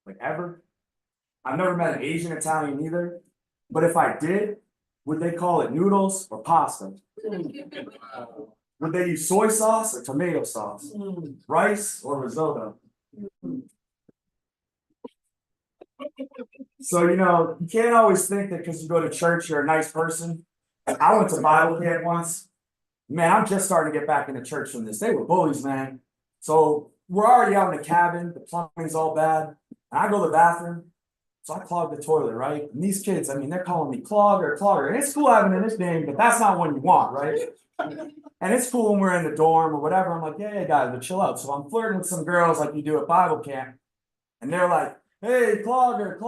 like ever. I've never met an Asian Italian either, but if I did, would they call it noodles or pasta? Would they use soy sauce or tomato sauce? Rice or risotto? So, you can't always think that because you go to church, you're a nice person. I went to Bible camp once. Man, I'm just starting to get back into church from this. They were bullies, man. So we're already out in the cabin. The plumbing's all bad. And I go to the bathroom. So I clog the toilet, right? And these kids, they're calling me clogger. And it's cool having a nickname, but that's not one you want, right? And it's cool when we're in the dorm or whatever. I'm like, yeah, guys, but chill out. So I'm flirting with some girls like you do at Bible camp. And they're like, hey, clogger.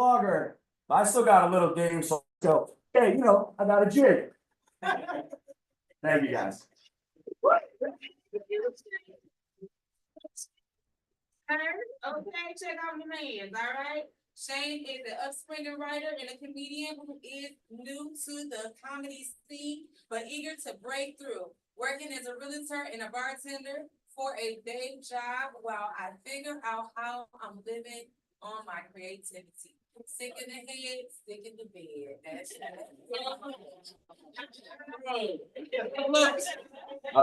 But I still got a little game, so I go, hey, I got a jig. Thank you, guys. Okay, check out the man's, all right? Shane is an upspringing writer and a comedian who is new to the comedy scene, but eager to break through. Working as a realtor and a bartender for a day job while I figure out how I'm living on my creativity. Sick in the head, sick in the bed. That's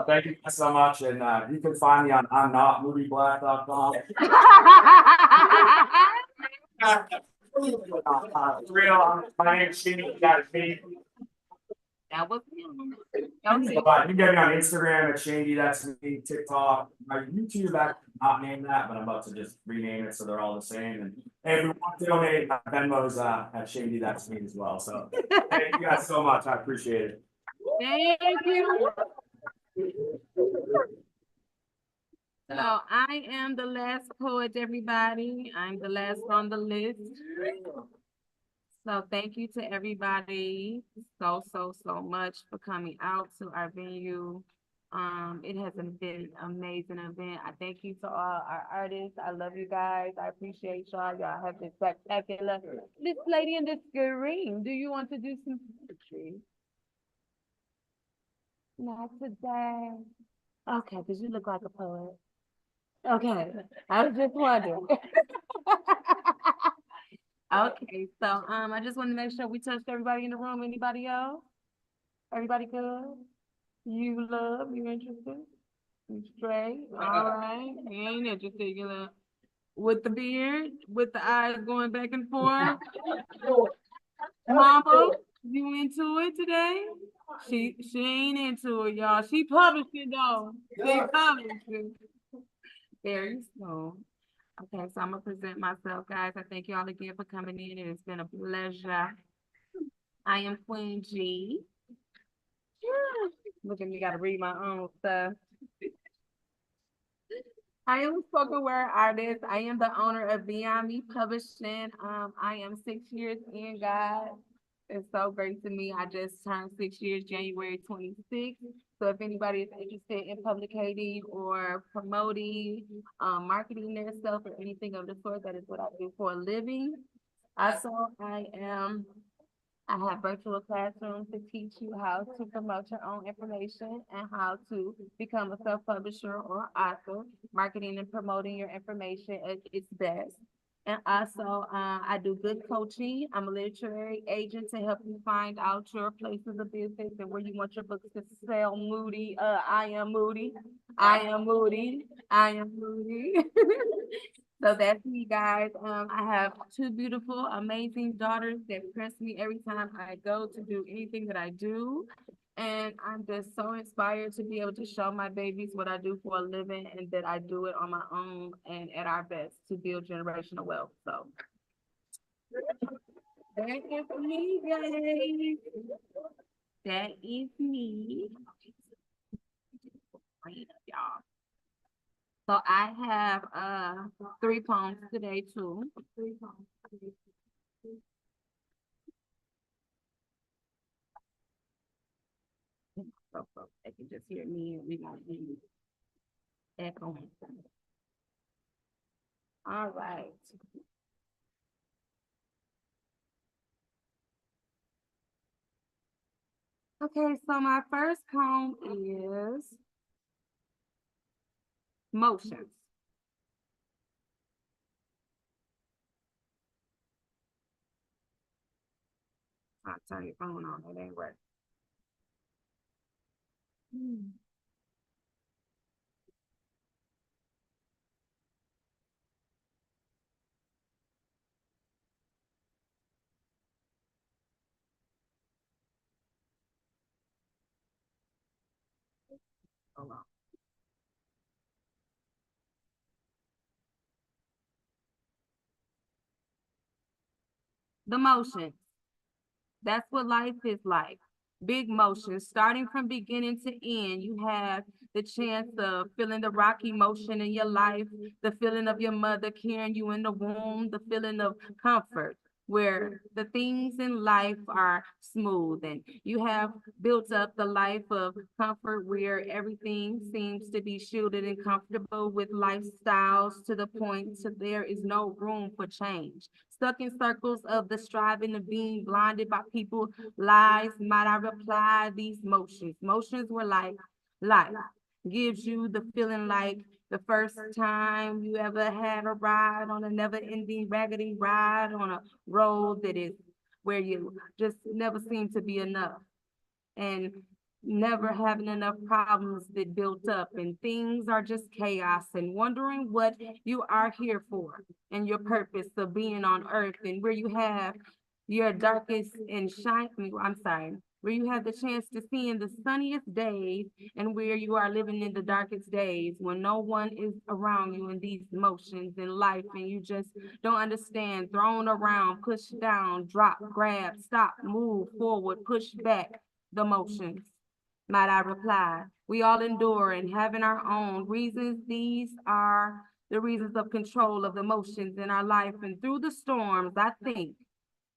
Thank you so much, and you can find me on I'mNotMovieBlack.com. Real, my name's Steve. You got it, Steve. That was him. You can get me on Instagram at Shandy, that's me, TikTok. My YouTube, I not name that, but I'm about to just rename it so they're all the same. And if we want to donate, my Venmo's at Shandy, that's me as well. So thank you guys so much. I appreciate it. Thank you. So I am the last poet, everybody. I'm the last on the list. So thank you to everybody so much for coming out to our venue. It has been an amazing event. I thank you to all our artists. I love you guys. I appreciate y'all. Y'all have been spectacular. This lady in the screen, do you want to do some poetry? Not today. Okay, because you look like a poet. Okay, I was just wondering. Okay, so I just want to make sure we touched everybody in the room. Anybody else? Everybody good? You love? You interested? You straight? All right. You ain't interested. You love with the beard, with the eyes going back and forth. Mama, you into it today? She ain't into it, y'all. She publishing though. She publishing. Very small. Okay, so I'm gonna present myself, guys. I thank you all again for coming in. It has been a pleasure. I am Queen G. Look at me, gotta read my own stuff. I am a spoken word artist. I am the owner of Beyond Me Publishing. I am 6 years in, guys. It's so great to me. I just turned 6 years, January 26th. So if anybody is interested in publicating or promoting, marketing their stuff or anything of the sort, that is what I do for a living. Also, I have virtual classrooms to teach you how to promote your own information and how to become a self-publisher or author. Marketing and promoting your information at its best. And also, I do good coaching. I'm a literary agent to help you find out your places of business and where you want your books to sell. Moody, I am Moody. I am Moody. I am Moody. So that's me, guys. I have two beautiful, amazing daughters that press me every time I go to do anything that I do. And I'm just so inspired to be able to show my babies what I do for a living and that I do it on my own and at our best to build generational wealth. So that is me, guys. That is me. Y'all. So I have 3 poems today too. So folks, they can just hear me and we won't be echoing. All right. Okay, so my first poem is Motions. I'll turn your phone on, it ain't working. Hold on. The motions. That's what life is like. Big motions, starting from beginning to end. You have the chance of feeling the rocky motion in your life, the feeling of your mother carrying you in the womb, the feeling of comfort, where the things in life are smooth and you have built up the life of comfort where everything seems to be shielded and comfortable with lifestyles to the point to there is no room for change. Stuck in circles of the striving of being blinded by people lies, might I reply these motions? Motions were like life gives you the feeling like the first time you ever had a ride on a never-ending raggedy ride on a road that is where you just never seem to be enough and never having enough problems that built up and things are just chaos and wondering what you are here for and your purpose of being on earth and where you have your darkest and where you have the chance to see in the sunniest days and where you are living in the darkest days when no one is around you in these emotions in life and you just don't understand, thrown around, pushed down, drop, grab, stop, move forward, push back the motions. Might I reply, we all endure and having our own reasons. These are the reasons of control of the motions in our life. And through the storms, I think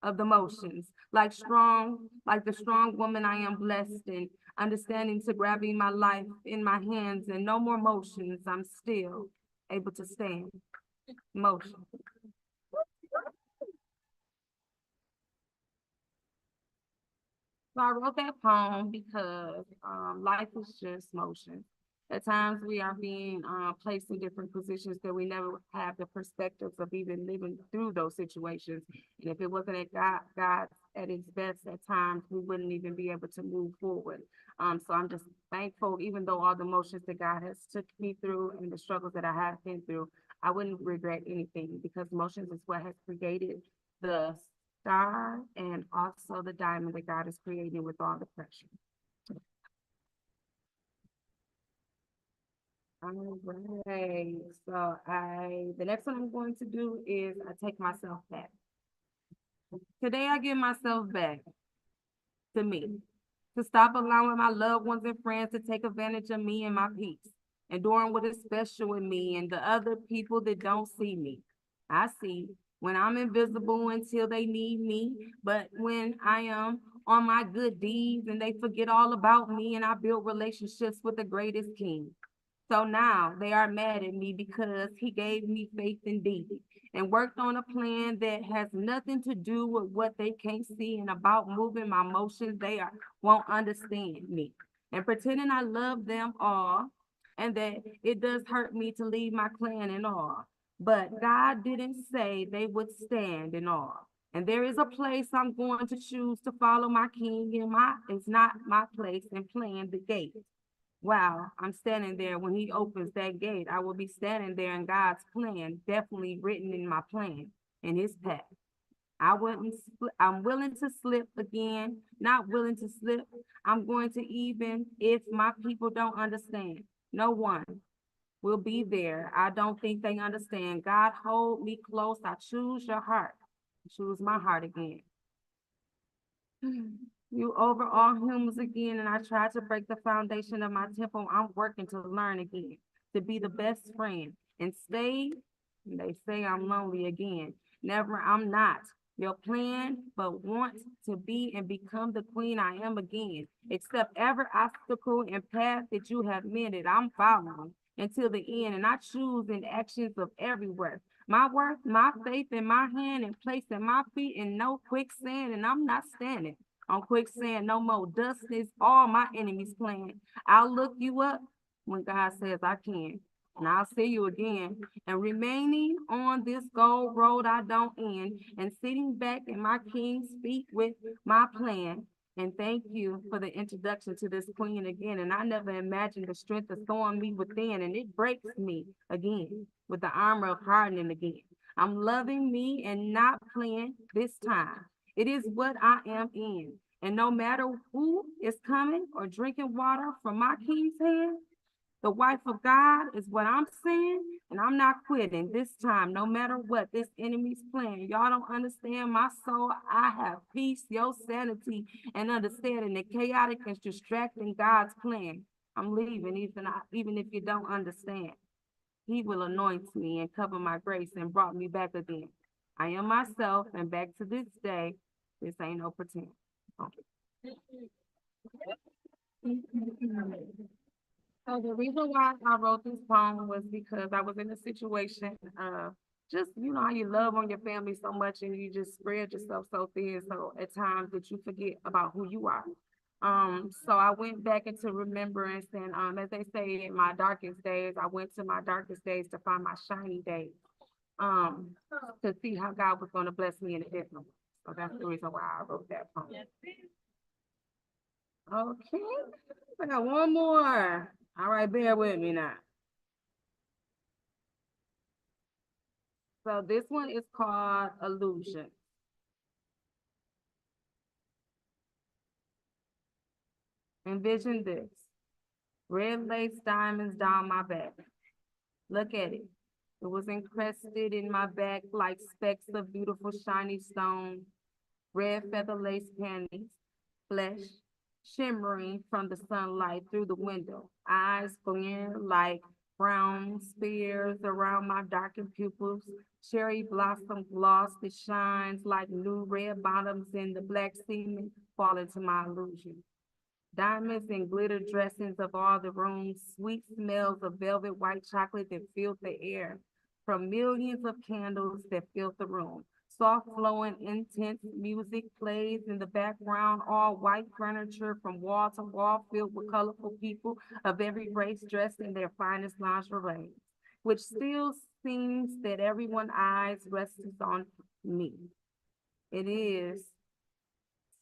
of the motions, like the strong woman I am blessed in, understanding to grabbing my life in my hands and no more motions. I'm still able to stand. Motion. So I wrote that poem because life is just motion. At times we are being placed in different positions that we never have the perspectives of even living through those situations. And if it wasn't at God at his best at times, we wouldn't even be able to move forward. So I'm just thankful, even though all the motions that God has took me through and the struggles that I have been through, I wouldn't regret anything because motions is what has created the star and also the diamond that God is creating with all the pressure. All right, so the next one I'm going to do is I take myself back. Today I give myself back to me, to stop allowing my loved ones and friends to take advantage of me and my peace, and doing what is special in me and the other people that don't see me. I see when I'm invisible until they need me, but when I am on my good deeds and they forget all about me and I build relationships with the greatest king. So now they are mad at me because he gave me faith indeed and worked on a plan that has nothing to do with what they can't see and about moving my emotions. Won't understand me and pretending I love them all and that it does hurt me to leave my clan and all. But God didn't say they would stand in awe. And there is a place I'm going to choose to follow my king, and it's not my place in playing the gate. Wow, I'm standing there when he opens that gate. I will be standing there in God's plan, definitely written in my plan, in his path. I'm willing to slip again, not willing to slip. I'm going to, even if my people don't understand. No one will be there. I don't think they understand. God, hold me close. I choose your heart. Choose my heart again. You over all humans again, and I try to break the foundation of my temple. I'm working to learn again, to be the best friend. And they say I'm lonely again. Never, I'm not. Your plan, but want to be and become the queen I am again. Accept every obstacle and path that you have mended. I'm following until the end, and I choose in actions of everywhere. My worth, my faith in my hand, and placing my feet in no quicksand, and I'm not standing on quicksand no more. Dust is all my enemies' plan. I'll look you up when God says I can. And I'll see you again. And remaining on this gold road I don't end, and sitting back in my king's feet with my plan. And thank you for the introduction to this queen again. And I never imagined the strength of throwing me within, and it breaks me again with the armor of hardening again. I'm loving me and not playing this time. It is what I am in. And no matter who is coming or drinking water from my king's hand, the wife of God is what I'm saying, and I'm not quitting this time, no matter what this enemy's plan. Y'all don't understand my soul. I have peace, your sanity, and understanding that chaotic is distracting God's plan. I'm leaving, even if you don't understand. He will anoint me and cover my grace and brought me back again. I am myself, and back to this day, this ain't no pretend. So the reason why I wrote this poem was because I was in a situation of just, you know, how you love on your family so much and you just spread yourself so thin. So at times that you forget about who you are. So I went back into remembrance, and as they say, in my darkest days, I went to my darkest days to find my shiny days. To see how God was going to bless me in a different way. So that's the reason why I wrote that poem. Okay, I got one more. All right, bear with me now. So this one is called Illusion. Envision this. Red lace diamonds down my back. Look at it. It was encrusted in my back like specks of beautiful shiny stone. Red feather lace panties, flesh shimmering from the sunlight through the window. Eyes glare like brown spears around my darkened pupils. Cherry blossom gloss that shines like new red bottoms, in the black cement fall into my illusion. Diamonds and glitter dressings of all the rooms, sweet smells of velvet white chocolate that filled the air, from millions of candles that filled the room. Soft flowing, intense music plays in the background, all white furniture from wall to wall filled with colorful people of every race dressed in their finest lingerie, which still seems that everyone's eyes rests on me. It is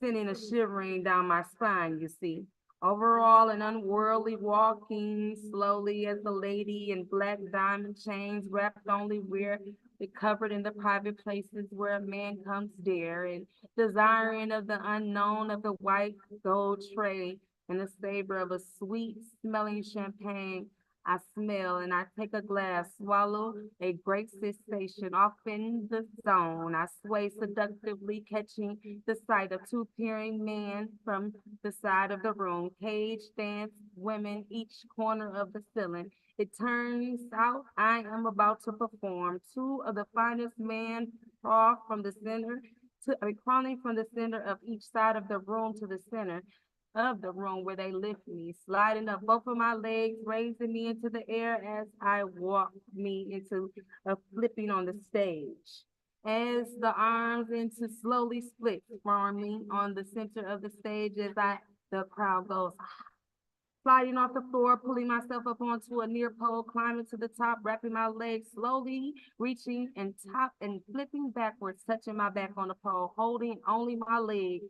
sending a shivering down my spine, you see. Overall, an unworldly walking slowly as the lady in black diamond chains, wrapped only where it covered in the private places where a man comes dare, and desiring of the unknown of the white gold tray and the savor of a sweet smelling champagne. I smell and I take a glass, swallow a great sensation, off in the zone. I sway seductively, catching the sight of two peering men from the side of the room. Cage dance women, each corner of the ceiling. It turns out I am about to perform. Two of the finest men crawl from the center crawling from the center of each side of the room to the center of the room, where they lift me, sliding up both of my legs, raising me into the air as I walk me into a flipping on the stage. As the arms into slowly split, forming on the center of the stage as the crowd goes, sliding off the floor, pulling myself up onto a near pole, climbing to the top, wrapping my legs slowly, reaching and top and flipping backwards, touching my back on the pole, holding only my leg,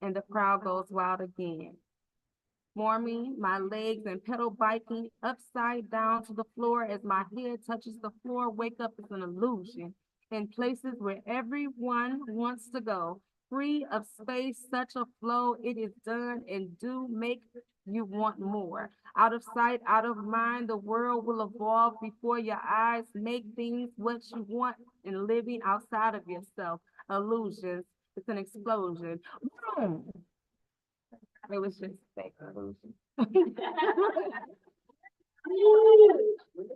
and the crowd goes wild again. Warming my legs and pedal biking upside down to the floor as my head touches the floor. Wake up is an illusion in places where everyone wants to go. Free of space, such a flow, it is done and do make you want more. Out of sight, out of mind, the world will evolve before your eyes. Make things what you want and living outside of yourself. Illusions, it's an explosion. Boom. It was just fake illusion.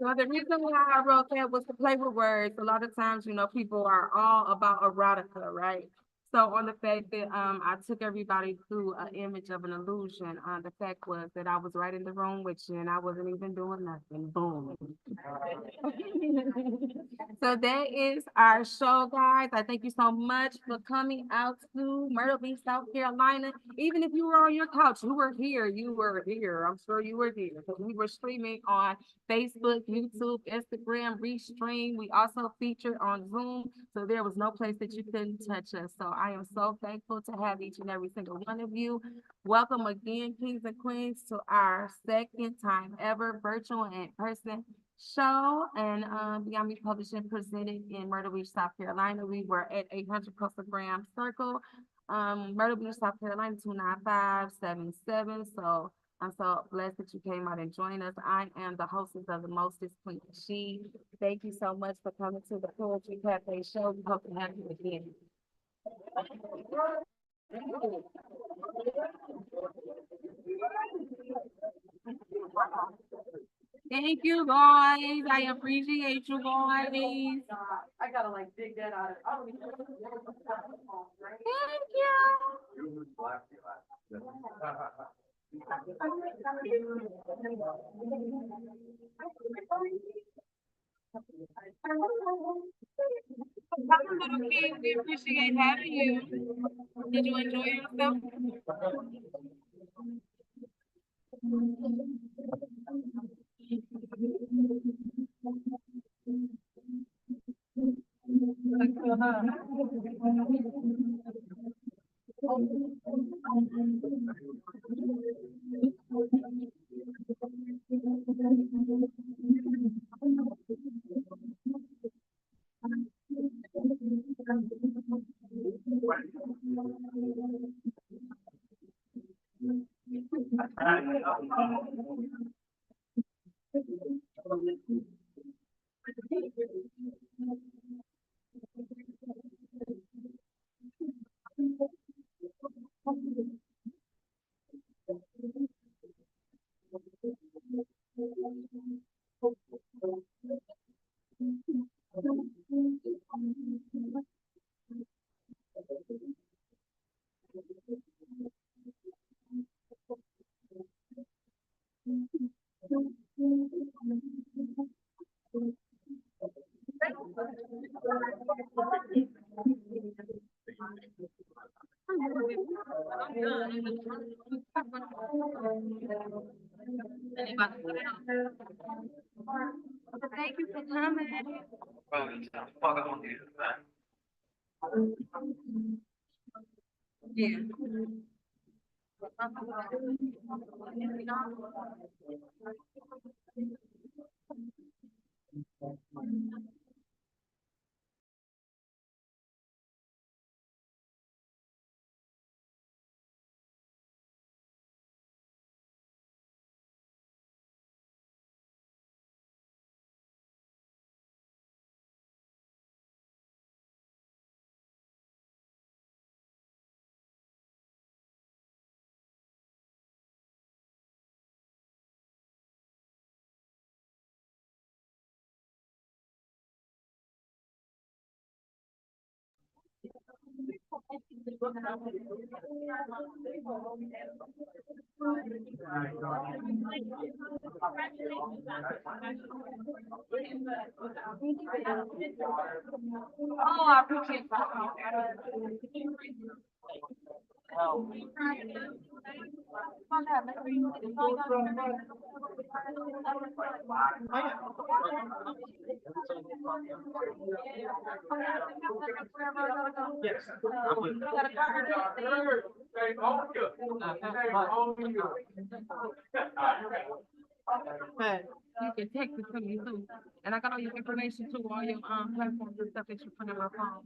So the reason why I wrote that was to play with words. A lot of times, people are all about erotica, right? So on the fact that I took everybody through an image of an illusion, the fact was that I was right in the room with you and I wasn't even doing nothing. Boom. So that is our show, guys. I thank you so much for coming out to Myrtle Beach, South Carolina. Even if you were on your couch, you were here. I'm sure you were here because we were streaming on Facebook, YouTube, Instagram, Restream. We also featured on Zoom. So there was no place that you couldn't touch us. So I am so thankful to have each and every single one of you. Welcome again, kings and queens, to our second time ever virtual and in-person show. And Beyond Me Publishing presented in Myrtle Beach, South Carolina. We were at 800 Coastal Graham Circle, Myrtle Beach, South Carolina, 29577. So I'm so blessed that you came out and joined us. I am the hostess of the Mostest, Queen She. Thank you so much for coming to the Poetry Cafe show. We hope to have you again. Thank you, guys. I appreciate you guys. I gotta dig that out. Thank you. Welcome, little kids. We appreciate having you. Did you enjoy yourself? Thank you for coming. Yeah. Oh, I appreciate that. You can text it to me too, and I got all your information too, all your platforms and stuff that you put in my phone.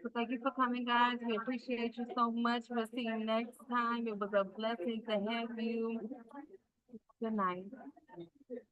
So thank you for coming, guys. We appreciate you so much. We'll see you next time. It was a blessing to have you. Good night.